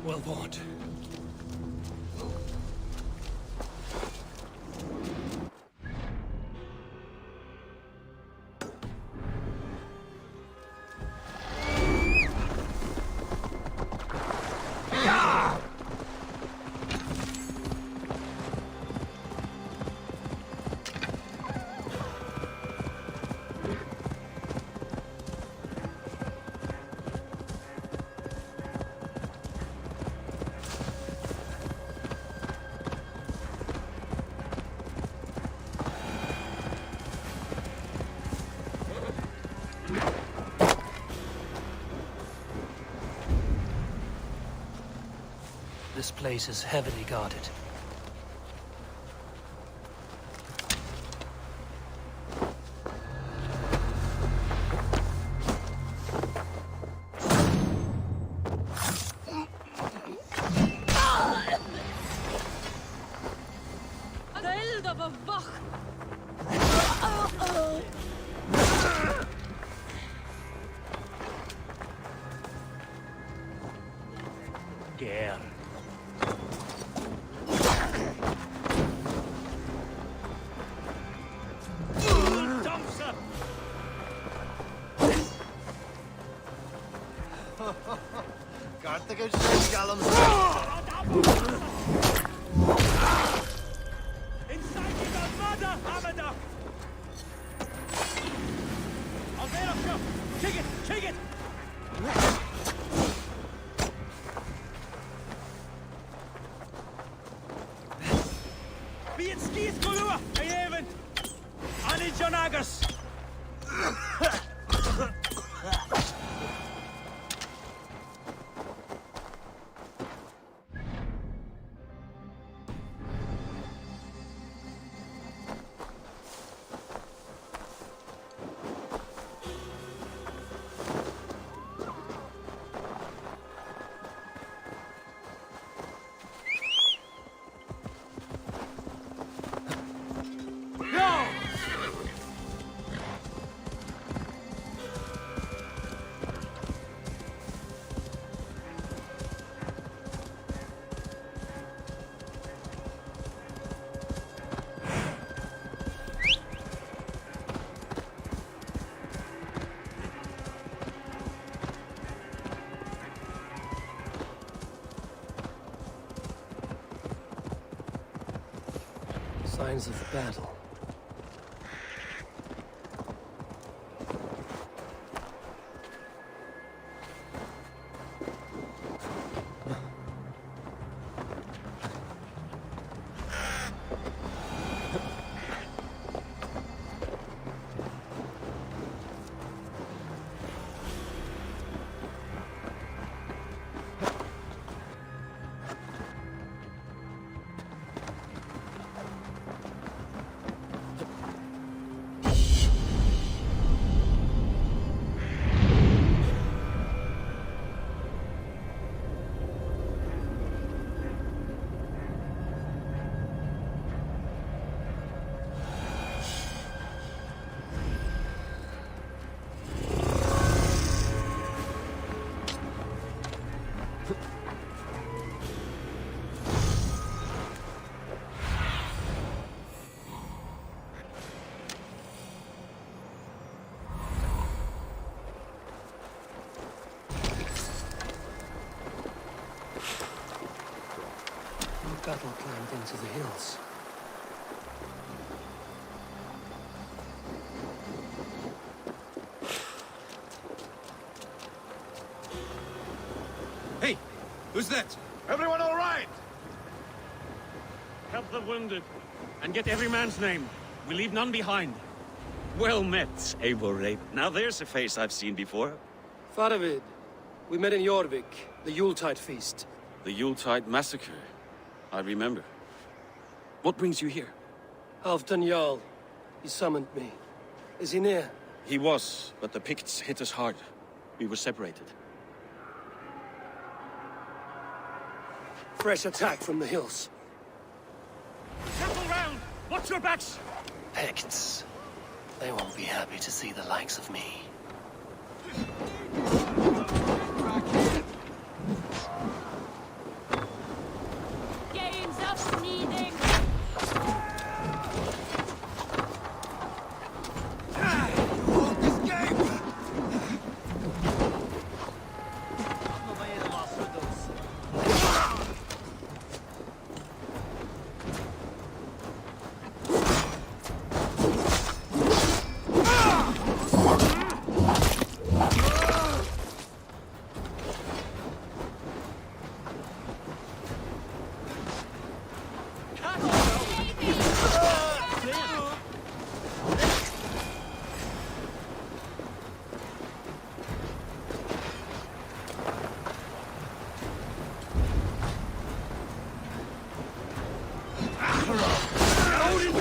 Well fought. This place is heavily guarded. Dare. Gartig Gallum. Signs of the battle. battle climbed into the hills. Hey, who's that? Everyone all right? Help the wounded, and get every man's name. We leave none behind. Well met, Eivor Rape. Now there's a face I've seen before. Faravid, we met in Jorvik, the Yuletide feast. The Yuletide massacre. I remember. What brings you here? Halfdan Jarl. He summoned me. Is he near? He was, but the Picts hit us hard. We were separated. Fresh attack from the hills. Circle round! Watch your backs! Picts. They won't be happy to see the likes of me. Games of sneezing! Hold this game!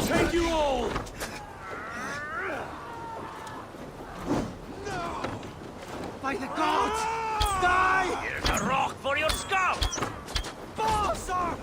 Take you all! By the gods! Die! Here's a rock for your skull! Bossar!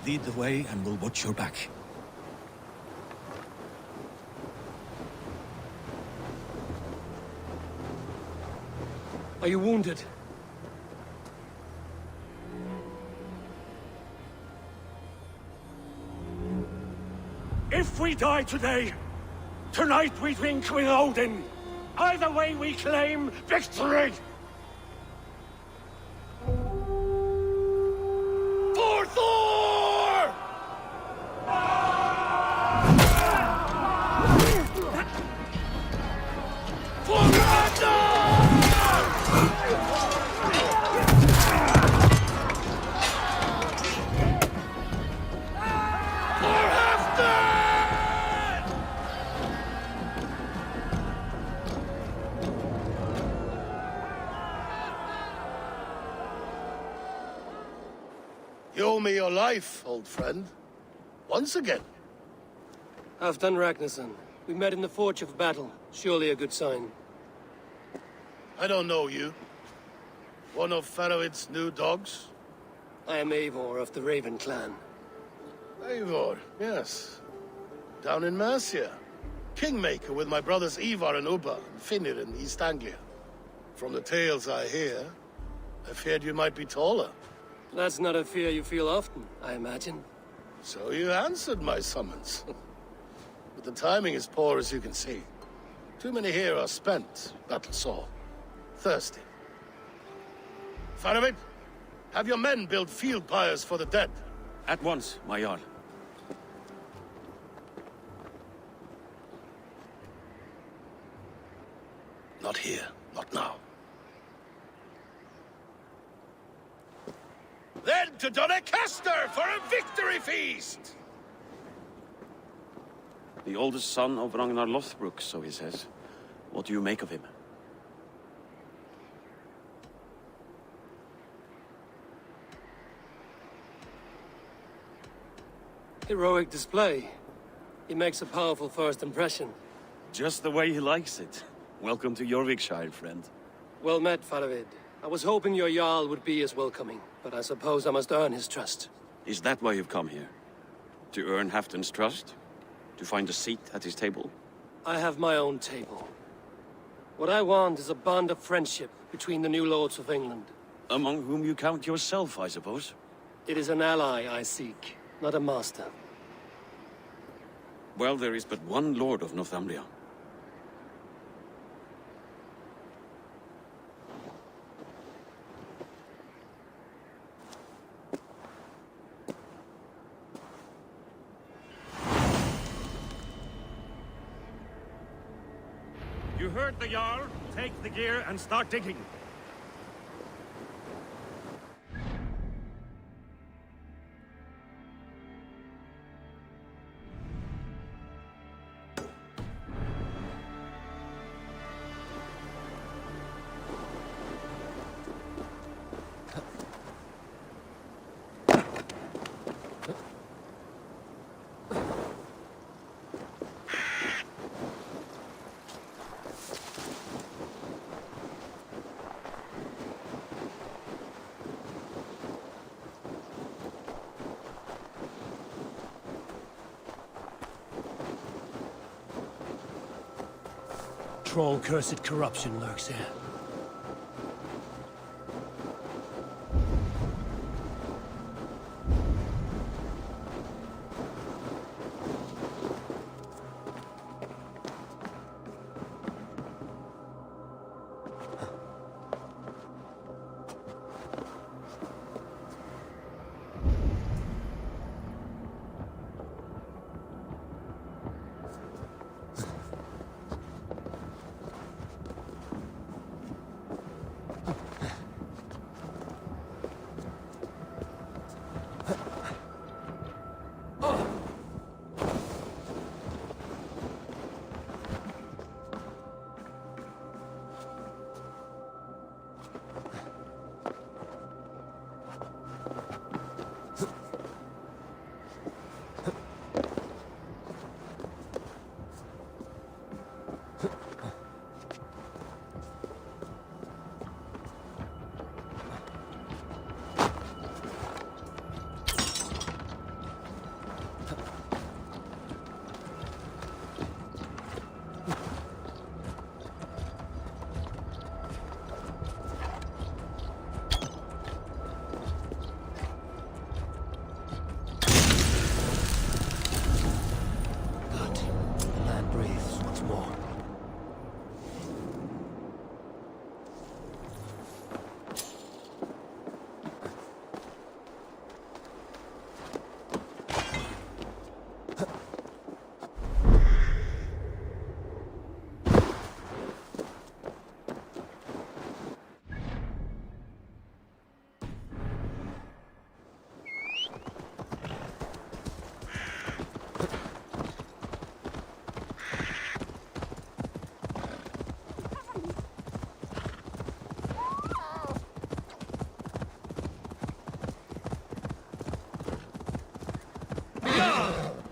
Lead the way and we'll watch your back. Are you wounded? If we die today, tonight we drink with Odin. Either way we claim victory! For Thor! For Ragnar! For Halfdan! You owe me your life, old friend. Once again. Halfdan Ragnarsson. We met in the Forge of Battle. Surely a good sign. I don't know you. One of Faravid's new dogs? I am Eivor of the Raven clan. Eivor, yes. Down in Mercia. Kingmaker with my brothers Ivar and Ubba, and Finnr in East Anglia. From the tales I hear, I feared you might be taller. That's not a fear you feel often, I imagine. So you answered my summons. But the timing is poor, as you can see. Too many here are spent, battle-sore, thirsty. Faramir, have your men build field pyres for the dead. At once, my Jarl. Not here, not now. Then to Doncaster for a victory feast! The oldest son of Ragnar Lothbrok, so he says. What do you make of him? Heroic display. He makes a powerful first impression. Just the way he likes it. Welcome to Jorvikshire, friend. Well met, Faravid. I was hoping your Jarl would be as welcoming, but I suppose I must earn his trust. Is that why you've come here? To earn Halfdan's trust? To find a seat at his table? I have my own table. What I want is a bond of friendship between the new lords of England. Among whom you count yourself, I suppose? It is an ally I seek, not a master. Well, there is but one lord of Northumbria. You heard the Jarl. Take the gear and start digging. Troll-cursed corruption lurks here.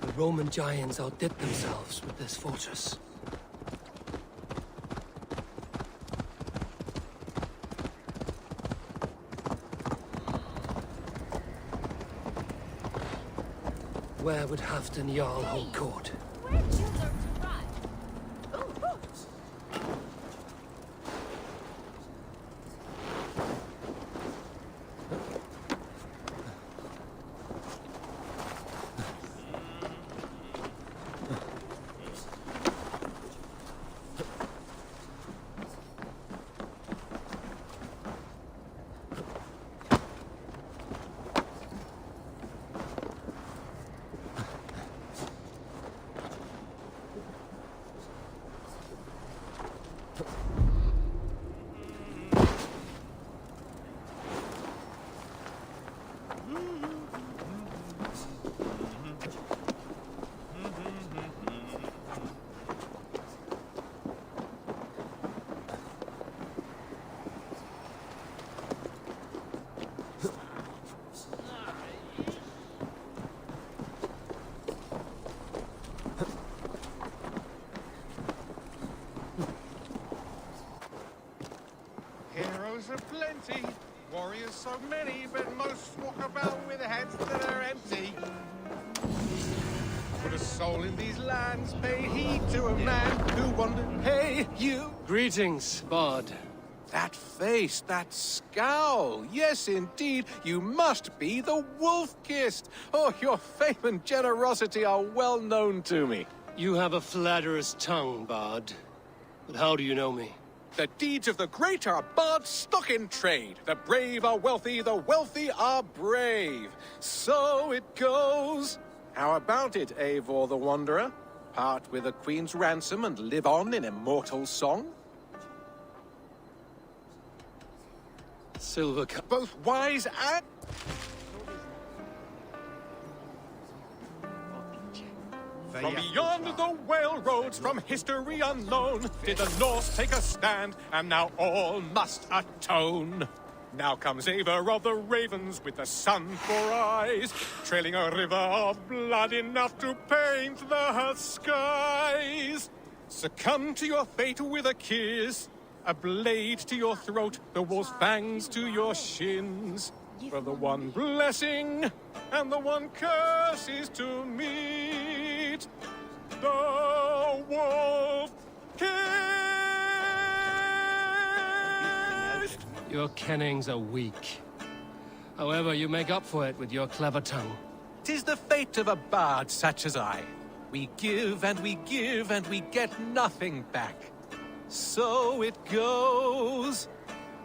The Roman giants outdid themselves with this fortress. Where would Halfdan Jarl hold court? Where'd you learn to ride? Ooh. Heroes are plenty, warriors so many, but most walk about with heads that are empty. Put a soul in these lands, pay heed to a man who wandered. Hey, you! Greetings, Bard. That face, that scowl. Yes, indeed, you must be the Wolf-Kissed. Oh, your fame and generosity are well known to me. You have a flatterer's tongue, Bard. But how do you know me? The deeds of the great are bards stock in trade. The brave are wealthy, the wealthy are brave. So it goes. How about it, Eivor the Wanderer? Part with a queen's ransom and live on in immortal song? Silver both wise and... From beyond the whale roads, from history unknown, did the Norse take a stand, and now all must atone. Now comes Eivor of the Ravens with the sun for eyes, trailing a river of blood enough to paint the skies. Succumb to your fate with a kiss, a blade to your throat, the wolf's fangs to your shins. For the one blessing and the one curse is to meet the wolf kiss. Your kennings are weak. However, you make up for it with your clever tongue. 'Tis the fate of a bard such as I. We give and we give and we get nothing back. So it goes.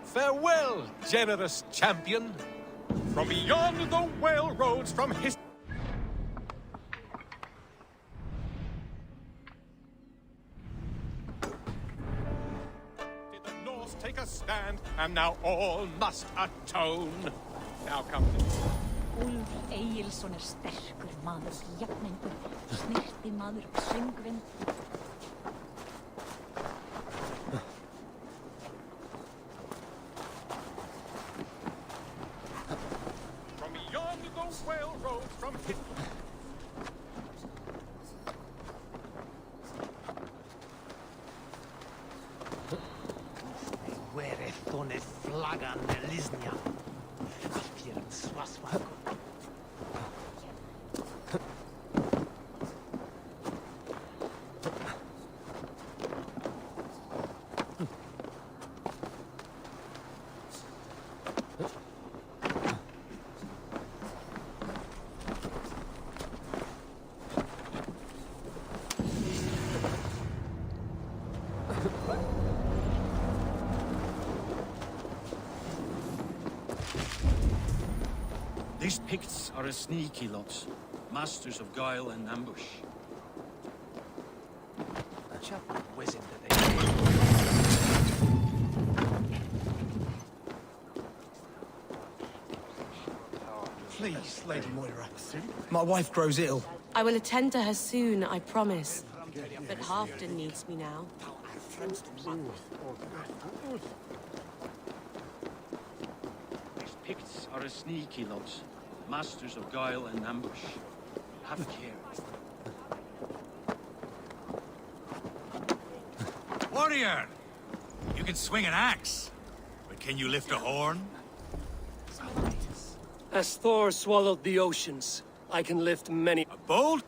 Farewell, generous champion. From beyond the whale roads, from his... Did the Norse take a stand, and now all must atone. Now come the... Úlf Egilsson sterkur maður, jafningur, snirti maður, söngvinn. From beyond the whale roads, from his... Werethone flagan lisnia. Afirm swaswako. These Picts are a sneaky lot, masters of guile and ambush. Please, Lady Moira. My wife grows ill. I will attend to her soon, I promise. But Halfdan needs me now. These Picts are a sneaky lot, masters of guile and ambush. Have care. Warrior! You can swing an axe, but can you lift a horn? As Thor swallowed the oceans, I can lift many... A bold?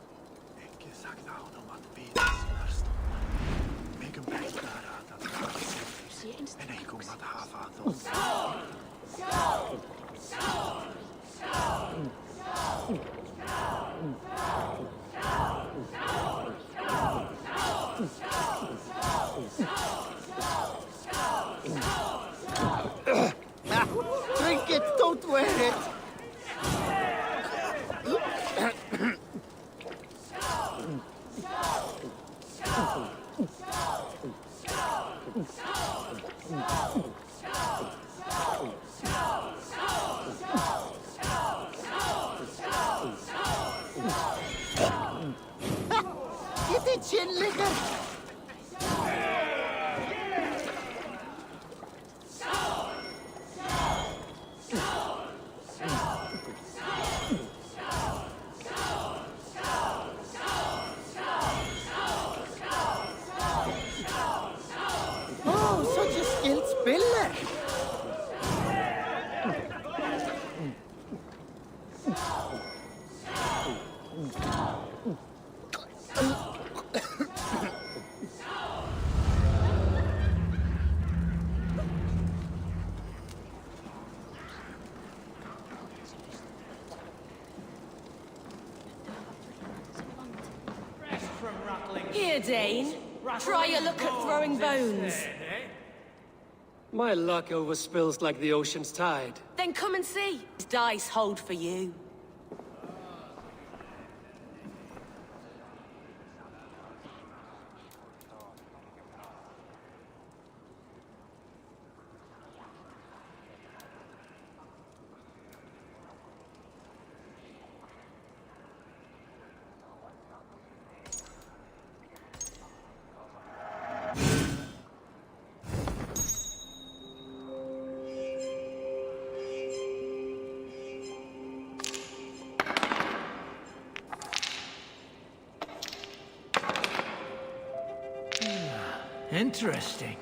Drink it, don't wear it! Get it, chin liquor! Oh, such a skilled spiller! Here, Dane. Try your luck at throwing bones. My luck overspills like the ocean's tide. Then come and see. These dice hold for you. Interesting.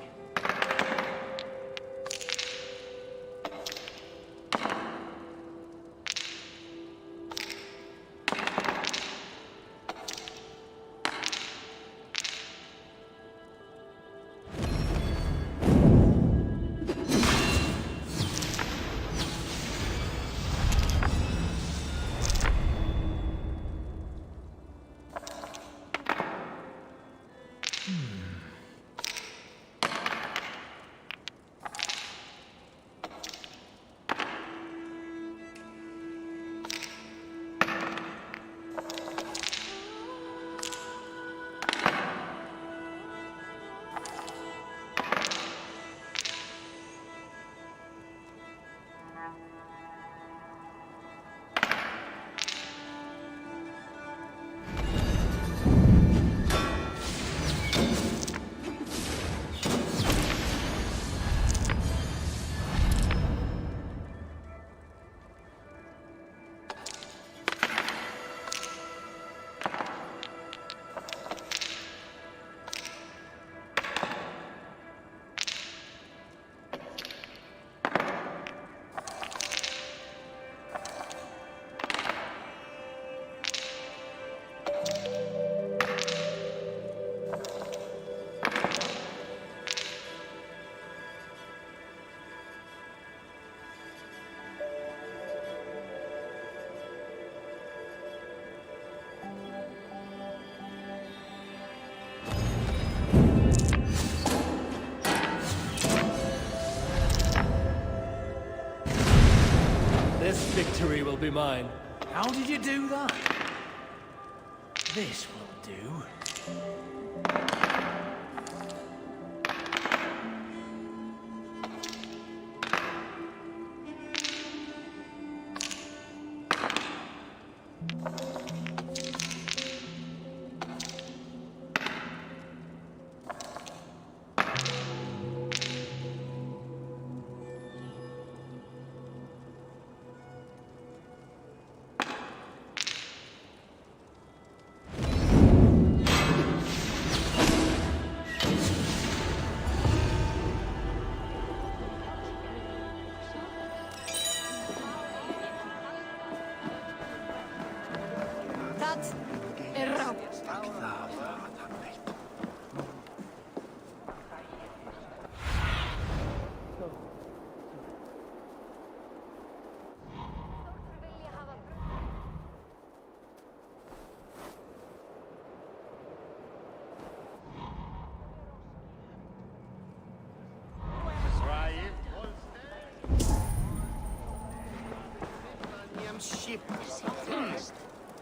This victory will be mine. How did you do that? This will do.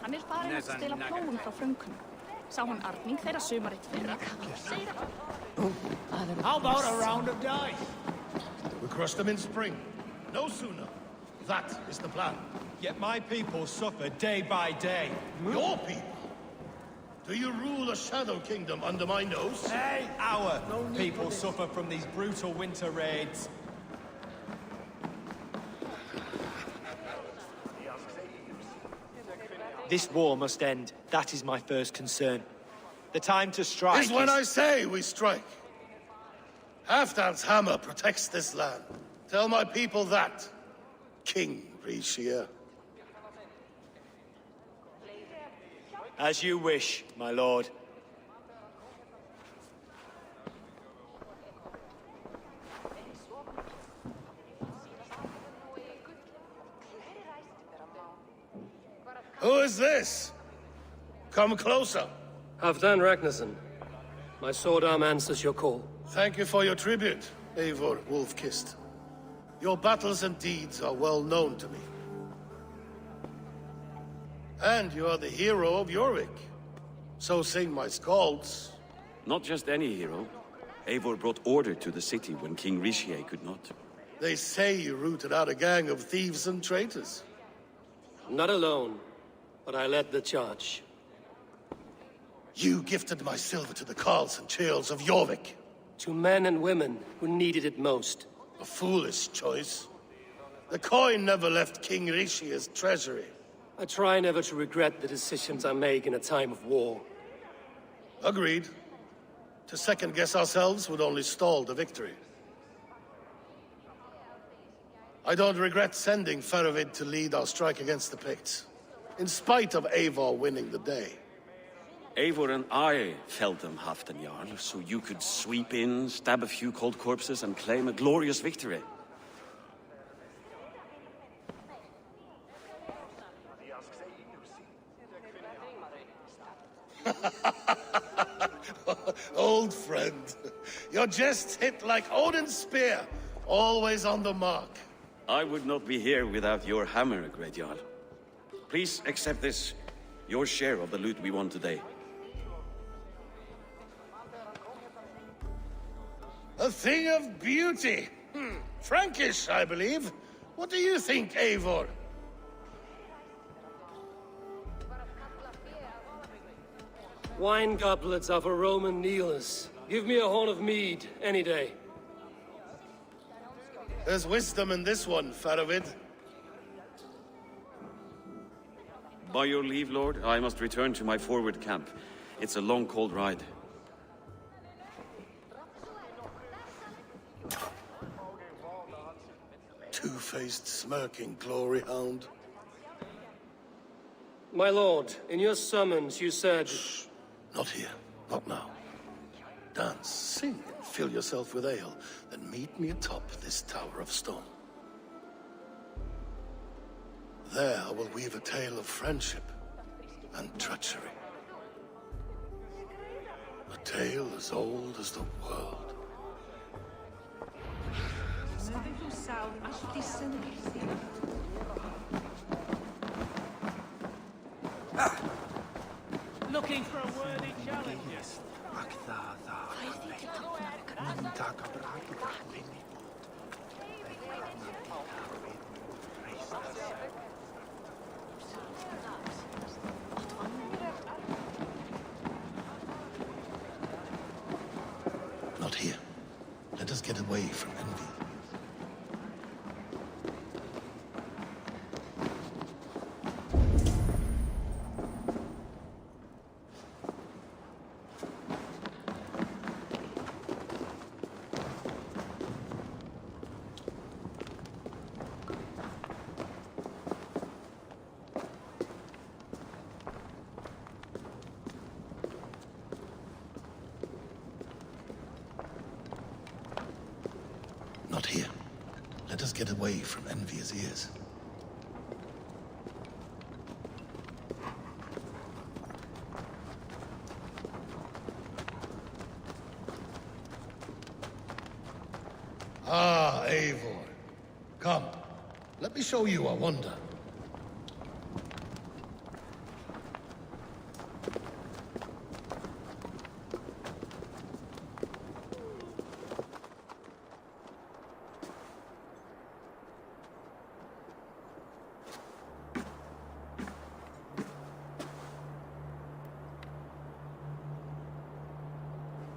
Hann farinn að stela plógum frá frönkunum. Sá hann arning þeirra sumarið fyrra. How about a round of dice? We crush them in spring. No sooner. That is the plan. Yet my people suffer day by day. Your people? Do you rule a shadow kingdom under my nose? Hey, our people suffer from these brutal winter raids. This war must end. That is my first concern. The time to strike is when I say we strike. Halfdan's hammer protects this land. Tell my people that, King Rishia. As you wish, my lord. Who is this? Come closer. Halfdan Ragnarsson. My sword arm answers your call. Thank you for your tribute, Eivor Wolf-Kissed. Your battles and deeds are well known to me. And you are the hero of Jorvik. So sing my skalds. Not just any hero. Eivor brought order to the city when King Rishie could not. They say you rooted out a gang of thieves and traitors. Not alone, but I led the charge. You gifted my silver to the carls and churls of Jorvik. To men and women who needed it most. A foolish choice. The coin never left King Rishia's treasury. I try never to regret the decisions I make in a time of war. Agreed. To second-guess ourselves would only stall the victory. I don't regret sending Faravid to lead our strike against the Picts, in spite of Eivor winning the day. Eivor and I felled them, Halfdan Jarl, so you could sweep in, stab a few cold corpses, and claim a glorious victory. Old friend, your jest hit like Odin's spear, always on the mark. I would not be here without your hammer, Great Jarl. Please accept this, your share of the loot we won today. A thing of beauty. Frankish, I believe. What do you think, Eivor? Wine goblets are for Roman kneelers. Give me a horn of mead, any day. There's wisdom in this one, Faravid. By your leave, Lord, I must return to my forward camp. It's a long, cold ride. Two-faced, smirking glory hound. My lord, in your summons you said... Shh. Not here. Not now. Dance, sing, and fill yourself with ale. Then meet me atop this tower of stone. There I will weave a tale of friendship and treachery. A tale as old as the world. Looking for a worthy challenge. Not here. Let us get away from envy. Let us get away from envious ears. Ah, Eivor. Come, let me show you a wonder.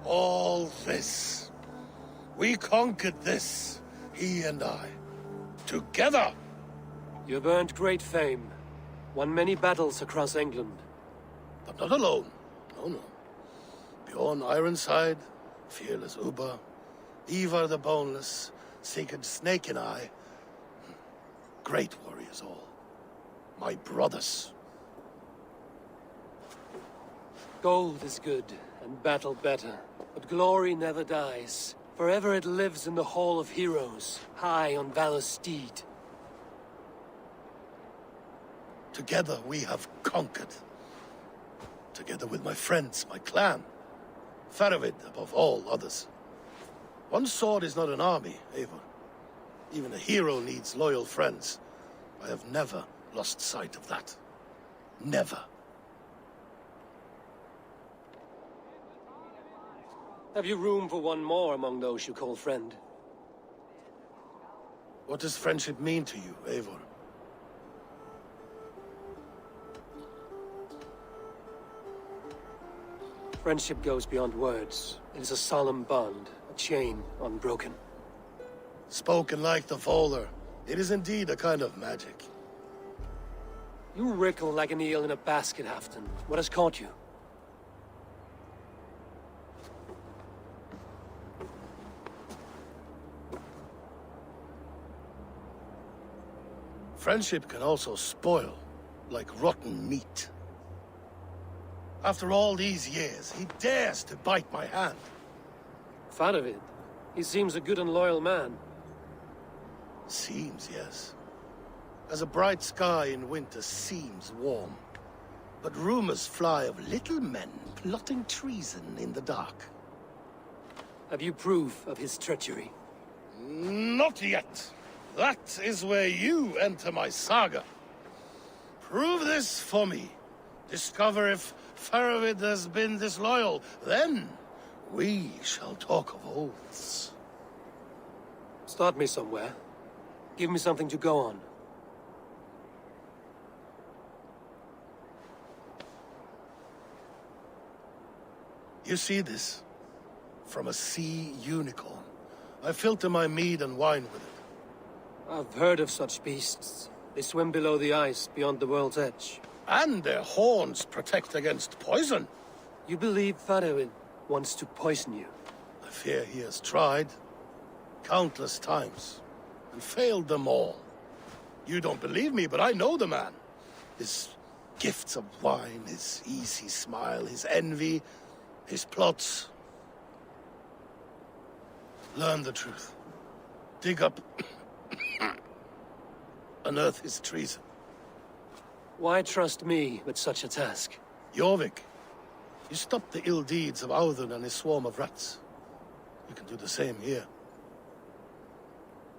All this. We conquered this, he and I. Together! You've earned great fame. Won many battles across England. But not alone. No, no. Bjorn Ironside, fearless Ubba, Ivar the Boneless, Sigurd Snake and I. Great warriors all. My brothers. Gold is good, and battle better. But glory never dies. Forever it lives in the Hall of Heroes, high on Valor's steed. Together we have conquered. Together with my friends, my clan. Faravid above all others. One sword is not an army, Eivor. Even a hero needs loyal friends. I have never lost sight of that. Never. Have you room for one more among those you call friend? What does friendship mean to you, Eivor? Friendship goes beyond words. It is a solemn bond, a chain unbroken. Spoken like the Volar, it is indeed a kind of magic. You wrinkle like an eel in a basket, Halfdan. What has caught you? Friendship can also spoil, like rotten meat. After all these years, he dares to bite my hand. Faravid? He seems a good and loyal man. Seems, yes. As a bright sky in winter seems warm. But rumors fly of little men plotting treason in the dark. Have you proof of his treachery? Not yet. That is where you enter my saga. Prove this for me. Discover if Faravid has been disloyal. Then we shall talk of oaths. Start me somewhere. Give me something to go on. You see this? From a sea unicorn. I filter my mead and wine with it. I've heard of such beasts. They swim below the ice, beyond the world's edge. And their horns protect against poison. You believe Faravid wants to poison you? I fear he has tried. Countless times. And failed them all. You don't believe me, but I know the man. His gifts of wine, his easy smile, his envy, his plots. Learn the truth. Dig up... unearth his treason. Why trust me with such a task? Jorvik, you stopped the ill deeds of Audun and his swarm of rats. You can do the same here.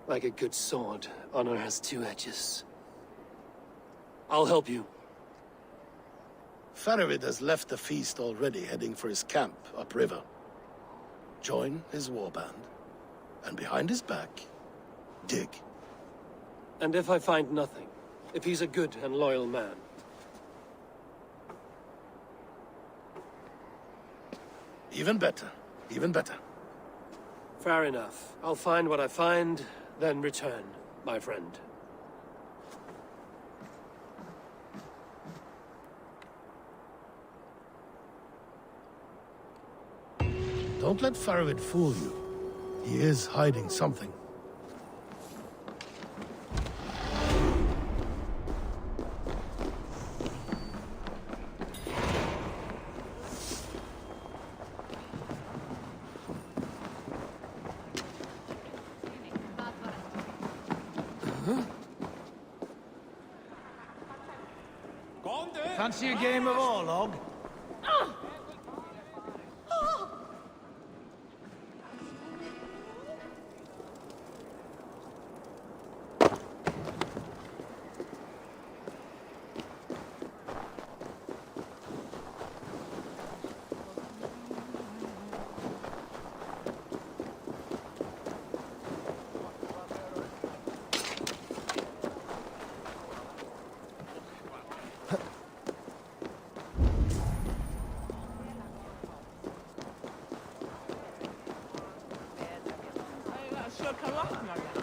Like a good sword, honor has two edges. I'll help you. Faravid has left the feast already, heading for his camp upriver. Join his warband, and behind his back, dig. And if I find nothing? If he's a good and loyal man? Even better. Even better. Fair enough. I'll find what I find, then return, my friend. Don't let Faravid fool you. He is hiding something. Fancy a game of Orlog?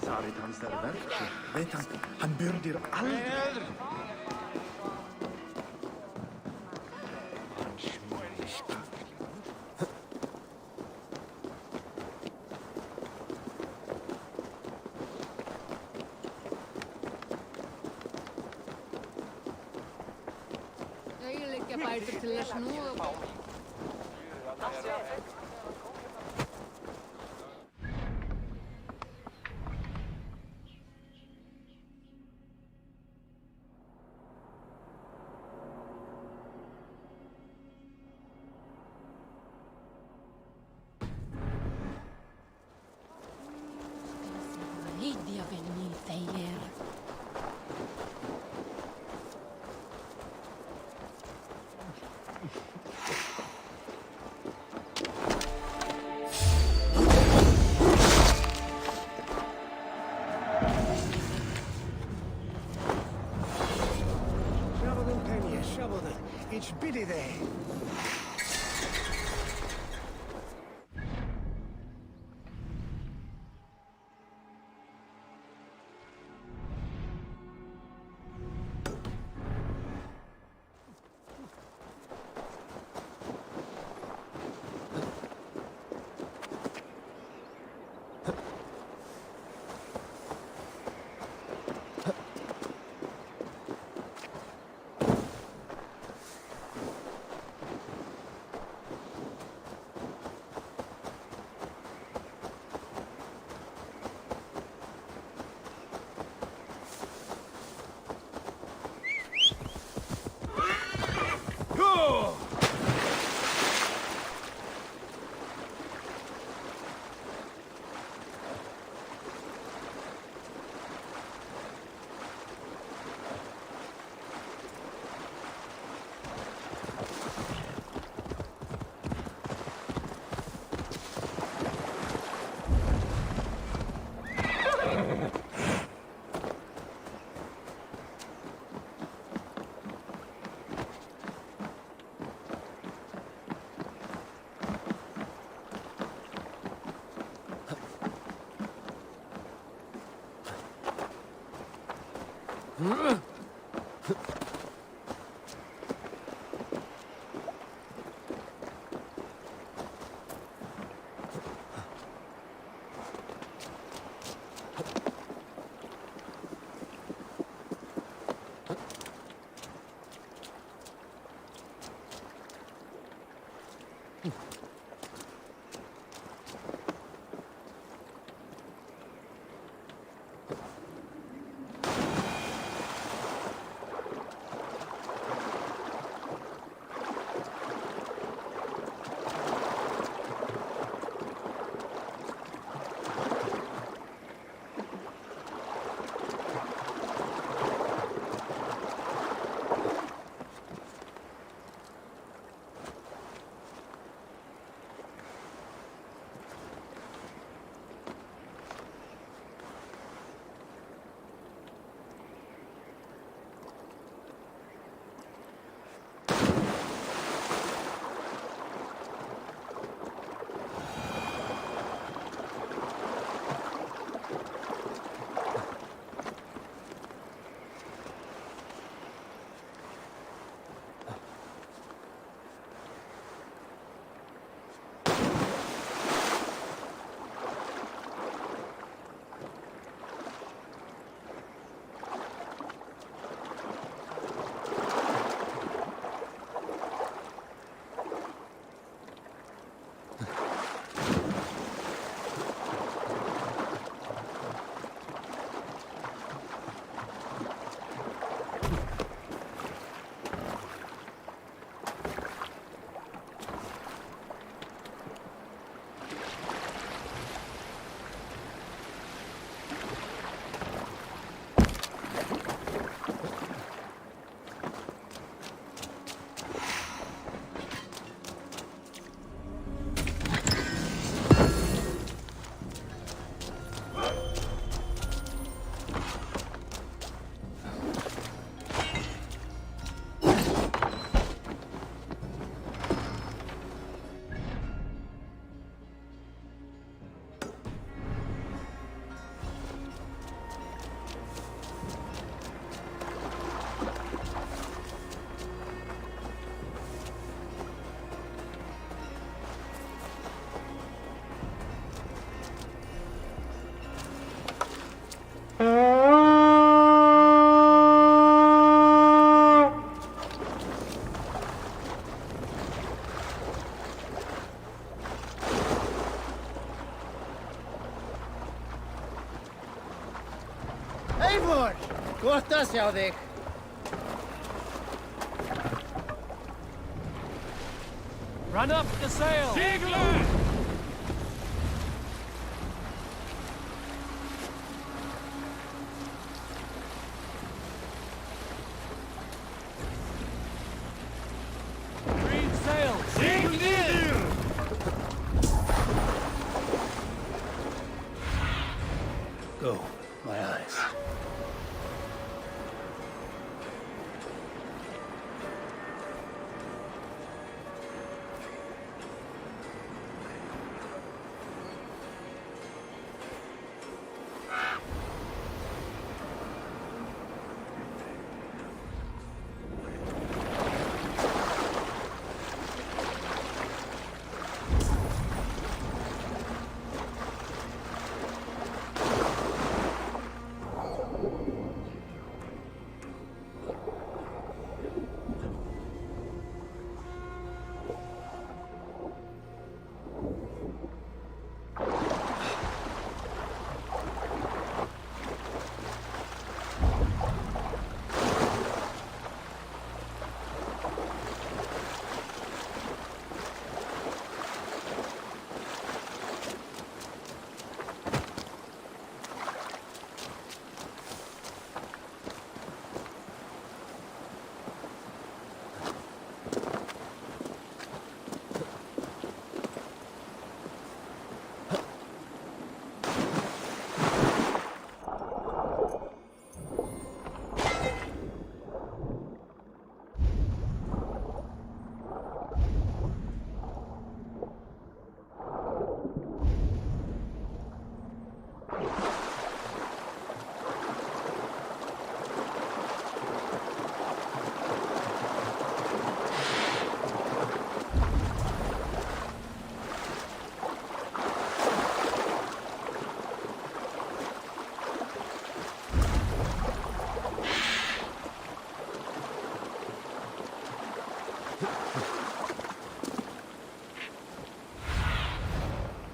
Sarit hans der verkje. Vet han byrder aldri. Jeg liker bare til å snurre. Lydia veni Thayer. Shovel them, Penny, shovel them. It's biddy there. Eivor! Gott að sjá þig. Run up the sail! Sigler! Green sail! Siglir! Go, my eyes.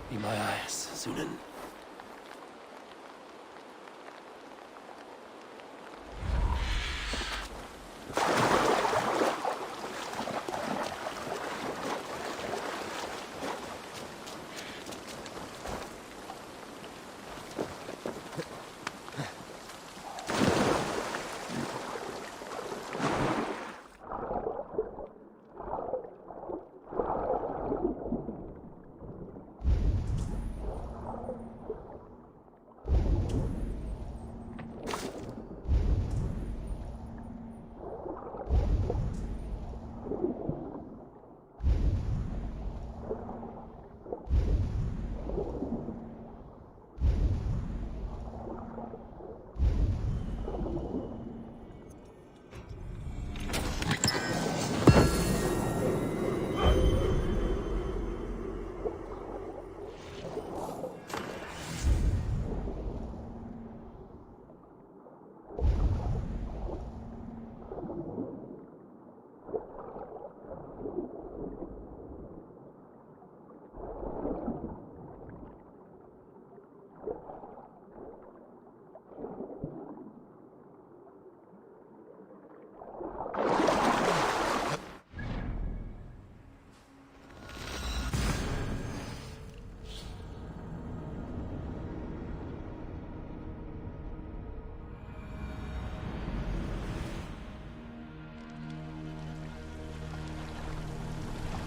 Be my eyes, Sunan.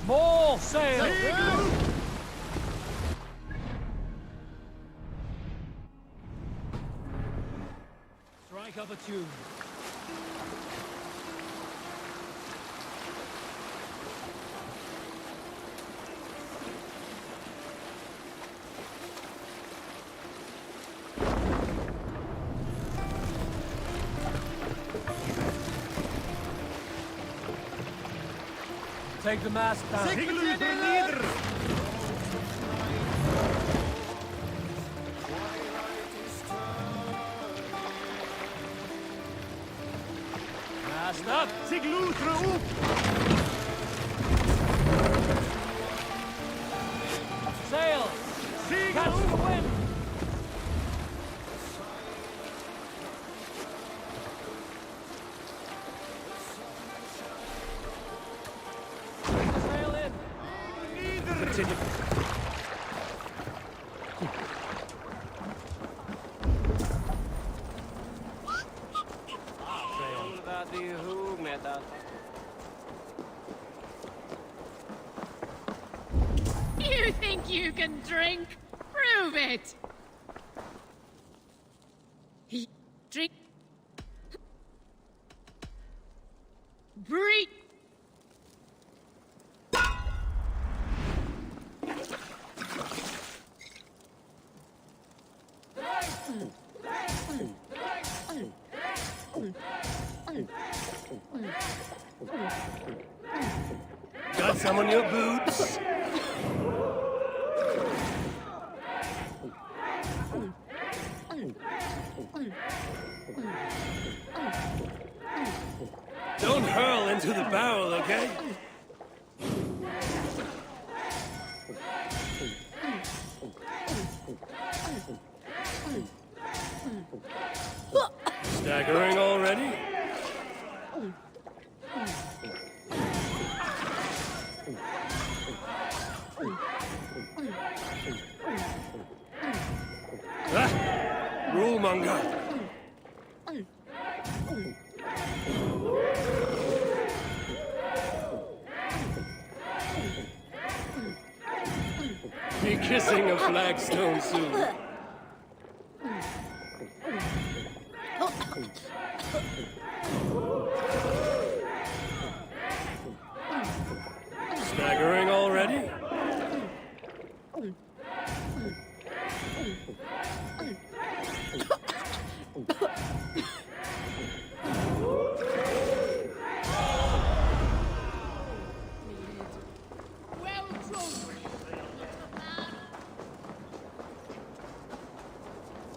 More sail! Strike up a tune. Take the mast down. Mast up. Siglutra upp! Sail. Catch the wind. continue. You think you can drink? Prove it! Drink. Breathe. Got some on your boots? Don't hurl into the barrel, okay? Staggering already? Ah! Rulemonger! Be kissing a flagstone soon. Staggering already?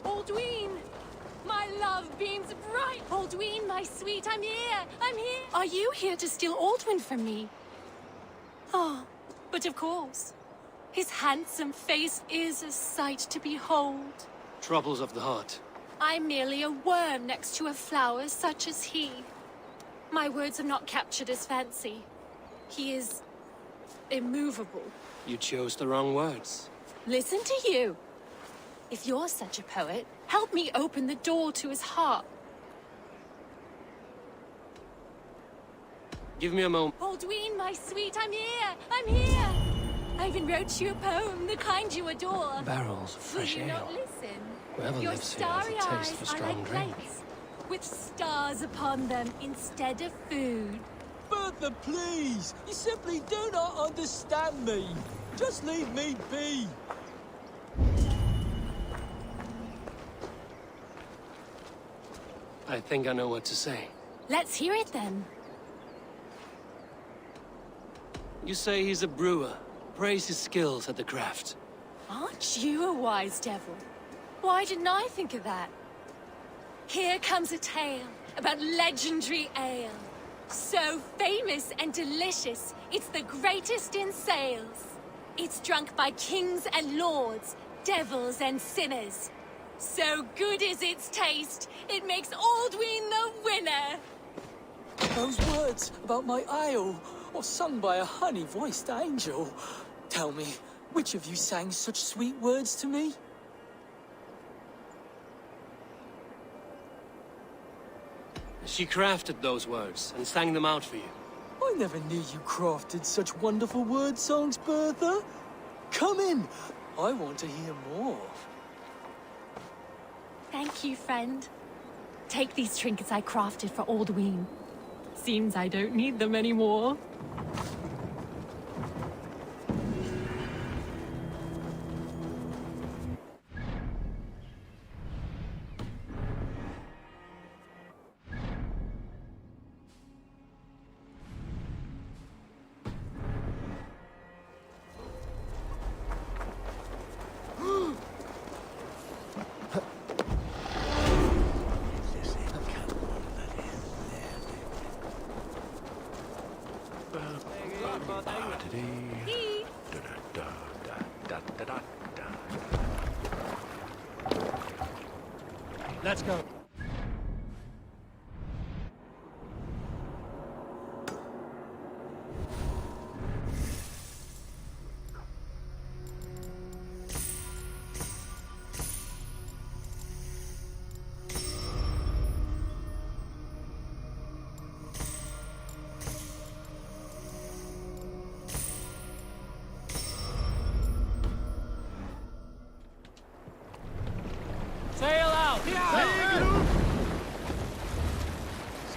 Aldwyn! My love beams bright! Aldwyn, my sweet, I'm here! I'm here! Are you here to steal Aldwyn from me? Oh, but of course. His handsome face is a sight to behold. Troubles of the heart. I'm merely a worm next to a flower such as he. My words have not captured his fancy. He is immovable. You chose the wrong words. Listen to you. If you're such a poet, help me open the door to his heart. Give me a moment. Aldwyn, my sweet, I'm here! I'm here! I even wrote you a poem, the kind you adore. Barrels of fresh Will you ale. not listen? Whoever Your lives here has starry a taste eyes for are strong like drink. plates, with stars upon them instead of food. Bertha, please! You simply do not understand me! Just leave me be! I think I know what to say. Let's hear it then. You say he's a brewer. Praise his skills at the craft. Aren't you a wise devil? Why didn't I think of that? Here comes a tale about legendary ale. So famous and delicious, it's the greatest in sales. It's drunk by kings and lords, devils and sinners. So good is its taste, it makes Aldwyn the winner. Those words about my ale, or sung by a honey-voiced angel. Tell me, which of you sang such sweet words to me? She crafted those words and sang them out for you. I never knew you crafted such wonderful word songs, Bertha. Come in. I want to hear more. Thank you, friend. Take these trinkets I crafted for Aldwyn. Seems I don't need them anymore. Let's go.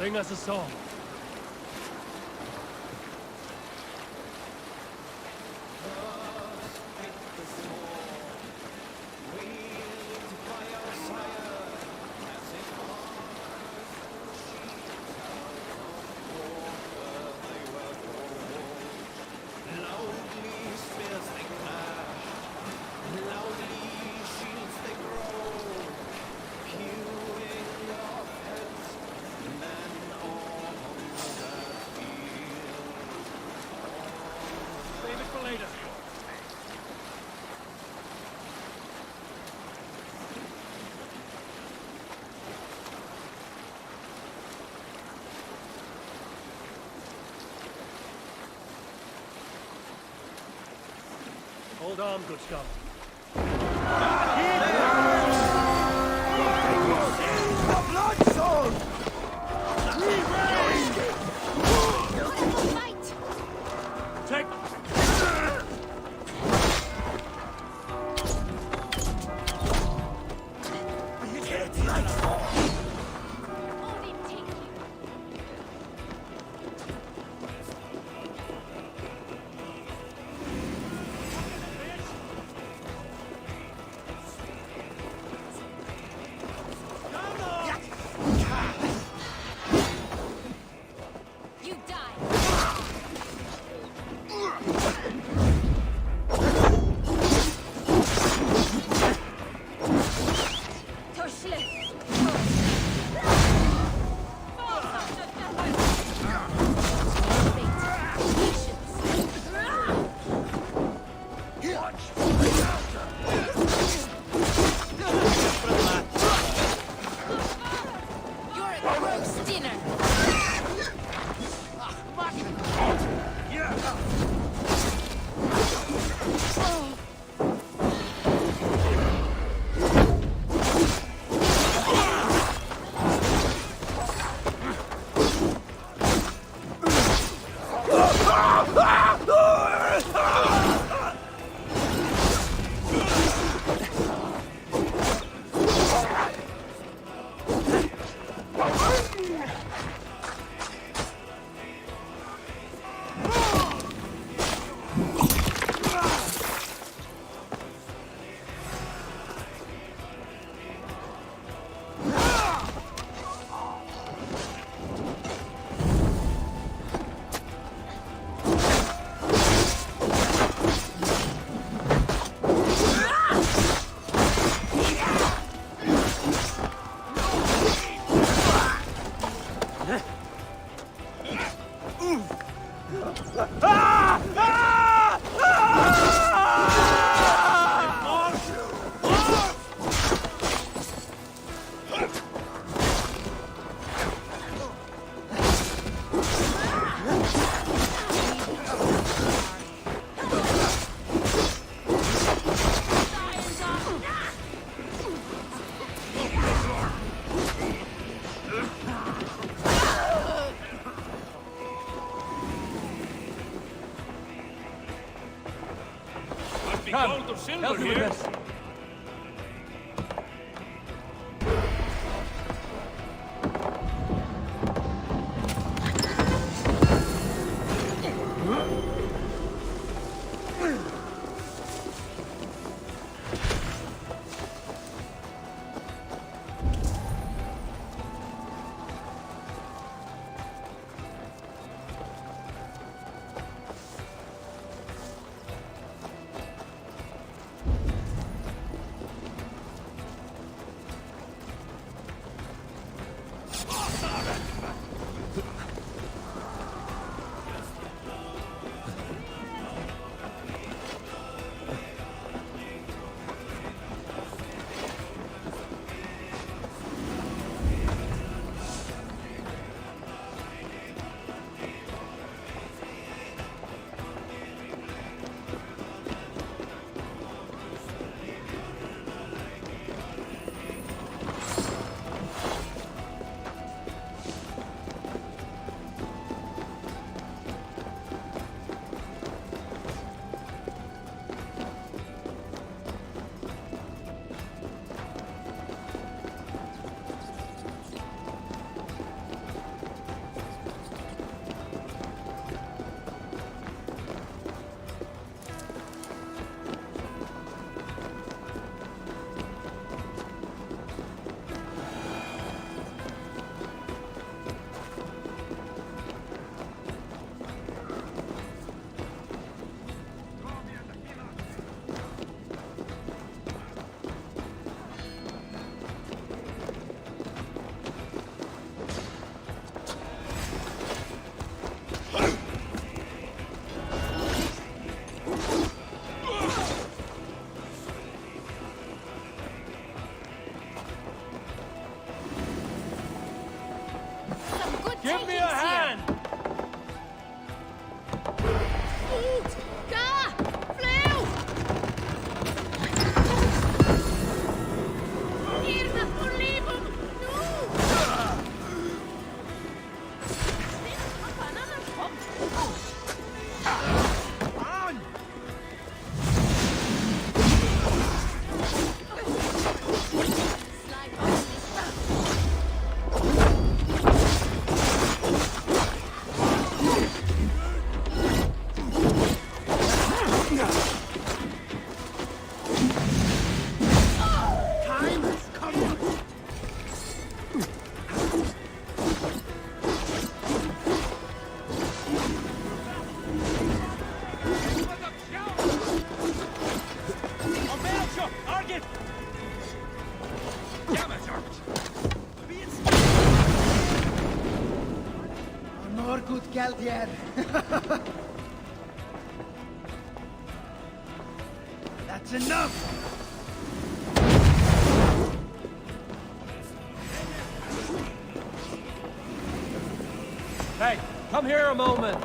Sing us a song. Save it for later. Hold on, good scum. Take. You die. You're a gross dinner. Gold or silver Help me with here. this. Eldien! That's enough! Hey, come here a moment.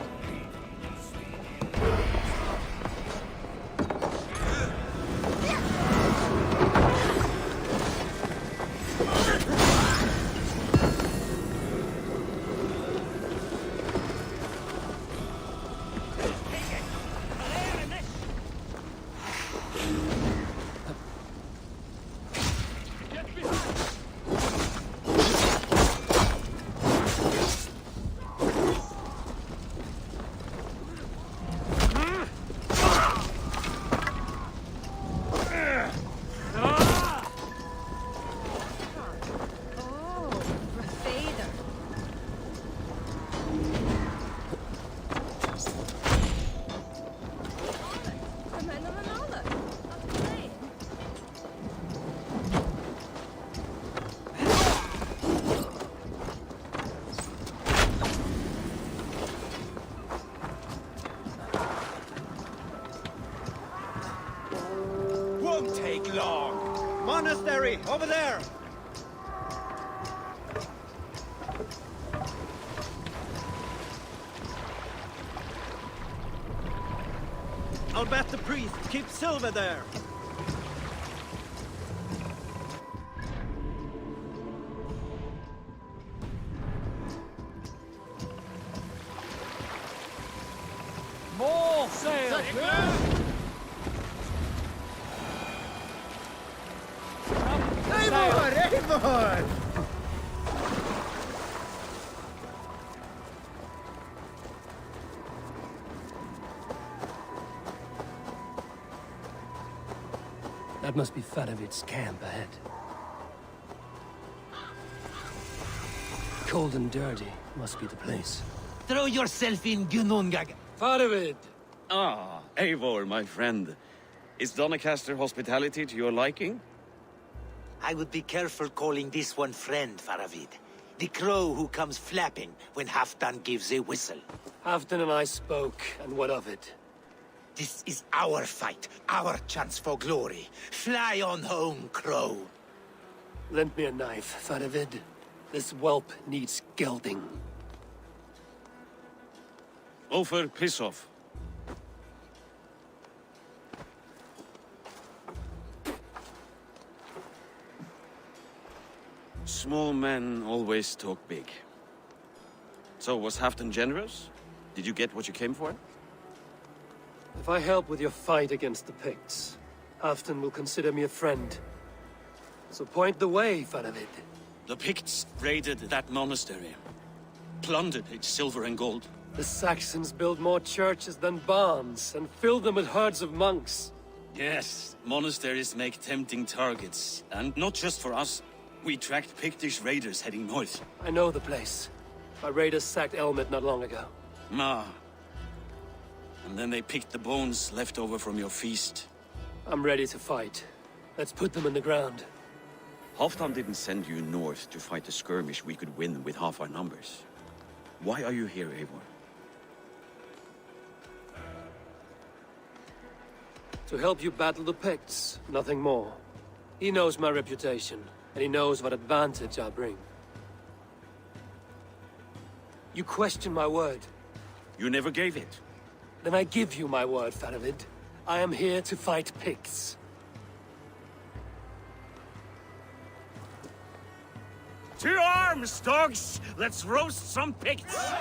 Won't take long. Monastery, over there! I'll bet the priest keeps silver there. More sail! Eivor! Eivor! That must be Fadavid's camp ahead. Cold and dirty must be the place. Throw yourself in, Gunungag. Fadavid! Ah, Eivor, my friend. Is Doncaster hospitality to your liking? I would be careful calling this one friend, Faravid. The crow who comes flapping when Halfdan gives a whistle. Halfdan and I spoke, and what of it? This is our fight, our chance for glory. Fly on home, crow. Lend me a knife, Fadavid. This whelp needs gelding. Ofer, piss off. Small men always talk big. So, was Halfdan generous? Did you get what you came for? If I help with your fight against the Picts, Halfdan will consider me a friend. So point the way, Fadavid. The Picts raided that monastery. Plundered its silver and gold. The Saxons built more churches than barns, and filled them with herds of monks. Yes, monasteries make tempting targets. And not just for us. We tracked Pictish raiders heading north. I know the place. My raiders sacked Elmet not long ago. Ma. And then they picked the bones left over from your feast. I'm ready to fight. Let's put them in the ground. Halfdan didn't send you north to fight a skirmish we could win with half our numbers. Why are you here, Eivor? To help you battle the Picts, nothing more. He knows my reputation, and he knows what advantage I bring. You question my word. You never gave it. Then I give you my word, Fadavid. I am here to fight Picts. To arms, dogs! Let's roast some Picts!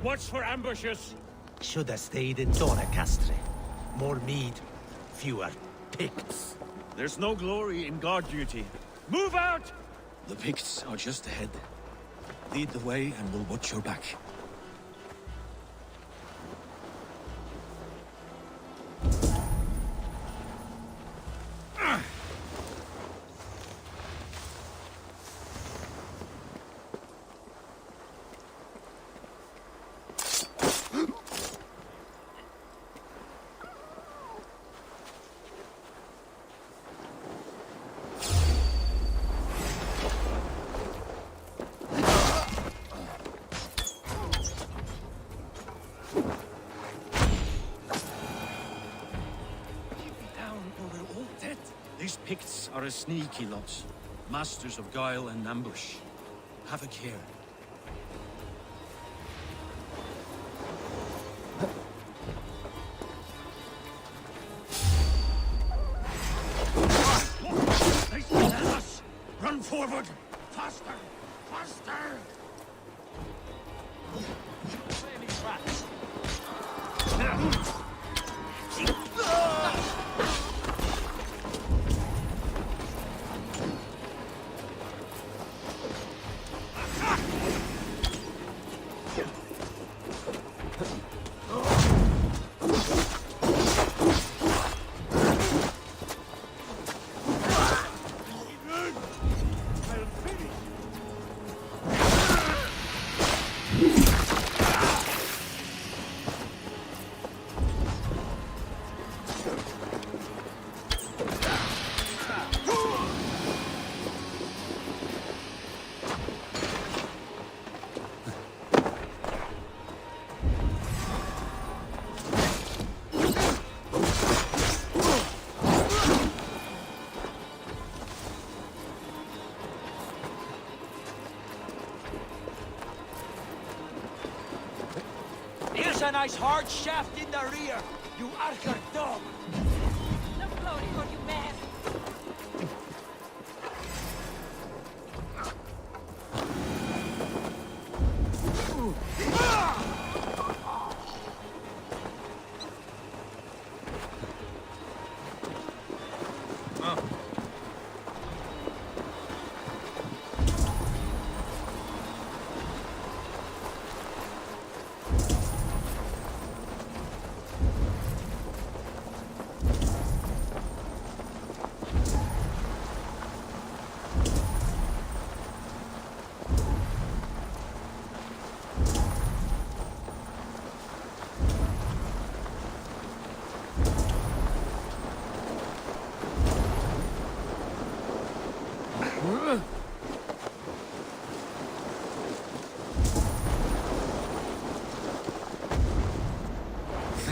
Watch for ambushes. Should have stayed in Doncaster. More mead, fewer Picts. There's no glory in guard duty. Move out! The Picts are just ahead. Lead the way and we'll watch your back. Down or we're all dead. These Picts are a sneaky lot. Masters of guile and ambush. Have a care. They smell us! Run forward! Faster! Faster! Any traps? Here's a nice hard shaft in the rear, you archer dog! No glory for you, man!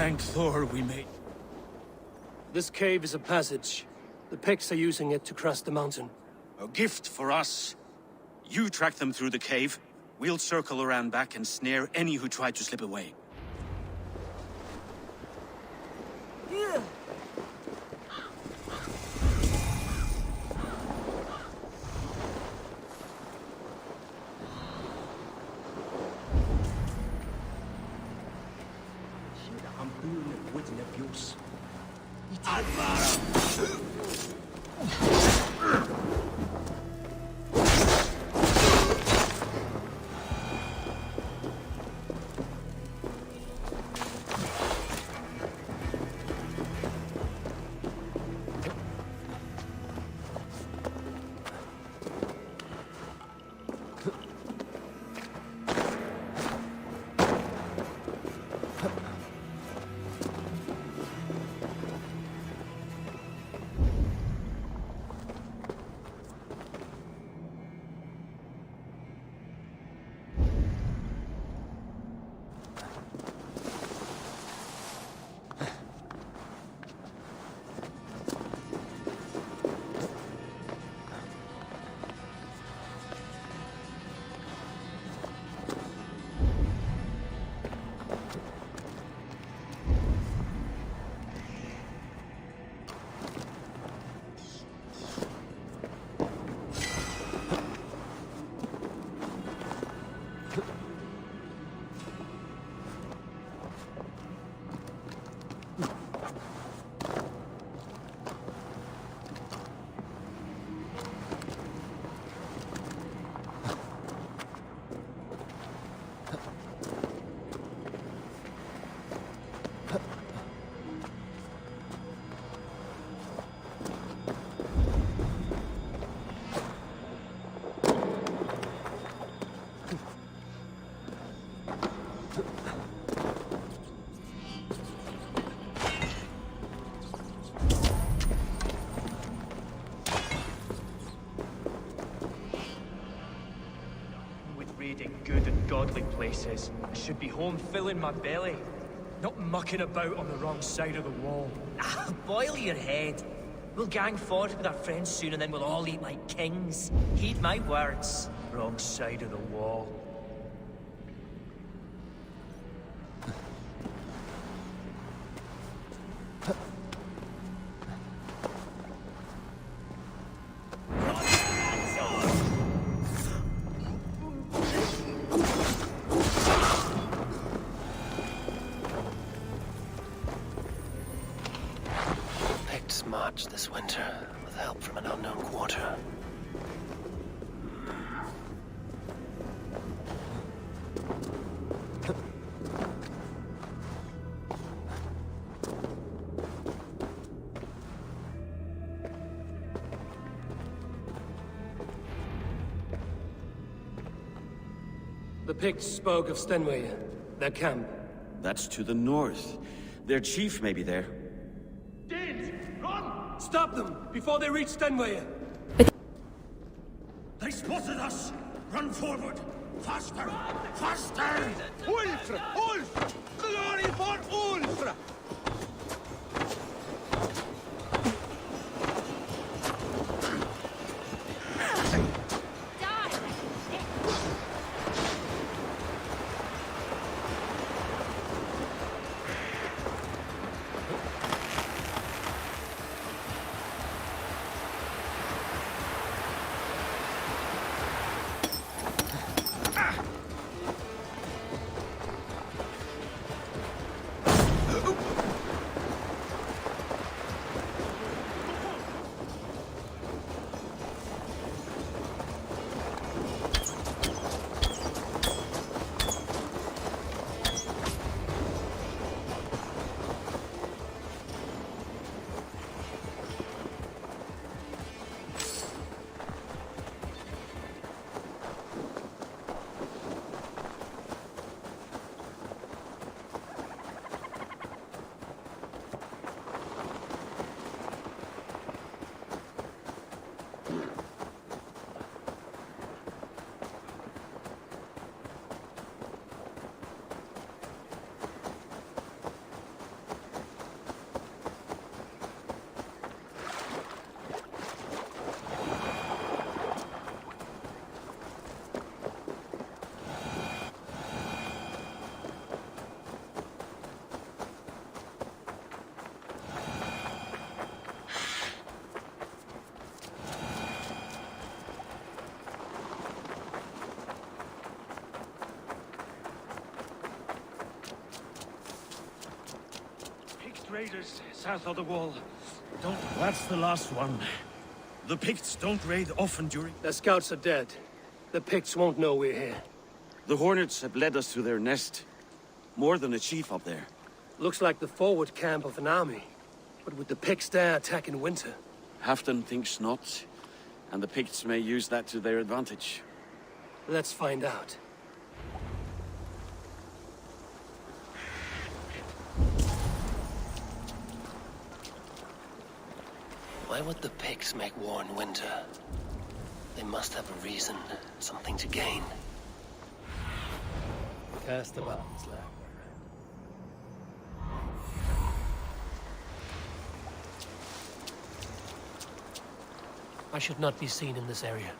Thank Thor we made. This cave is a passage. The Picts are using it to cross the mountain. A gift for us. You track them through the cave. We'll circle around back and snare any who try to slip away. lovely places. I should be home filling my belly, not mucking about on the wrong side of the wall. Boil your head. We'll gang forth with our friends soon and then we'll all eat like kings. Heed my words. Wrong side of the wall. March this winter with help from an unknown quarter. The Picts spoke of Stenway, their camp. That's to the north. Their chief may be there. Stop them before they reach Stenway! They spotted us! Run forward! Faster! Faster! Ulfra! Ulfra! Glory for Ulfra! Raiders south of the wall. That's the last one. The Picts don't raid often during... Their scouts are dead. The Picts won't know we're here. The Hornets have led us to their nest. More than a chief up there. Looks like the forward camp of an army. But would the Picts dare attack in winter? Halfton thinks not. And the Picts may use that to their advantage. Let's find out. Why would the Picts make war in winter? They must have a reason, something to gain. Cast the button, Zlaff. I should not be seen in this area.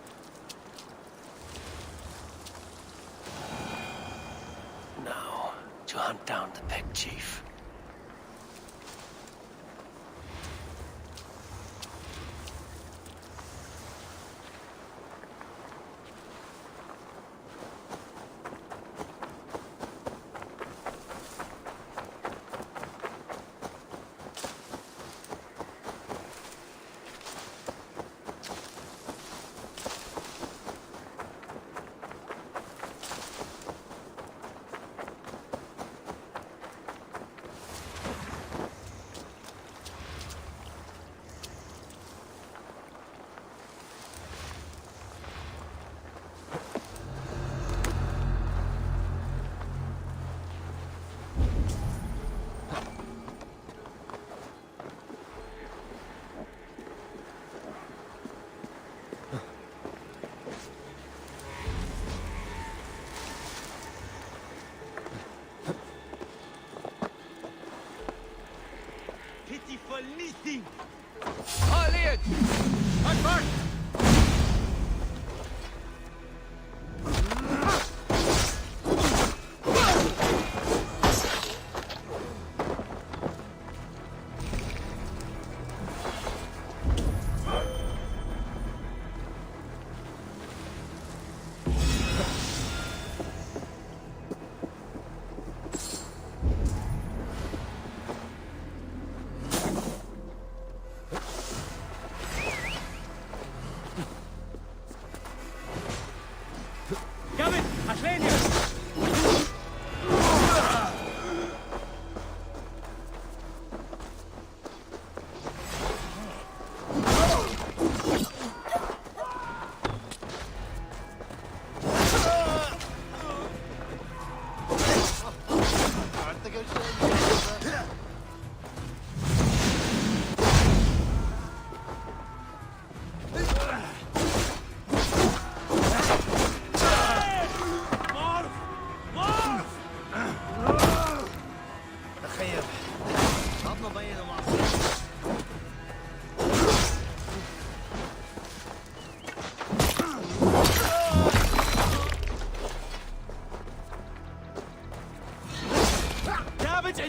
Now, to hunt down the Pict chief. beautiful little. Elliot! Advert! Gavin, Atlania!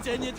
Denied.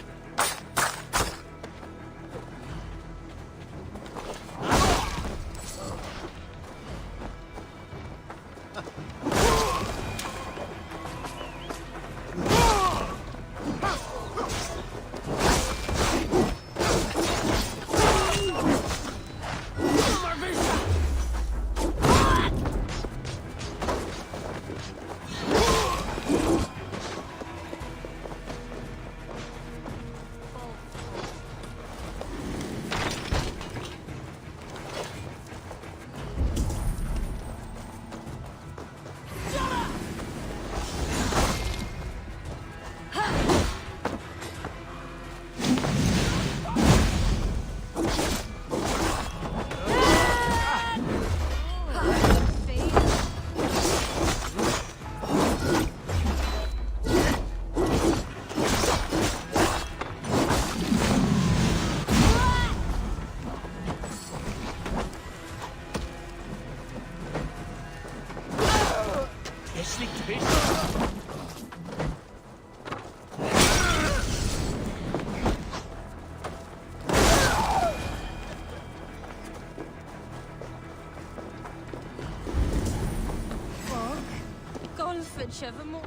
Golford evermore.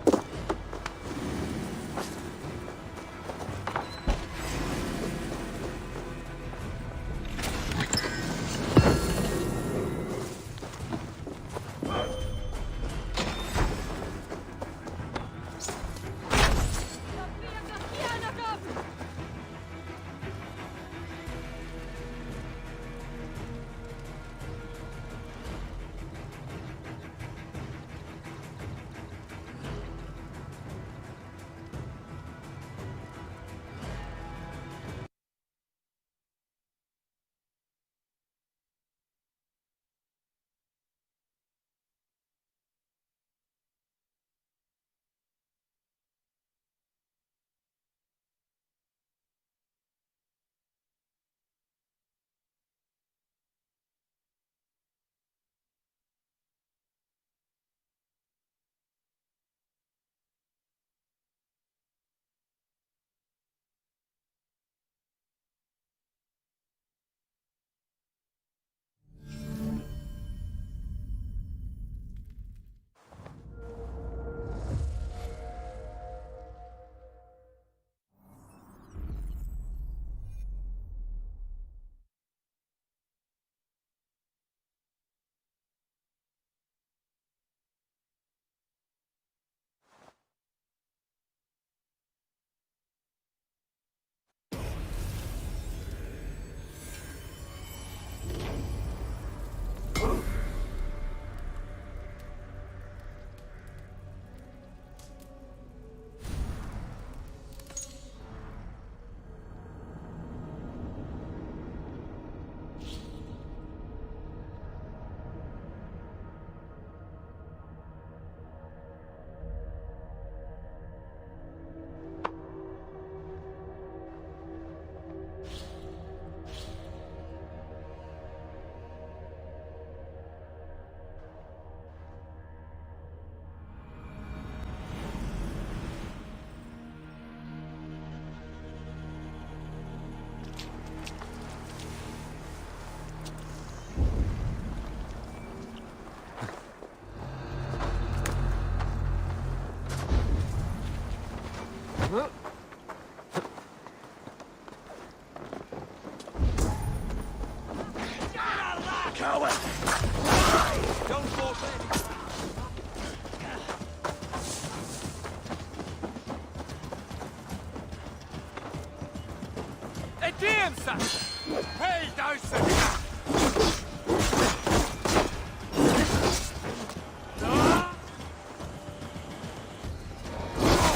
Hey, Dowson!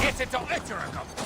Get it to Ittericum!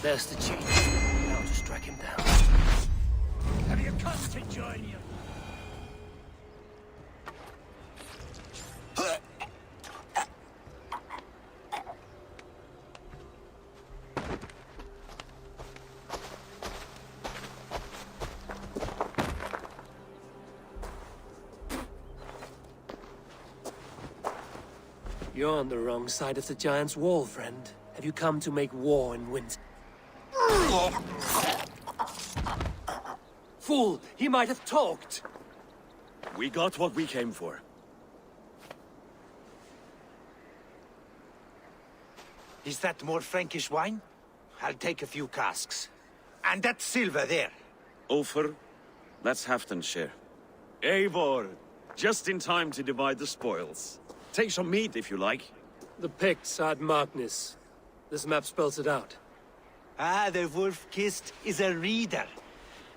There's the chief. Now to strike him down. Have you come to join you? You're on the wrong side of the Giant's wall, friend. Have you come to make war and win? Fool! He might have talked! We got what we came for. Is that more Frankish wine? I'll take a few casks. And that silver there. Ulfr, let's Halfdan share. Eivor, just in time to divide the spoils. Take some meat if you like. The Picts are at Magnus. This map spells it out. Ah, the wolf-kissed is a reader.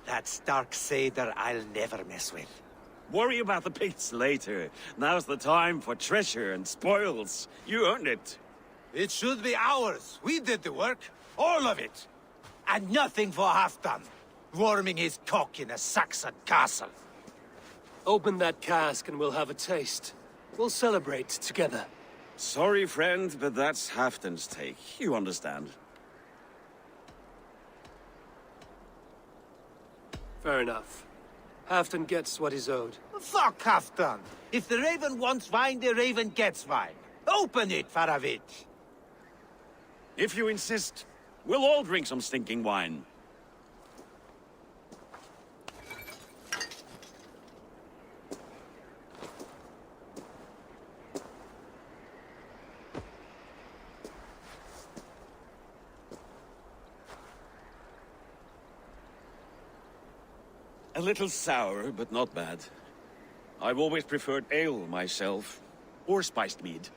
That stark satyr I'll never mess with. Worry about the Picts later. Now's the time for treasure and spoils. You earned it. It should be ours. We did the work. All of it. And nothing for Halfdan. warming his cock in a Saxon castle. Open that cask and we'll have a taste. We'll celebrate together. Sorry, friend, but that's Halfdan's take. You understand. Fair enough. Halfdan gets what he's owed. Fuck Halfdan! If the Raven wants wine, the Raven gets wine. Open it, Faravich! If you insist, we'll all drink some stinking wine. A little sour, but not bad. I've always preferred ale myself, or spiced mead.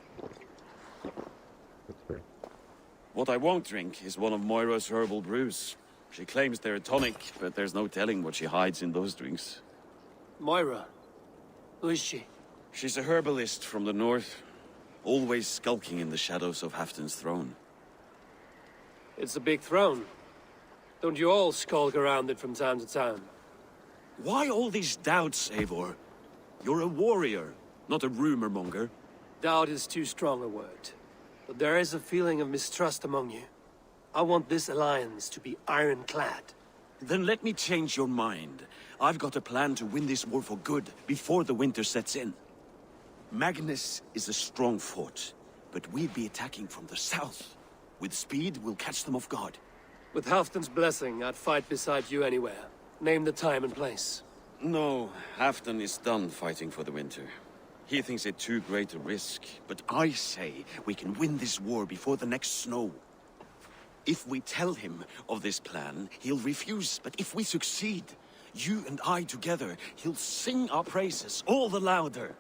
What I won't drink is one of Moira's herbal brews. She claims they're a tonic, but there's no telling what she hides in those drinks. Moira? Who is she? She's a herbalist from the north, always skulking in the shadows of Halfdan's throne. It's a big throne. Don't you all skulk around it from time to time? Why all these doubts, Eivor? You're a warrior, not a rumor monger. Doubt is too strong a word. But there is a feeling of mistrust among you. I want this alliance to be ironclad. Then let me change your mind. I've got a plan to win this war for good, before the winter sets in. Magnus is a strong fort, but we'd be attacking from the south. With speed, we'll catch them off guard. With Halfdan's blessing, I'd fight beside you anywhere. Name the time and place. No, Halfdan is done fighting for the winter. He thinks it too great a risk, but I say we can win this war before the next snow. If we tell him of this plan, he'll refuse, but if we succeed, you and I together, he'll sing our praises all the louder.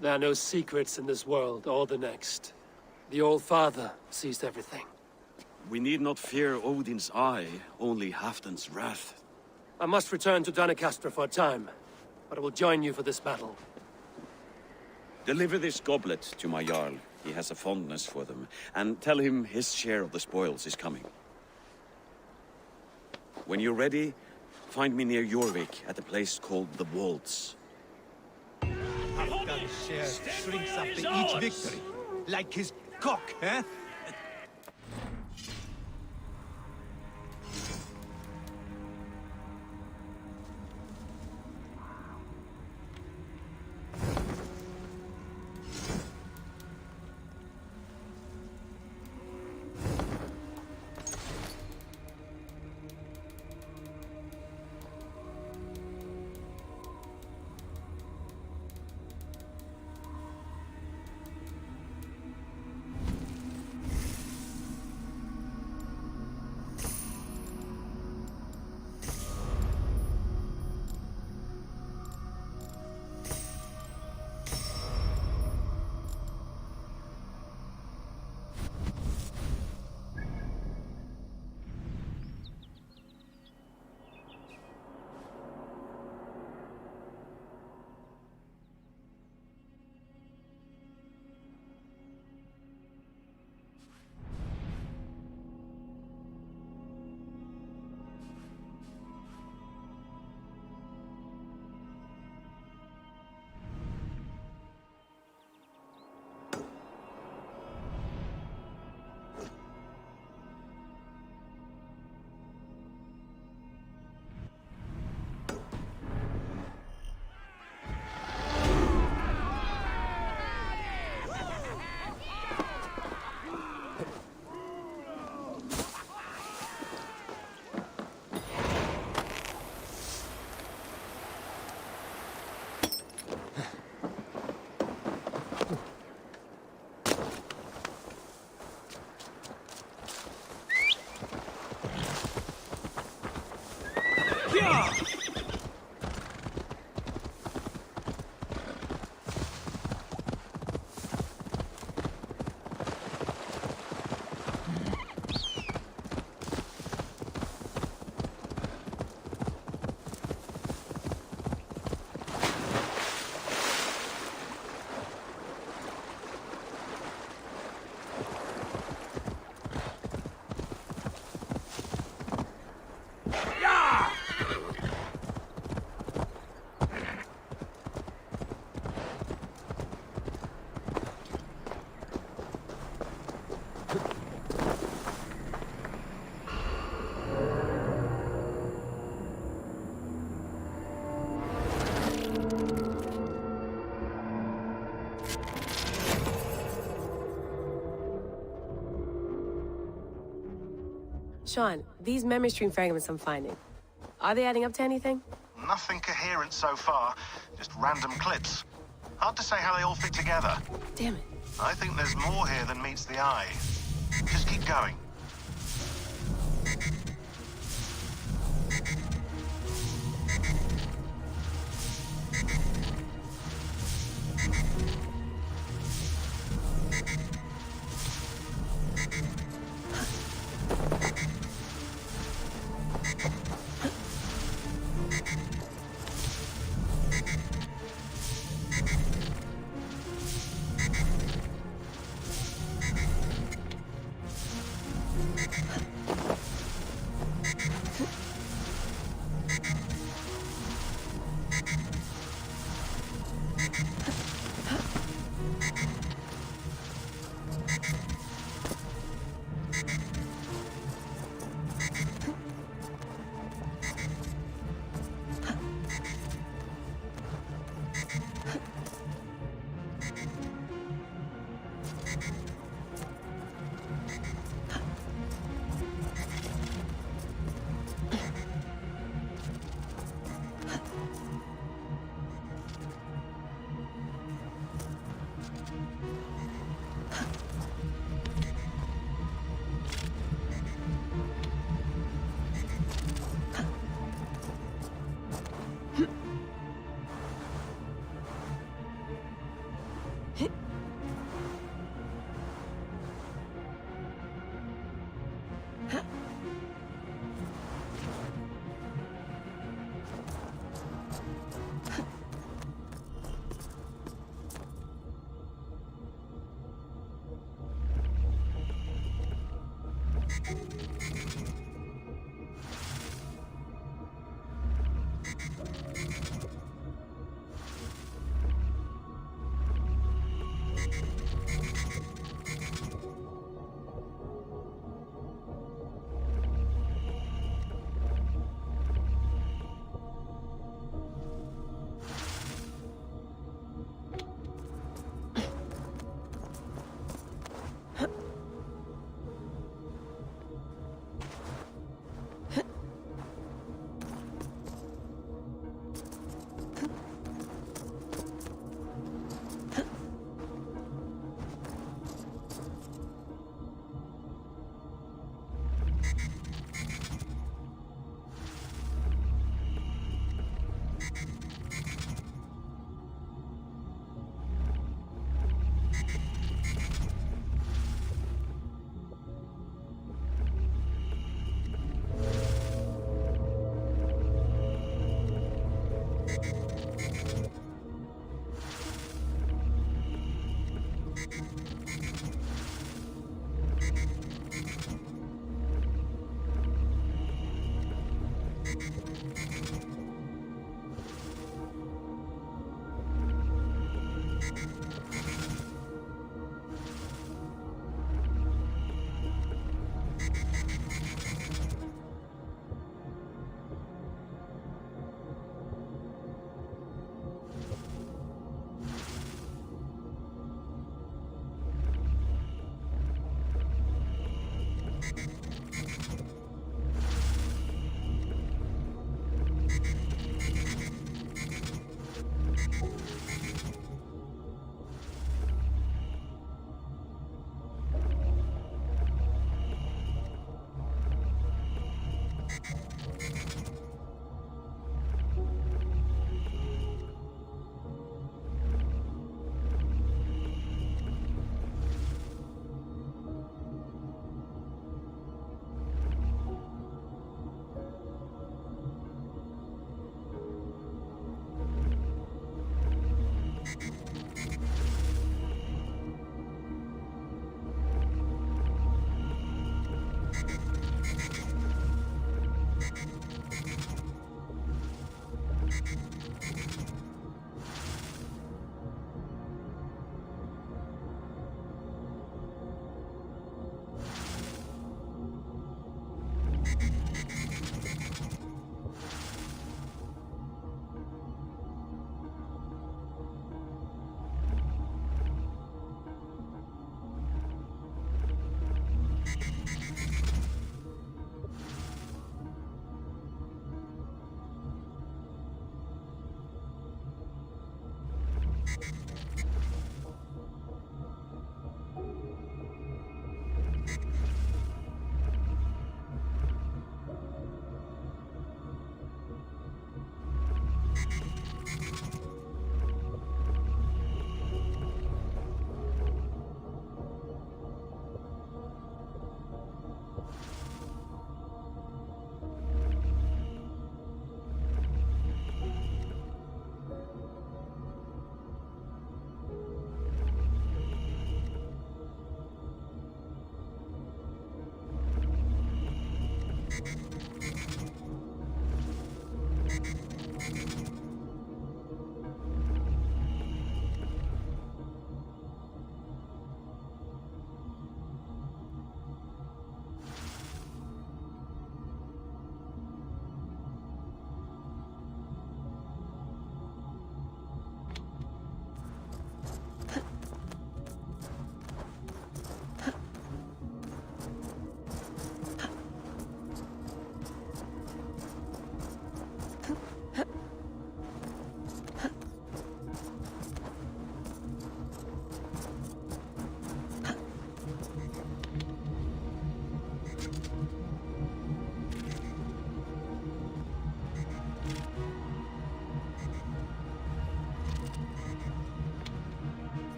There are no secrets in this world or the next. The Old Father sees everything. We need not fear Odin's eye, only Halfdan's wrath. I must return to Doncaster for a time, but I will join you for this battle. Deliver this goblet to my Jarl. He has a fondness for them. And tell him his share of the spoils is coming. When you're ready, find me near Jorvik at a place called the Waltz. Halfdan's share shrinks after each victory. Like his cock, eh? Sean, these memory stream fragments I'm finding, are they adding up to anything? Nothing coherent so far, just random clips. Hard to say how they all fit together. Damn it. I think there's more here than meets the eye. Just keep going.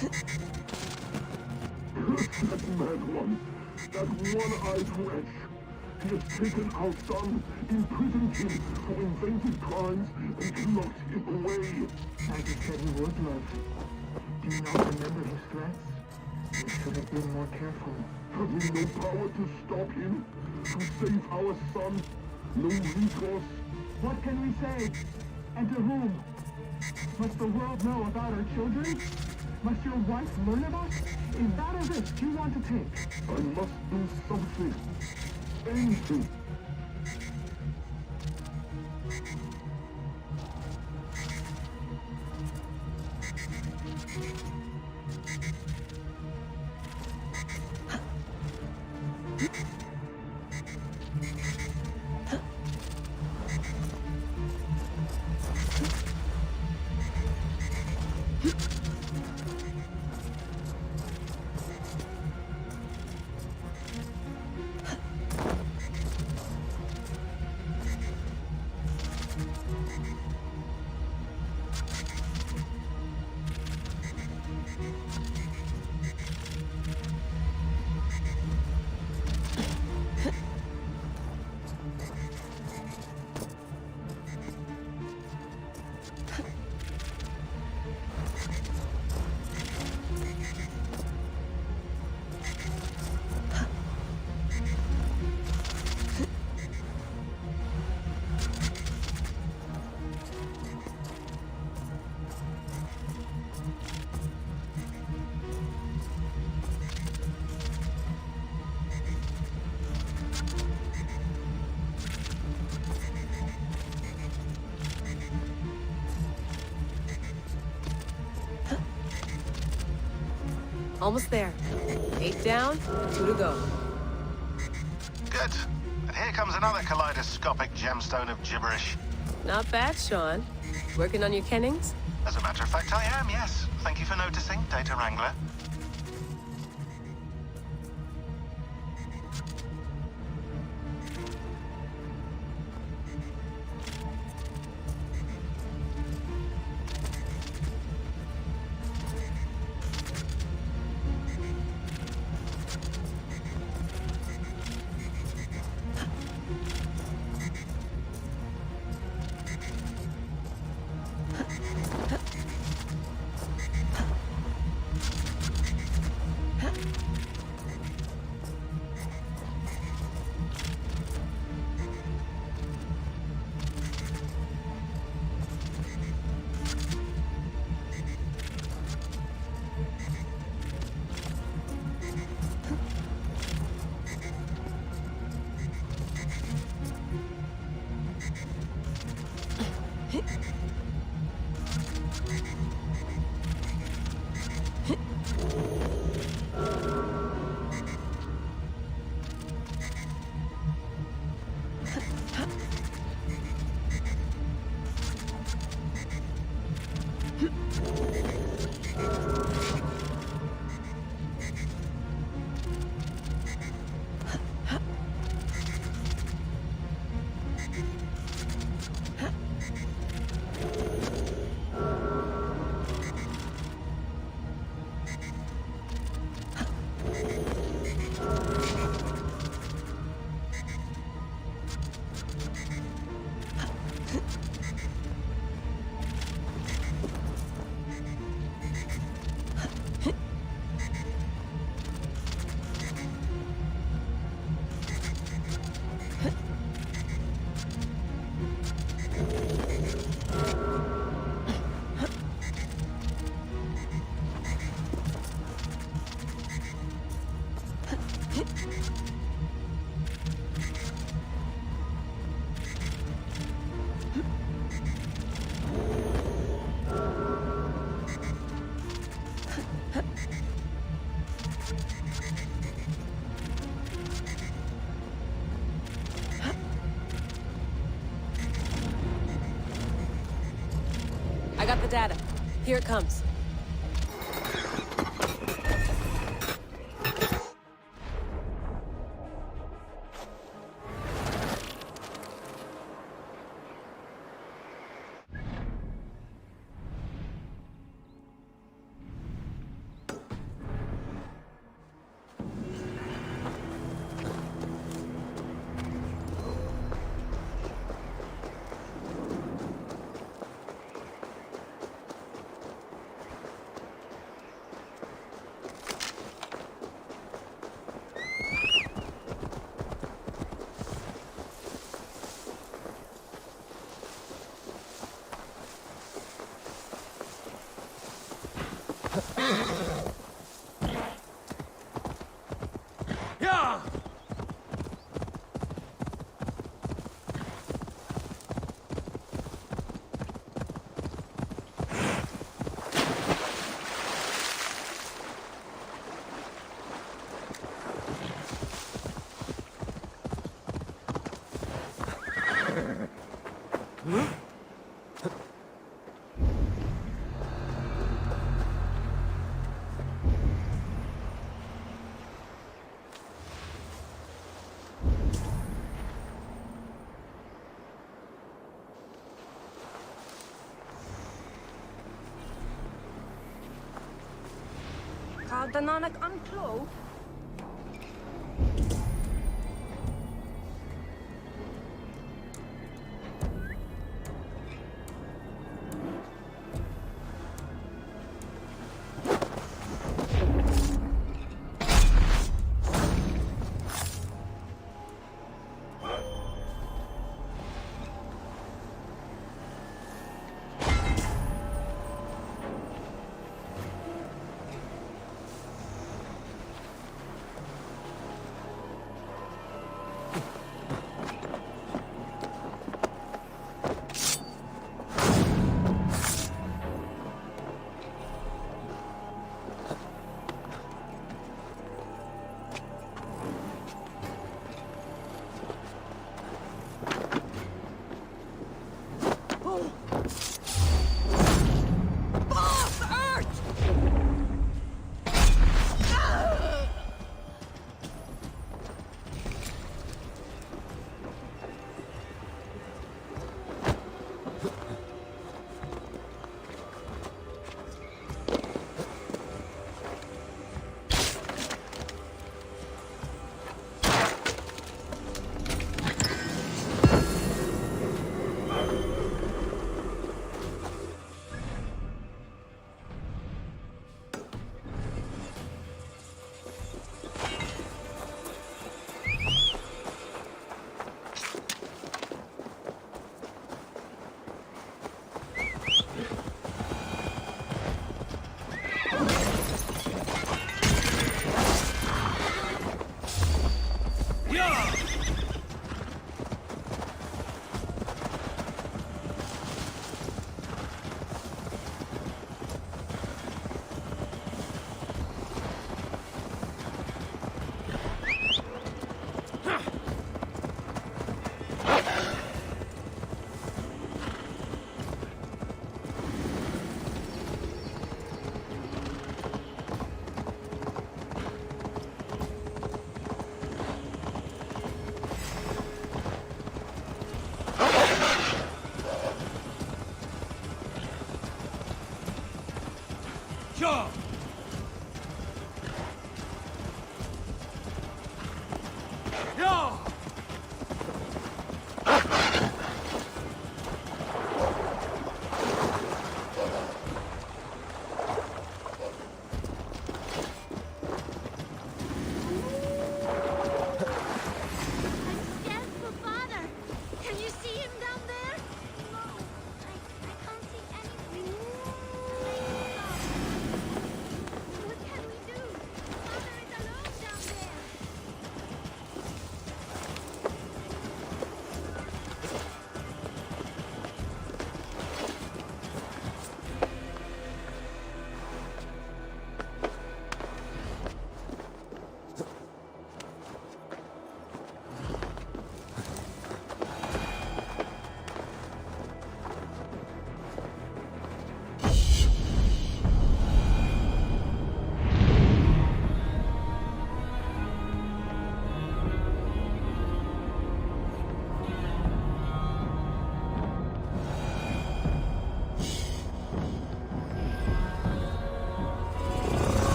That mad one, that one-eyed wretch. He has taken our son, imprisoned him for invented crimes, and locked him away. As you said he would, love. Do you not remember his threats? You should have been more careful. Have we no power to stop him? To save our son? No recourse? What can we say? And to whom? Must the world know about our children? Must your wife learn of us? Is that a risk you want to take? I must do something. Anything. Almost there. 8 down, 2 to go. Good. And here comes another kaleidoscopic gemstone of gibberish. Not bad, Sean. Working on your kennings? As a matter of fact, I am, yes. Thank you for noticing, Data Wrangler. I got the data. Here it comes. Dananak unclo.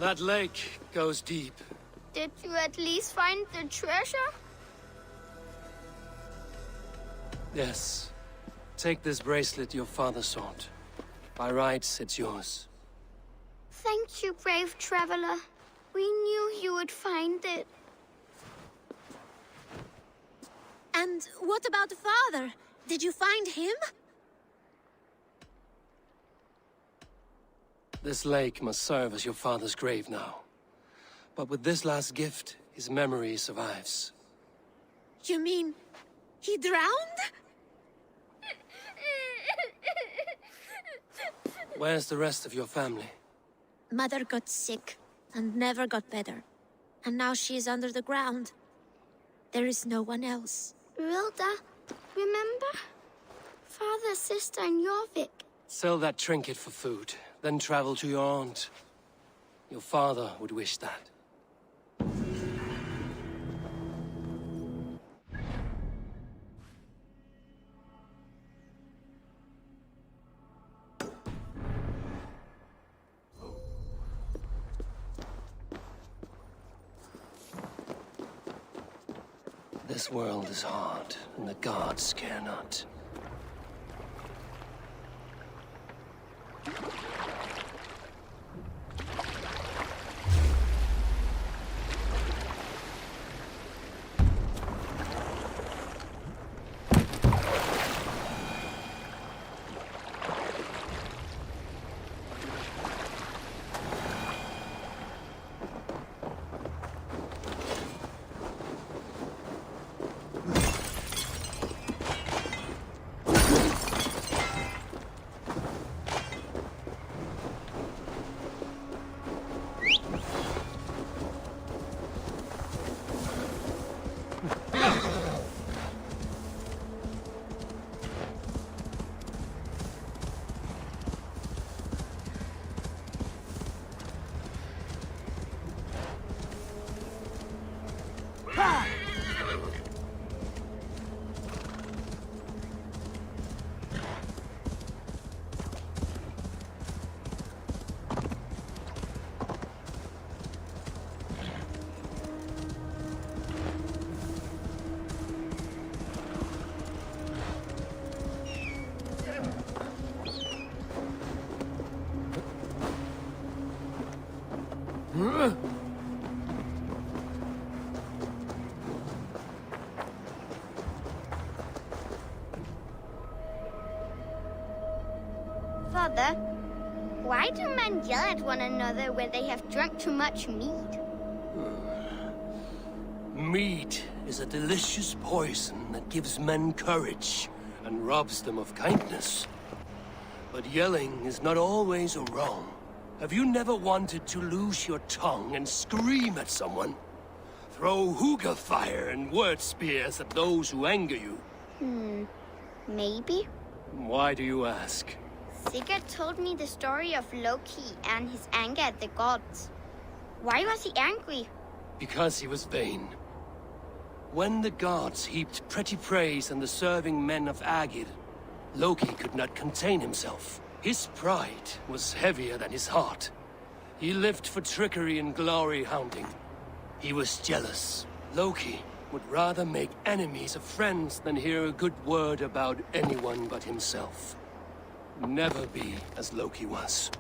That lake goes deep. Did you at least find the treasure? Yes. Take this bracelet your father sought. By rights, it's yours. Thank you, brave traveler. We knew you would find it. And what about the father? Did you find him? This lake must serve as your father's grave now. But with this last gift, his memory survives. You mean he drowned? Where's the rest of your family? Mother got sick and never got better. And now she is under the ground. There is no one else. Rilda, remember? Father, sister, and Jorvik. Sell that trinket for food, then travel to your aunt. Your father would wish that. This world is hard, and the gods care not. Father, why do men yell at one another when they have drunk too much mead? Mead is a delicious poison that gives men courage and robs them of kindness. But yelling is not always a wrong. Have you never wanted to lose your tongue and scream at someone? Throw hookah fire and word spears at those who anger you? Maybe. Why do you ask? Sigurd told me the story of Loki and his anger at the gods. Why was he angry? Because he was vain. When the gods heaped pretty praise on the serving men of Agir, Loki could not contain himself. His pride was heavier than his heart. He lived for trickery and glory hounding. He was jealous. Loki would rather make enemies of friends than hear a good word about anyone but himself. Never be as Loki was.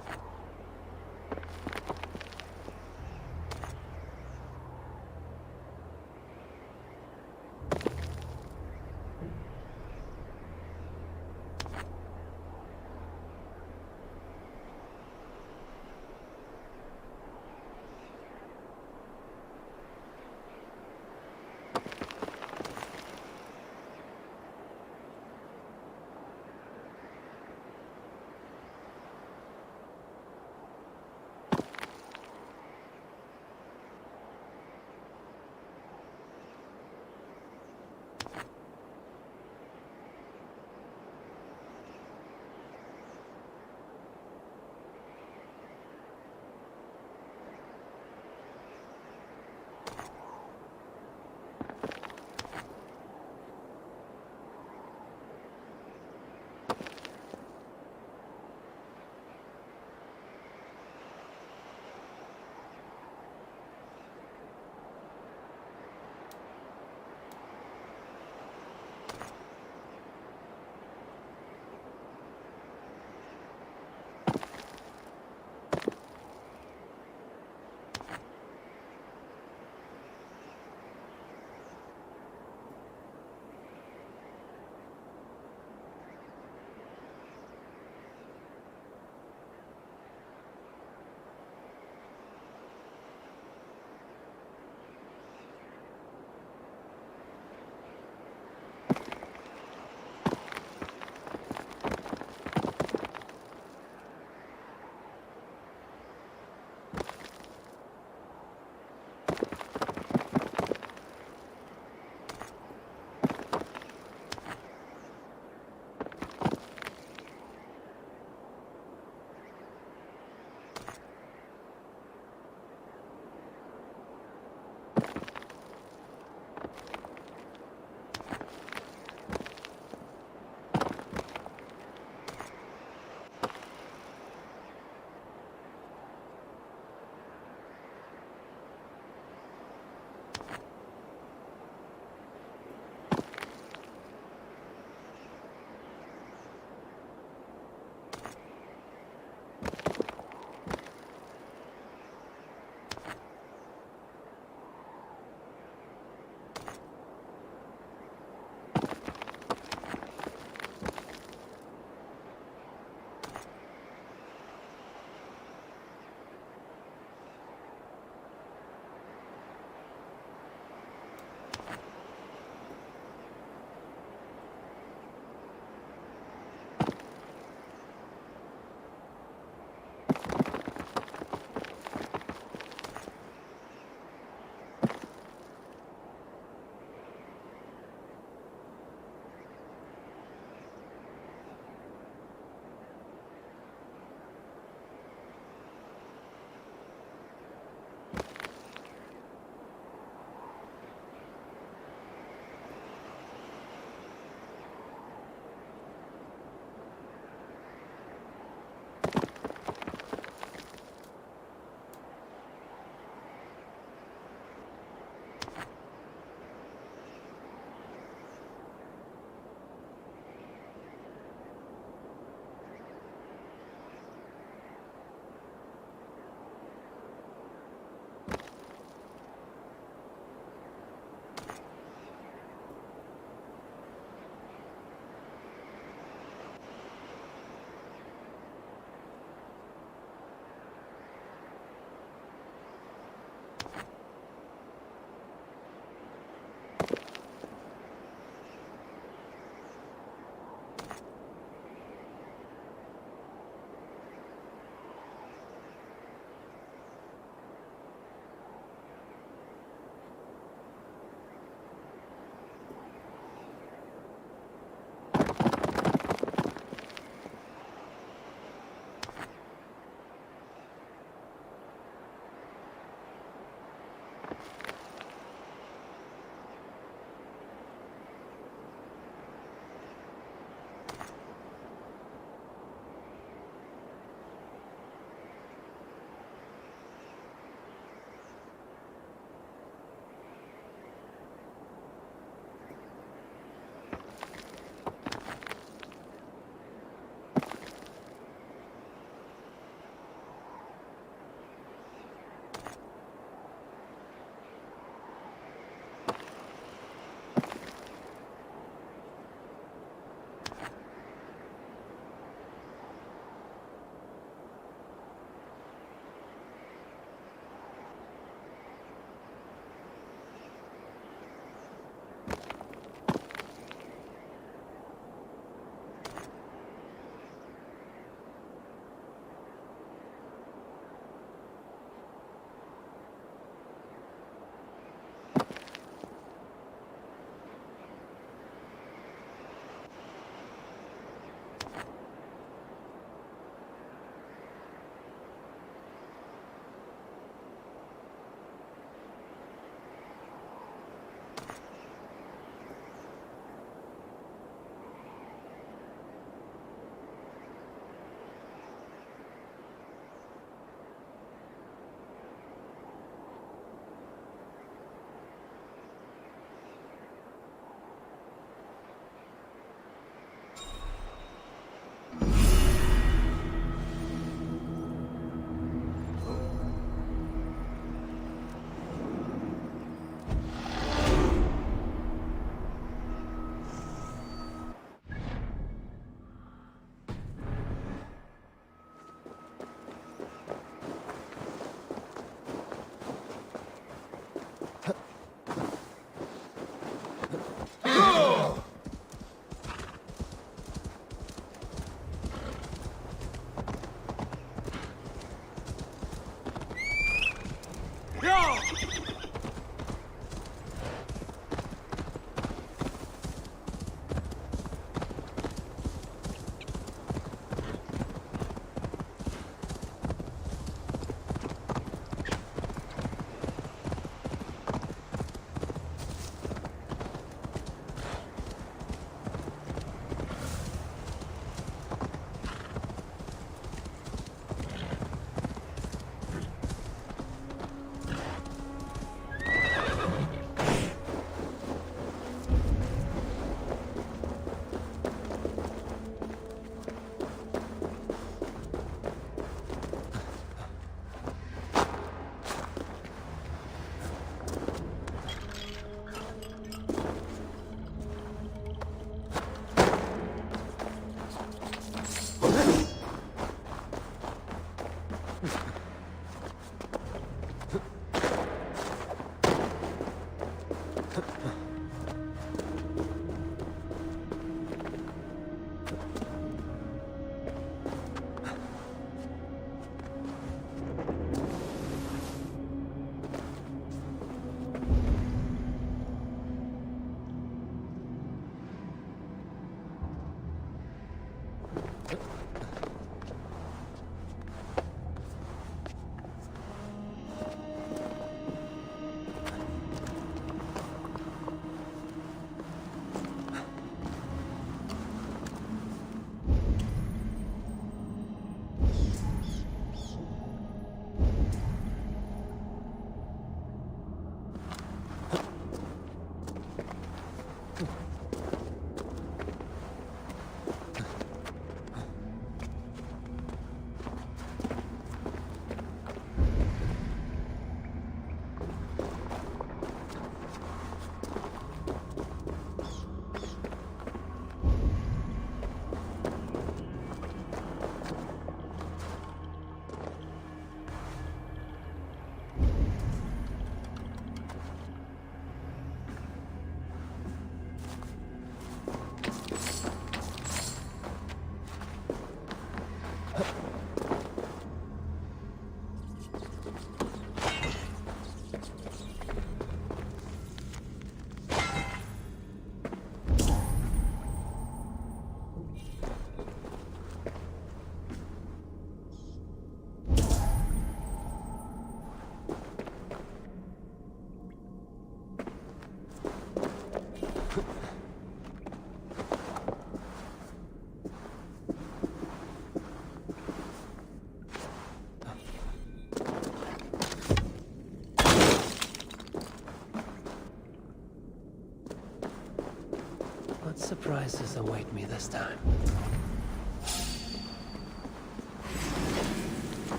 answers await me this time.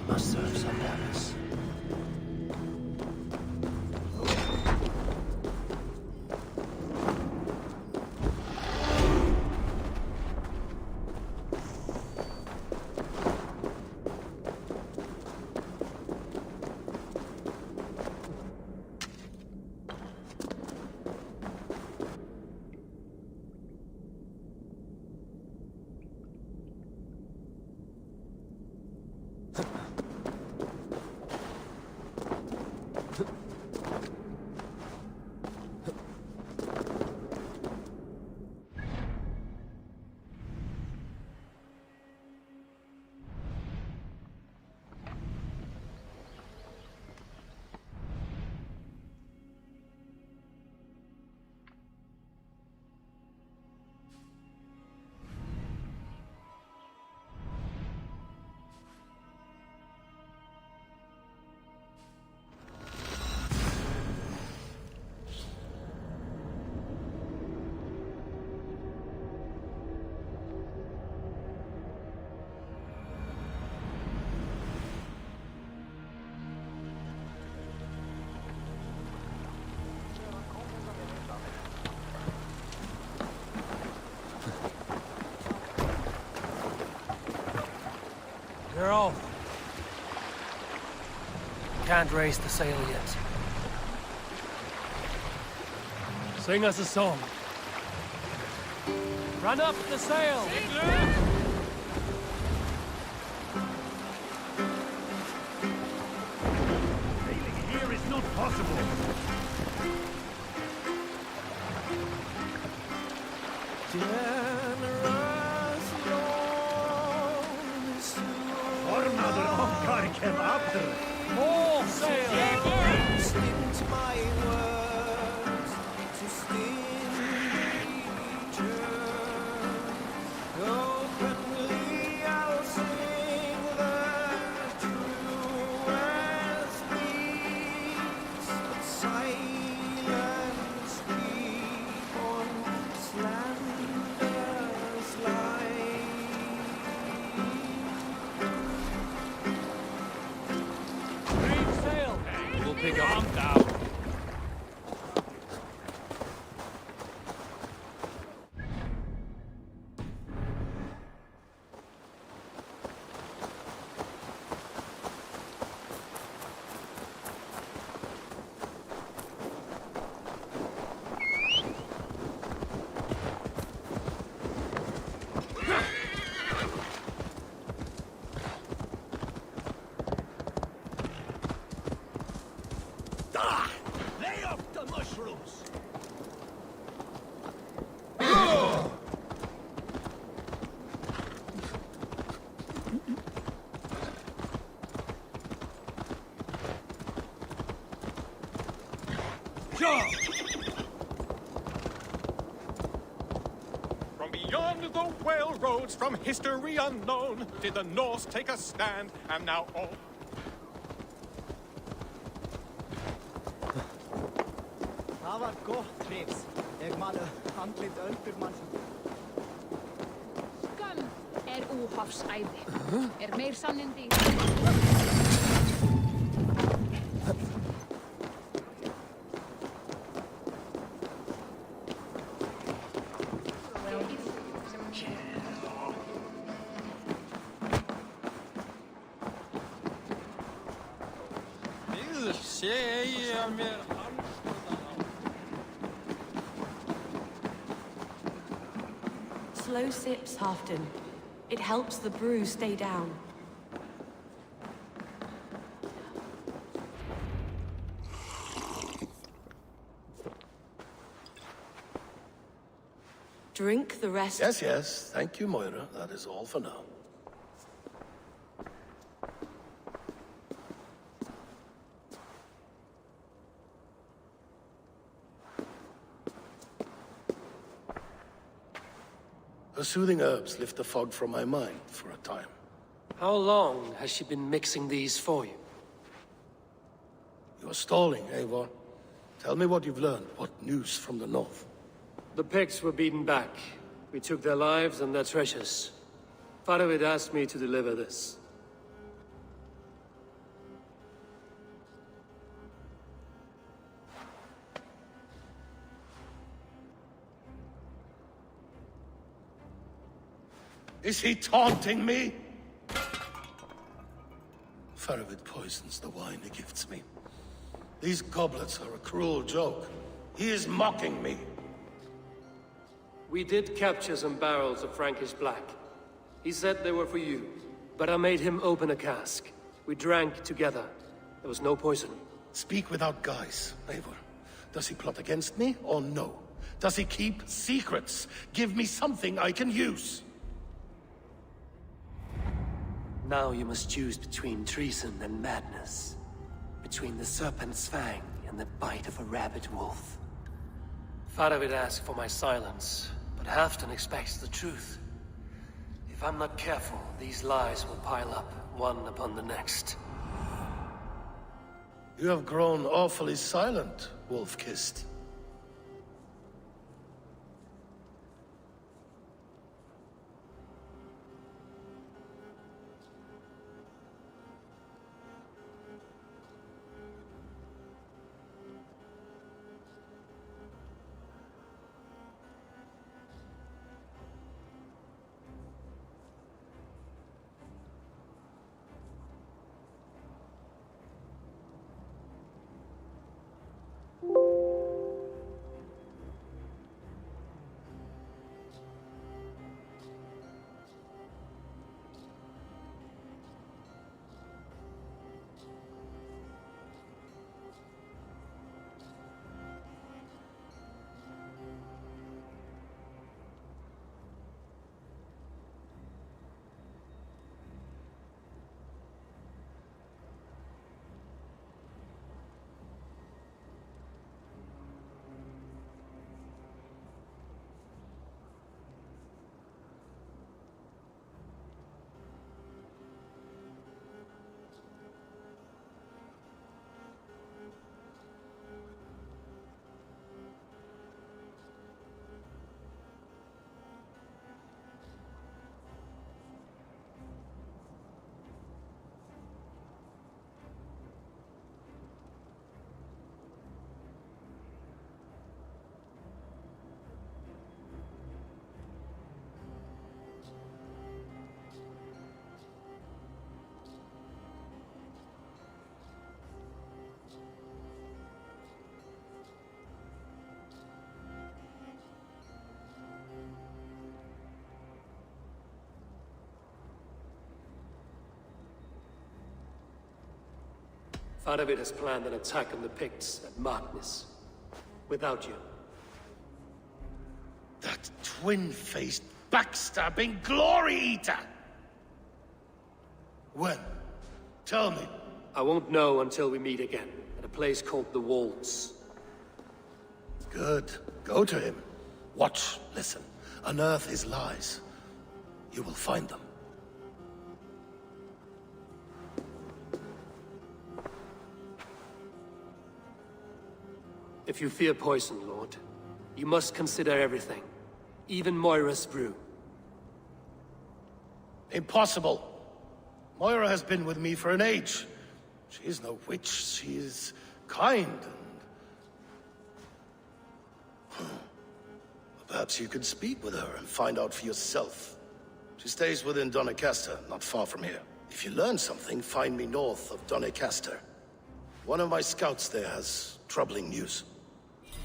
Must serve some purpose. You're off. Can't raise the sail yet. Sing us a song. Run up the sail! Sailing here is not possible. Ormaður okkar kem aftur. More sail! Into my words to sting nature. Openly I'll sing the truest peace, but silence keep on slanderous lies. Reef sail! We'll pick up now. Lay off the mushrooms. From beyond the whale roads, from history unknown, did the Norse take a stand, and now all... Það var gott, Trifs. Ég maður andlit öldurmanns. Skömm óhofsæði. Meir sannindi. Segja mér Slow sips, Halfton. It helps the brew stay down. Drink the rest. Yes, yes. Thank you, Moira. That is all for now. Her soothing herbs lift the fog from my mind for a time. How long has she been mixing these for you? You're stalling, Eivor. Tell me what you've learned. What news from the north? The Picts were beaten back. We took their lives and their treasures. Faravid asked me to deliver this. Is he taunting me? Faravid poisons the wine he gifts me. These goblets are a cruel joke. He is mocking me. We did capture some barrels of Frankish Black. He said they were for you, but I made him open a cask. We drank together. There was no poison. Speak without guise, Eivor. Does he plot against me, or no? Does he keep secrets? Give me something I can use. Now you must choose between treason and madness. Between the serpent's fang and the bite of a rabid wolf. Faravid asked for my silence, but Halfdan expects the truth. If I'm not careful, these lies will pile up, one upon the next. You have grown awfully silent, Wolf-Kissed. Faravid has planned an attack on the Picts at Magnus. Without you. That twin-faced, backstabbing glory eater! When? Tell me. I won't know until we meet again, at a place called the Wolds. Good. Go to him. Watch, listen. Unearth his lies. You will find them. If you fear poison, Lord, you must consider everything. Even Moira's brew. Impossible. Moira has been with me for an age. She is no witch. She is kind and... Perhaps you could speak with her and find out for yourself. She stays within Doncaster, not far from here. If you learn something, find me north of Doncaster. One of my scouts there has troubling news.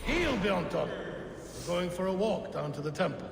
Heal, Bjornton! We're going for a walk down to the temple.